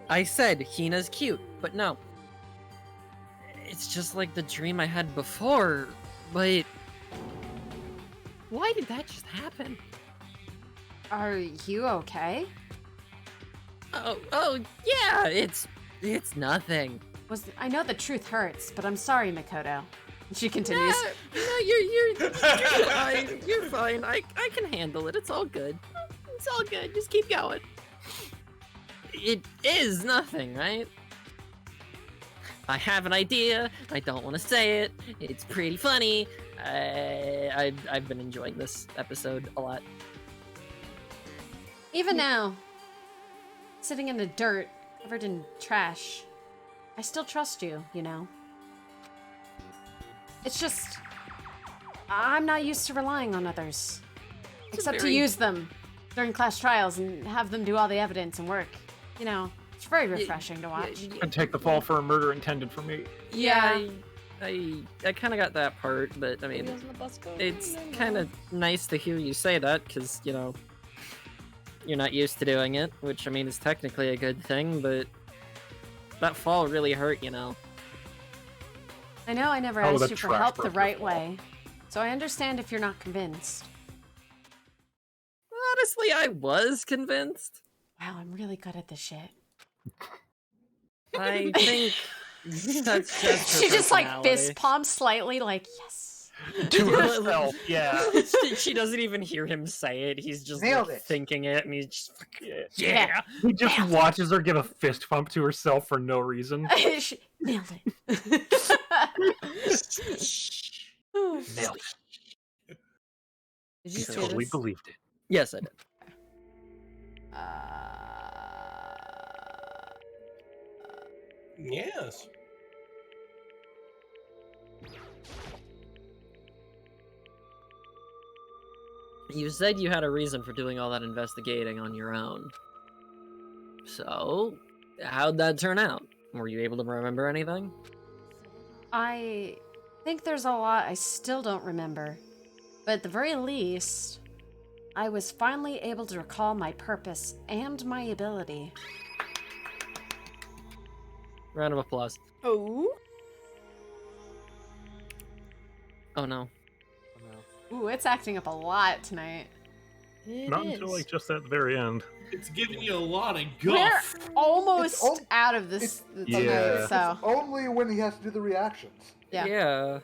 I said Hina's cute, but no. It's just like the dream I had before, but... Why did that just happen? Are you okay? Oh, yeah, it's nothing. I know the truth hurts, but I'm sorry, Makoto. She continues. No, you're fine. You're fine. I can handle it. It's all good. It's all good. Just keep going. It is nothing, right? I have an idea. I don't want to say it. It's pretty funny. I've been enjoying this episode a lot. Even now, sitting in the dirt, covered in trash, I still trust you, you know? It's just, I'm not used to relying on others. Except to use them during class trials and have them do all the evidence and work. You know, it's very refreshing to watch. And take the fall for a murder intended for me. Yeah, I kind of got that part, but I mean, it's kind of nice to hear you say that, because, you know, you're not used to doing it, which, I mean, is technically a good thing, but that fall really hurt, you know. I know I never asked you for help the right way, so I understand if you're not convinced. Honestly, I was convinced. Wow, I'm really good at this shit. I think that's just She just like personality. fist palms slightly, like, yes. To herself, yeah. She doesn't even hear him say it. He's just Nailed like, it. thinking it, and he's just Yeah. He just watches her give a fist bump to herself for no reason. She nailed it. Nailed it. Did you He see totally this? believed it. Yes, I did. Yes. You said you had a reason for doing all that investigating on your own. So, how'd that turn out? Were you able to remember anything? I think there's a lot I still don't remember. But at the very least, I was finally able to recall my purpose and my ability. Round of applause. Oh? Oh no. Ooh, it's acting up a lot tonight. Not until like just at the very end. It's giving you a lot of We're guff. almost out of this Yeah. tonight, so It's only when he has to do the reactions. yeah.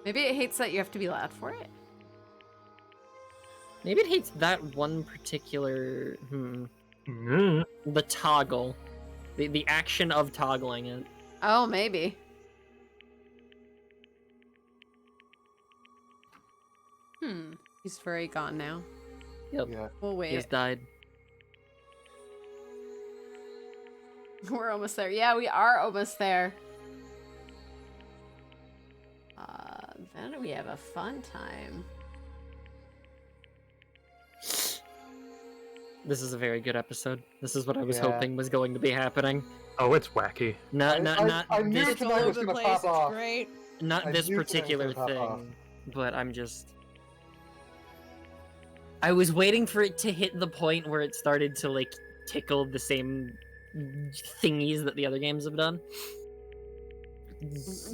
Maybe it hates that you have to be loud for it. Maybe it hates that one particular... The toggle. The action of toggling it. Oh, maybe. He's very gone now. Yep. Yeah. We'll He wait. just died. We're almost there. Yeah, we are almost there. Then we have a fun time. This is a very good episode. This is what I was Yeah. hoping was going to be happening. Oh, it's wacky. Not I knew this, tonight was gonna pop off. Great. not I this knew tonight was particular gonna pop off. thing, but I'm just... I was waiting for it to hit the point where it started to, like, tickle the same thingies that the other games have done.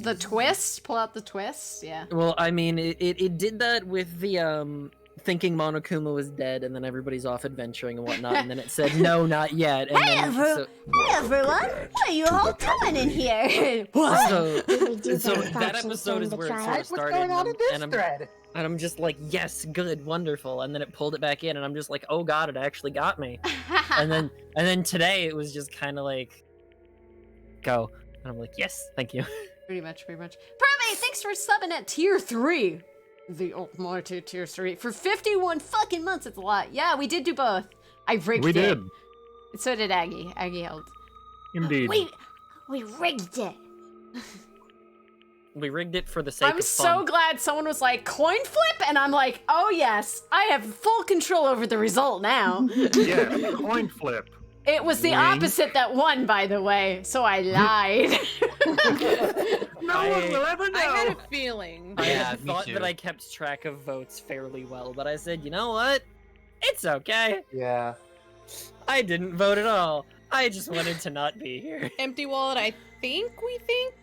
The twist? Pull out the twist? Yeah. Well, I mean, it did that with the, thinking Monokuma was dead, and then everybody's off adventuring and whatnot, and then it said, no, not yet, and Hey, then... hey everyone! What are you all doing in here? What? So do that episode is where it sort of started, and I'm just like, yes, good, wonderful, and then it pulled it back in, and I'm just like, oh god, it actually got me. and then today it was just kind of like, go, and I'm like, yes, thank you. Pretty much. Prove, thanks for subbing at tier 3. The ultimate tier 3 for 51 fucking months. It's a lot. Yeah, we did do both. I rigged it. We did. So did Aggie. Aggie helped. Indeed. We rigged it. We rigged it for the sake I'm of so fun. glad someone was like, coin flip? And I'm like, oh yes, I have full control over the result now. Yeah, coin flip. It was the Wing. opposite that won, by the way, so I lied. No one will ever know. I had a feeling. I Yeah, had me thought too. that I kept track of votes fairly well, but I said, you know what? It's okay. Yeah. I didn't vote at all. I just wanted to not be here. Empty wallet, we think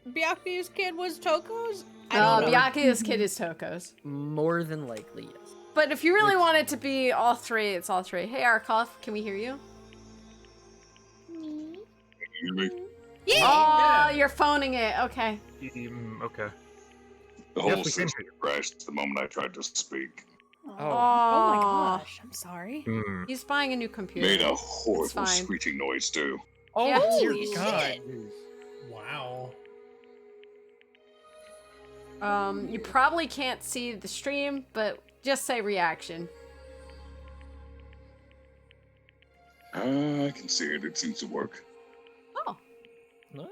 Byakuyu's kid was Toko's? Byakuya's kid is Toko's. More than likely, yes. But if you really want it to be all three, it's all three. Hey, Arcolf, can we hear you? Yeah. Oh, you're phoning it. Okay. Okay. The whole Yes, we can system crashed the moment I tried to speak. Oh, my gosh, I'm sorry. He's buying a new computer. Made a It's horrible fine. screeching noise too. Oh, Yeah. dear Holy God. Wow. You probably can't see the stream, but just say reaction. I can see it. It seems to work. Oh. What?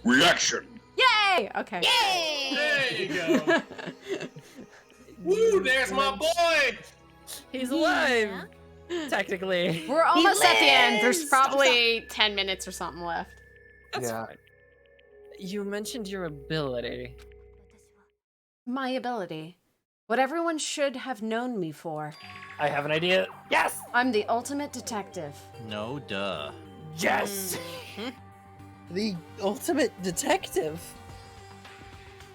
Reaction. Yay! Okay. Yay! There you go. Woo, there's my boy! He's alive! Technically. We're almost at the end. There's probably 10 minutes or something left. That's fine. You mentioned your ability. My ability. What everyone should have known me for. I have an idea. Yes! I'm the ultimate detective. No, duh. Yes! The ultimate detective.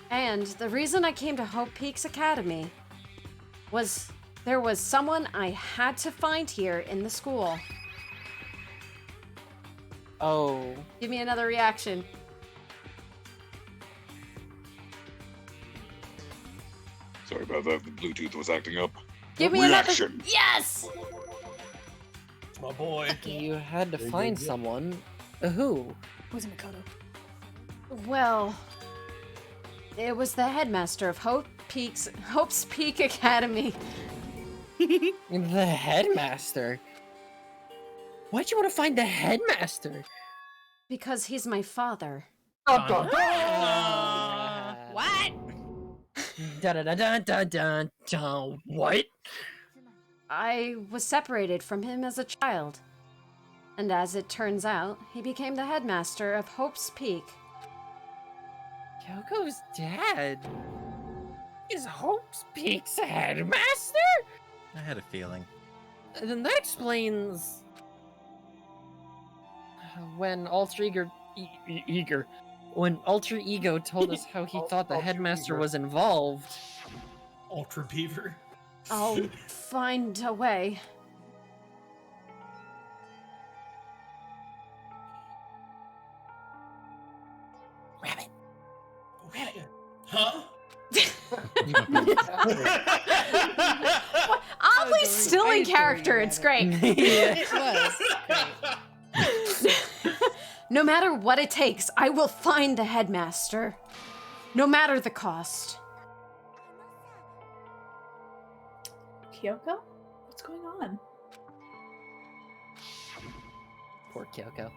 And the reason I came to Hope Peaks Academy was there was someone I had to find here in the school. Oh. Give me another reaction. Sorry about that. The Bluetooth was acting up. Give me Reaction. another. Yes! It's my boy. You had to find someone. Who? Was it Makoto? Well, it was the headmaster of Hope's Peak Academy. The headmaster? Why'd you want to find the headmaster? Because he's my father. What? Da-da-da-da-da-da. What? I was separated from him as a child. And as it turns out, he became the headmaster of Hope's Peak. Kyoko's dad? Is Hope's Peak's headmaster? I had a feeling. Then that explains... when Alter Ego told us how he thought the headmaster was involved. Ultra Beaver. I'll find a way. Rabbit. Huh? Oddly still in character, it's great. It was. No matter what it takes, I will find the headmaster. No matter the cost. Kyoko? What's going on? Poor Kyoko.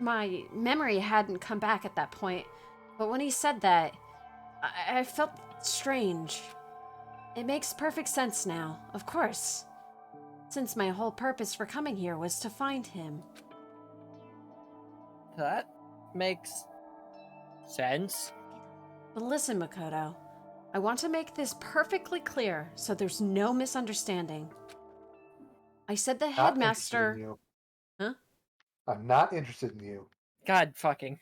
My memory hadn't come back at that point, but when he said that, I felt strange. It makes perfect sense now, of course. Since my whole purpose for coming here was to find him. That makes sense. But listen, Makoto. I want to make this perfectly clear so there's no misunderstanding. I said the Not headmaster... interested in you. Huh? I'm not interested in you. God fucking.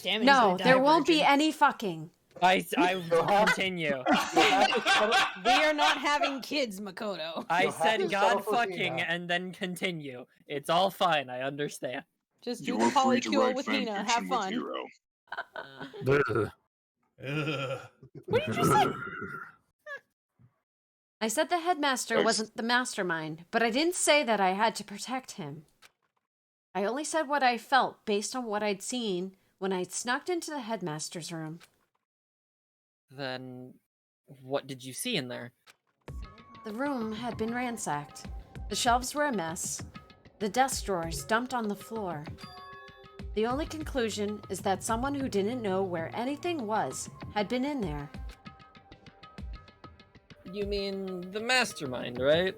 Damn it, No, he's a there won't be divergent. any fucking. I will continue. We are not having kids, Makoto. I You'll have said to God settle for fucking Hina. and then continue. It's all fine, I understand. Just You do the are free to polycule write with fan Hina. Have fiction with fun. Hero. What did you say? I said the headmaster Thanks. wasn't the mastermind, but I didn't say that I had to protect him. I only said what I felt based on what I'd seen when I'd snuck into the headmaster's room. Then, what did you see in there? The room had been ransacked. The shelves were a mess. The desk drawers dumped on the floor. The only conclusion is that someone who didn't know where anything was had been in there. You mean the mastermind, right?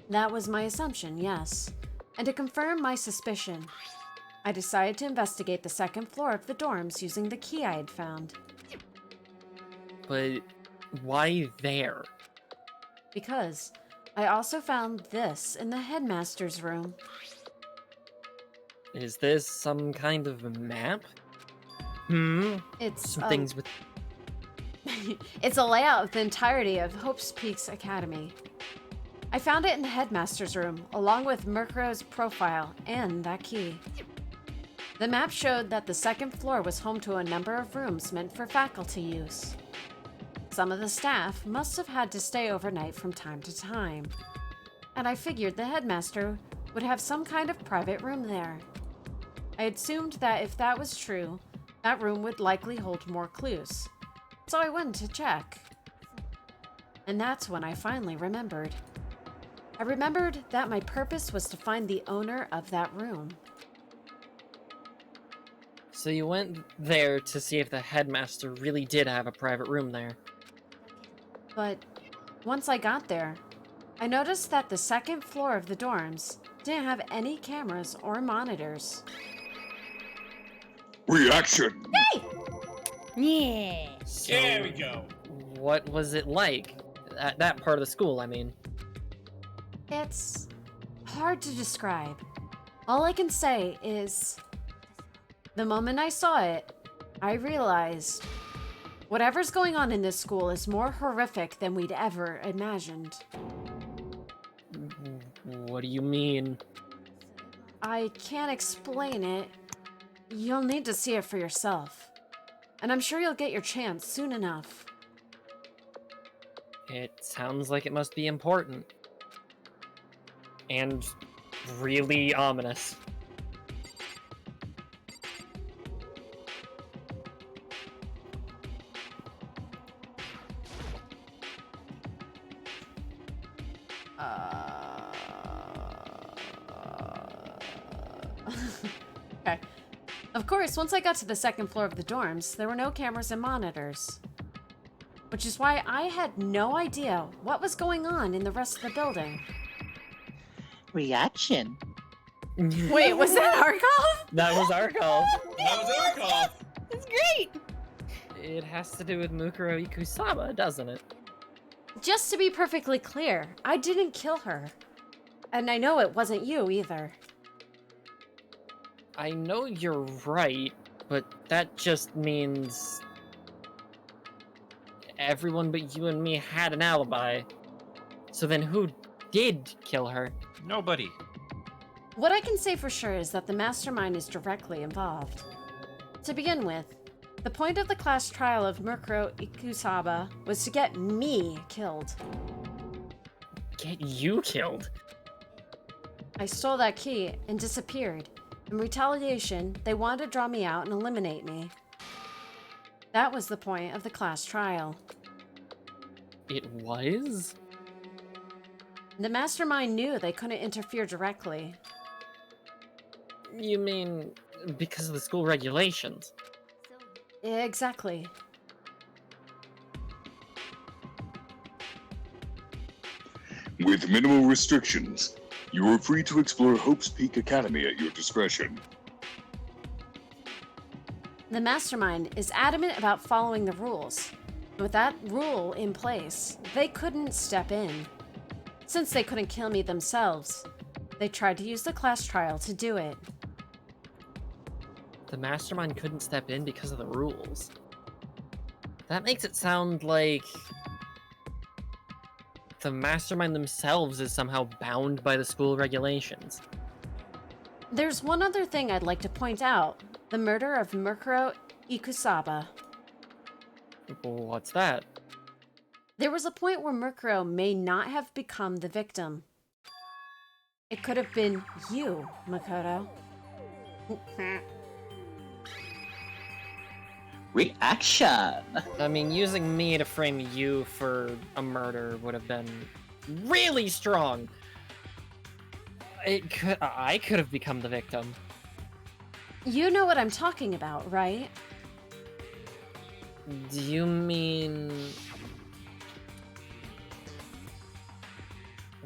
That was my assumption, yes. And to confirm my suspicion, I decided to investigate the second floor of the dorms using the key I had found. But why there? Because I also found this in the headmaster's room. Is this some kind of map? It's Some things with... It's a layout of the entirety of Hope's Peaks Academy. I found it in the headmaster's room, along with Murkuro's profile and that key. The map showed that the second floor was home to a number of rooms meant for faculty use. Some of the staff must have had to stay overnight from time to time, and I figured the headmaster would have some kind of private room there. I assumed that if that was true, that room would likely hold more clues, so I went to check. And that's when I finally remembered. I remembered that my purpose was to find the owner of that room. So you went there to see if the headmaster really did have a private room there. But once I got there, I noticed that the second floor of the dorms didn't have any cameras or monitors. Reaction! Hey! Yeah. So There we go. What was it like? At that part of the school, I mean. It's hard to describe. All I can say is, the moment I saw it, I realized whatever's going on in this school is more horrific than we'd ever imagined. What do you mean? I can't explain it. You'll need to see it for yourself. And I'm sure you'll get your chance soon enough. It sounds like it must be important. And really ominous. Okay. Of course, once I got to the second floor of the dorms, there were no cameras and monitors. Which is why I had no idea what was going on in the rest of the building. Reaction. Wait, was that Arcolf? That was Arcolf. That was Arcolf. That's great. It has to do with Mukuro Ikusaba, doesn't it? Just to be perfectly clear, I didn't kill her. And I know it wasn't you either. I know you're right, but that just means everyone but you and me had an alibi. So then who did kill her? Nobody. What I can say for sure is that the mastermind is directly involved. To begin with, the point of the class trial of Mukuro Ikusaba was to get me killed. Get you killed? I stole that key and disappeared. In retaliation, they wanted to draw me out and eliminate me. That was the point of the class trial. It was? The mastermind knew they couldn't interfere directly. You mean because of the school regulations? Exactly. With minimal restrictions, you are free to explore Hope's Peak Academy at your discretion. The mastermind is adamant about following the rules. With that rule in place, they couldn't step in. Since they couldn't kill me themselves, they tried to use the class trial to do it. The mastermind couldn't step in because of the rules. That makes it sound like the mastermind themselves is somehow bound by the school regulations. There's one other thing I'd like to point out. The murder of Mukuro Ikusaba. What's that? There was a point where Mukuro may not have become the victim. It could have been you, Makoto. Reaction. I mean, using me to frame you for a murder would have been really strong. I could have become the victim. You know what I'm talking about, right? Do you mean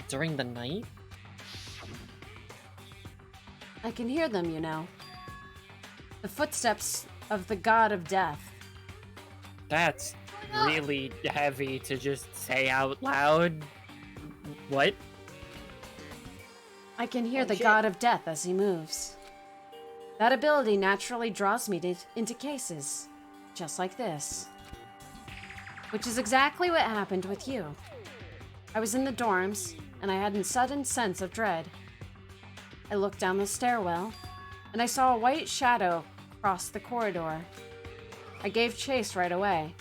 during the night? I can hear them, you know. The footsteps of the god of death. That's really heavy to just say out loud. What? I can hear the god of death as he moves. That ability naturally draws me into cases, just like this. Which is exactly what happened with you. I was in the dorms, and I had a sudden sense of dread. I looked down the stairwell, and I saw a white shadow cross the corridor. I gave chase right away.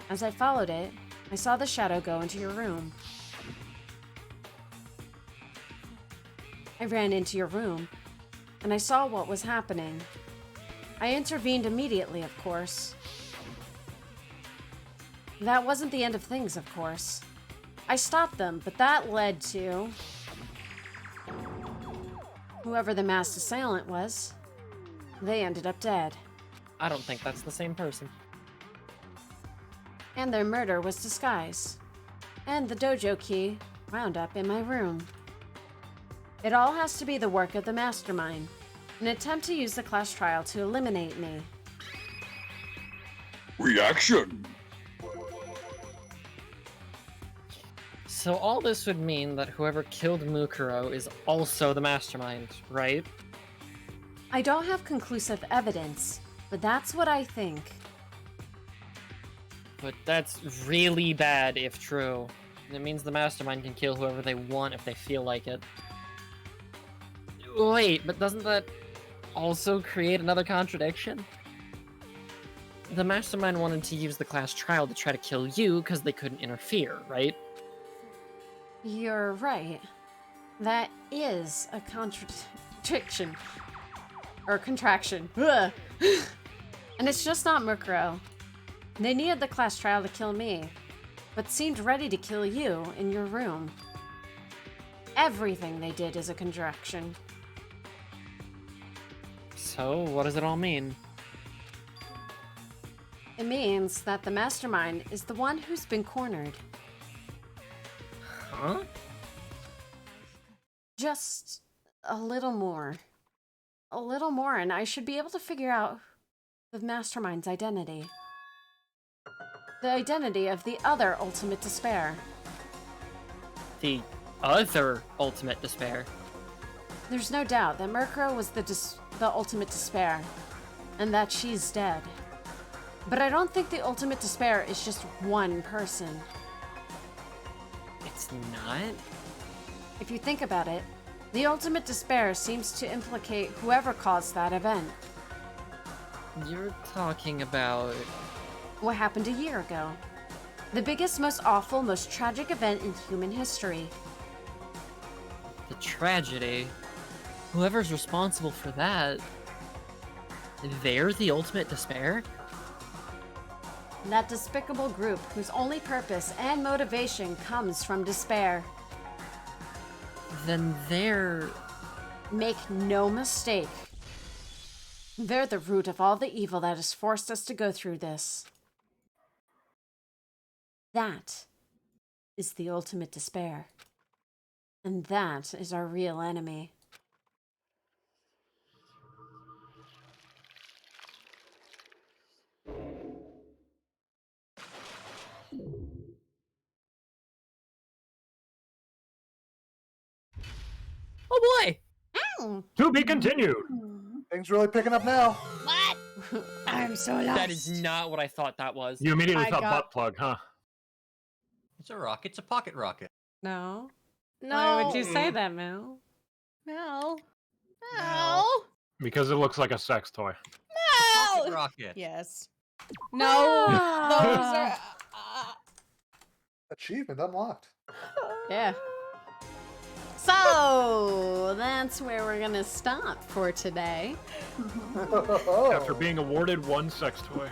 As I followed it, I saw the shadow go into your room. I ran into your room, and I saw what was happening. I intervened immediately, of course. That wasn't the end of things, of course. I stopped them, but that led to... whoever the masked assailant was. They ended up dead. I don't think that's the same person. And their murder was disguise. And the dojo key wound up in my room. It all has to be the work of the mastermind, an attempt to use the class trial to eliminate me. Reaction! So all this would mean that whoever killed Mukuro is also the mastermind, right? I don't have conclusive evidence, but that's what I think. But that's really bad if true. It means the mastermind can kill whoever they want if they feel like it. Wait, but doesn't that also create another contradiction? The mastermind wanted to use the class trial to try to kill you because they couldn't interfere, right? You're right. That is a contradiction. Or contraction. Ugh. And it's just not Mukuro. They needed the class trial to kill me, but seemed ready to kill you in your room. Everything they did is a contraction. So, what does it all mean? It means that the mastermind is the one who's been cornered. Huh? Just a little more. A little more, and I should be able to figure out the mastermind's identity. The identity of the other ultimate despair. The other ultimate despair? There's no doubt that Mukuro was the ultimate despair, and that she's dead. But I don't think the ultimate despair is just one person. It's not? If you think about it, the ultimate despair seems to implicate whoever caused that event. You're talking about... what happened a year ago. The biggest, most awful, most tragic event in human history. The tragedy? Whoever's responsible for that... they're the ultimate despair? That despicable group whose only purpose and motivation comes from despair. Then they're... Make no mistake. They're the root of all the evil that has forced us to go through this. That is the ultimate despair. And that is our real enemy. Oh boy! Ow! To be continued! Things really picking up now. What? I'm so lost. That is not what I thought that was. You immediately thought butt plug, huh? It's a rocket. It's a pocket rocket. No. No. Why would you say that, Mel? Mel. Mel. Because it looks like a sex toy. Mel. Pocket rocket. Yes. No. Those are... Achievement unlocked. Yeah. So, that's where we're gonna stop for today. After being awarded one sex toy.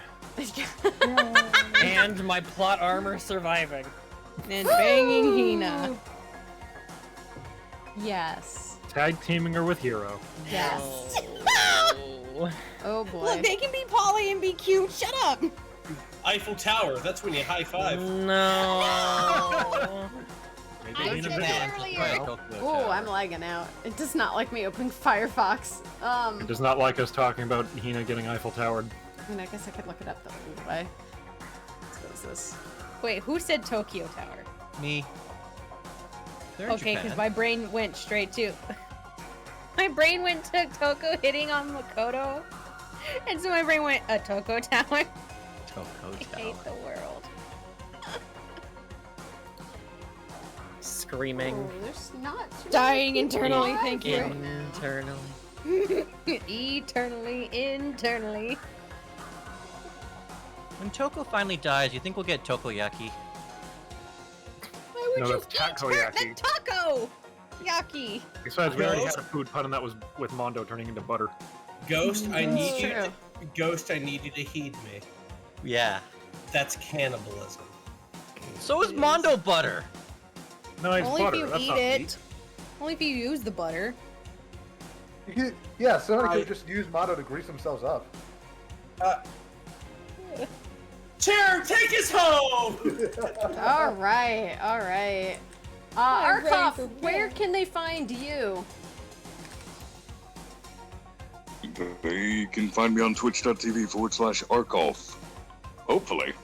And my plot armor surviving. And banging Hina. Yes. Tag teaming her with Hiro. Yes. Oh. Oh boy. Look, they can be Polly and be cute. Shut up. Eiffel Tower, that's when you high five. No. I said that earlier. Oh, I'm lagging out. It does not like me opening Firefox. It does not like us talking about Hina getting Eiffel Towered. I mean, I guess I could look it up the old way. What is this? Wait, who said Tokyo Tower? Me. Okay, because my brain went straight to... my brain went to Toko hitting on Makoto, and so my brain went a Toko Tower. Toko I hate the world. Screaming. Oh, there's not Dying internally, thank you. Internally. Internally. When Toko finally dies, you think we'll get Tokoyaki? Why would No, you that's eat her? takoyaki. The taco! Yaki. Besides, we already had a food pun, and that was with Mondo turning into butter. Ghost, I need you. true. Ghost, I need you to heed me. Yeah. That's cannibalism. So is Mondo butter. No, it's Only butter. if you That's eat not it. meat. Only if you use the butter. Yeah, somebody could just use Mondo to grease themselves up. Cheru, take us home! All right. I'm ready Arcolf, for where bed. can they find you? They can find me on twitch.tv/Arcolf. Hopefully.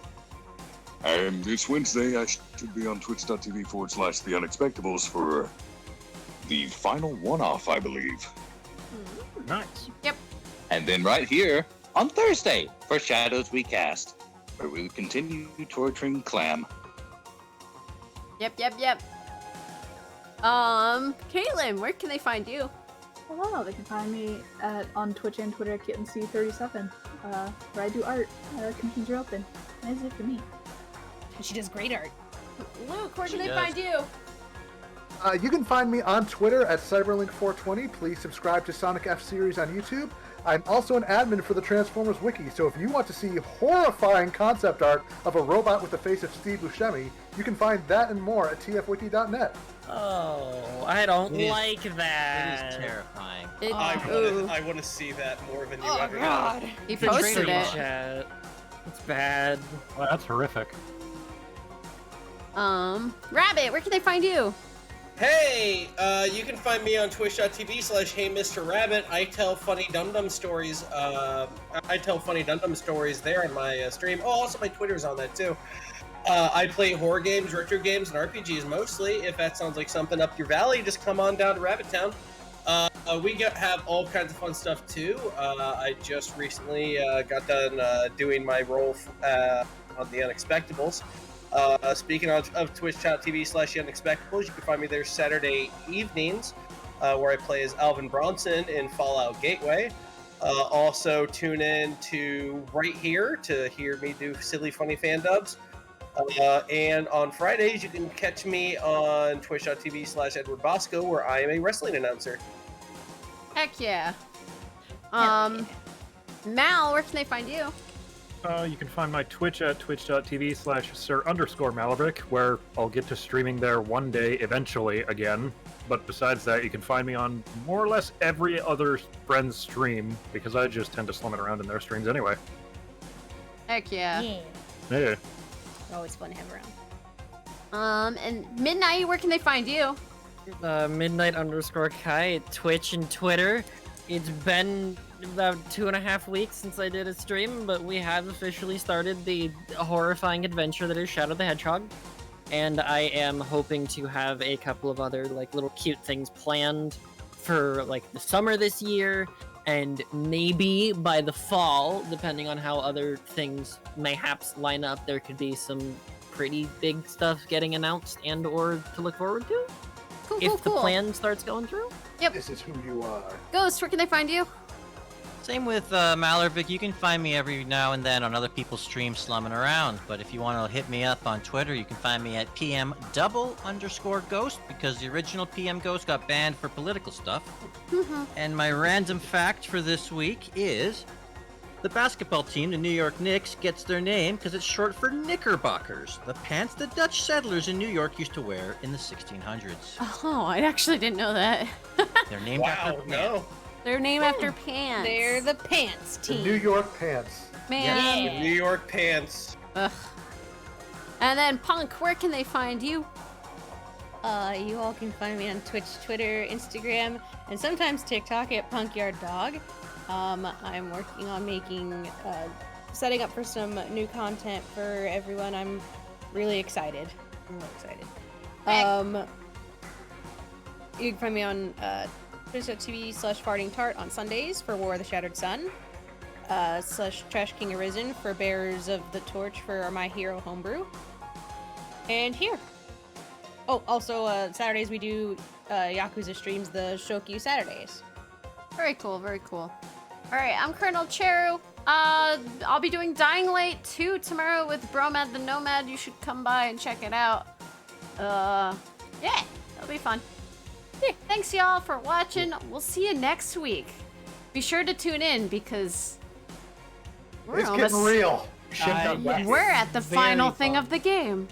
And this Wednesday, I should be on twitch.tv/TheUnexpectables for the final one-off, I believe. Nice. Yep. And then right here on Thursday for Shadows We Cast, where we continue torturing Clam. Yep. Caitlin, where can they find you? Hello, they can find me on Twitch and Twitter at KittenC37, where I do art. Commissions are open. That's it for me. She does great art. Luke, where can She they does. find you? You can find me on Twitter at Cyberlink420. Please subscribe to Sonic F Series on YouTube. I'm also an admin for the Transformers Wiki, so if you want to see horrifying concept art of a robot with the face of Steve Buscemi, you can find that and more at tfwiki.net. Oh, I don't It is- like that. It is terrifying. I want to see that more than you Oh ever god. have. He Been posted stream it. chat. It's bad. Well, that's horrific. Rabbit, where can they find you? Hey, you can find me on twitch.tv/HeyMrRabbit. I tell funny dum-dum stories. I tell funny dum-dum stories there on my stream. Oh, also my Twitter's on that too. I play horror games, retro games, and RPGs mostly. If that sounds like something up your valley, just come on down to Rabbit Town. We have all kinds of fun stuff too. I just recently got done doing my role on the Unexpectables. Speaking of twitch.tv/unexpectables, you can find me there Saturday evenings, where I play as Alvin Bronson in Fallout Gateway. Also tune in to right here to hear me do silly, funny fan dubs. And on Fridays, you can catch me on twitch.tv/Edward Bosco, where I am a wrestling announcer. Heck yeah. Mal, where can they find you? You can find my Twitch at twitch.tv/Sir_Malavik, where I'll get to streaming there one day eventually again. But besides that, you can find me on more or less every other friend's stream, because I just tend to slum it around in their streams anyway. Heck yeah. Yeah. Always fun to have around. And Midnight, where can they find you? Midnight_Kai, Twitch and Twitter. It's been about 2.5 weeks since I did a stream, but we have officially started the horrifying adventure that is Shadow the Hedgehog. And I am hoping to have a couple of other little cute things planned for the summer this year, and maybe by the fall, depending on how other things mayhaps line up, there could be some pretty big stuff getting announced and or to look forward to. If the plan starts going through. Yep. This is who you are. Ghost, where can they find you? Same with Malarvik. You can find me every now and then on other people's streams slumming around. But if you want to hit me up on Twitter, you can find me at PM_Ghost, because the original PM Ghost got banned for political stuff. And my random fact for this week is the basketball team, the New York Knicks, gets their name because it's short for knickerbockers, the pants the Dutch settlers in New York used to wear in the 1600s. Oh, I actually didn't know that. They're named after pants. They're named after pants. They're the pants The team. New York Pants. Man. The New York Pants. Ugh. And then Punk, where can they find you? You all can find me on Twitch, Twitter, Instagram, and sometimes TikTok at PunkyardDog. I'm working on setting up for some new content for everyone. I'm really excited. You can find me on twitch.tv/fartingtart on Sundays for War of the Shattered Sun. /Trash King Arisen for Bearers of the Torch for My Hero homebrew. And here. Oh, also Saturdays we do Yakuza streams, the Shokyu Saturdays. Very cool, very cool. Alright, I'm ColonelCheru. I'll be doing Dying Light 2 tomorrow with Bromad the Nomad. You should come by and check it out. Yeah, it'll be fun. Yeah, thanks y'all for watching. We'll see you next week. Be sure to tune in because It's getting real. We're at the final thing of the game.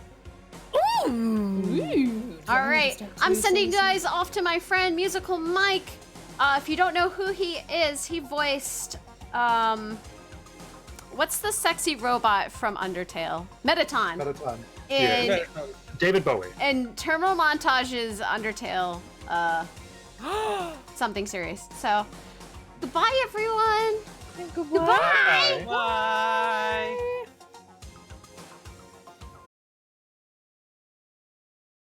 Ooh. All right, I'm sending you guys off to my friend Musical Mike. If you don't know who he is, he voiced what's the sexy robot from Undertale? Mettaton. Mettaton. And David Bowie. And Terminal Montage's Undertale something serious. So goodbye everyone. Goodbye. Bye.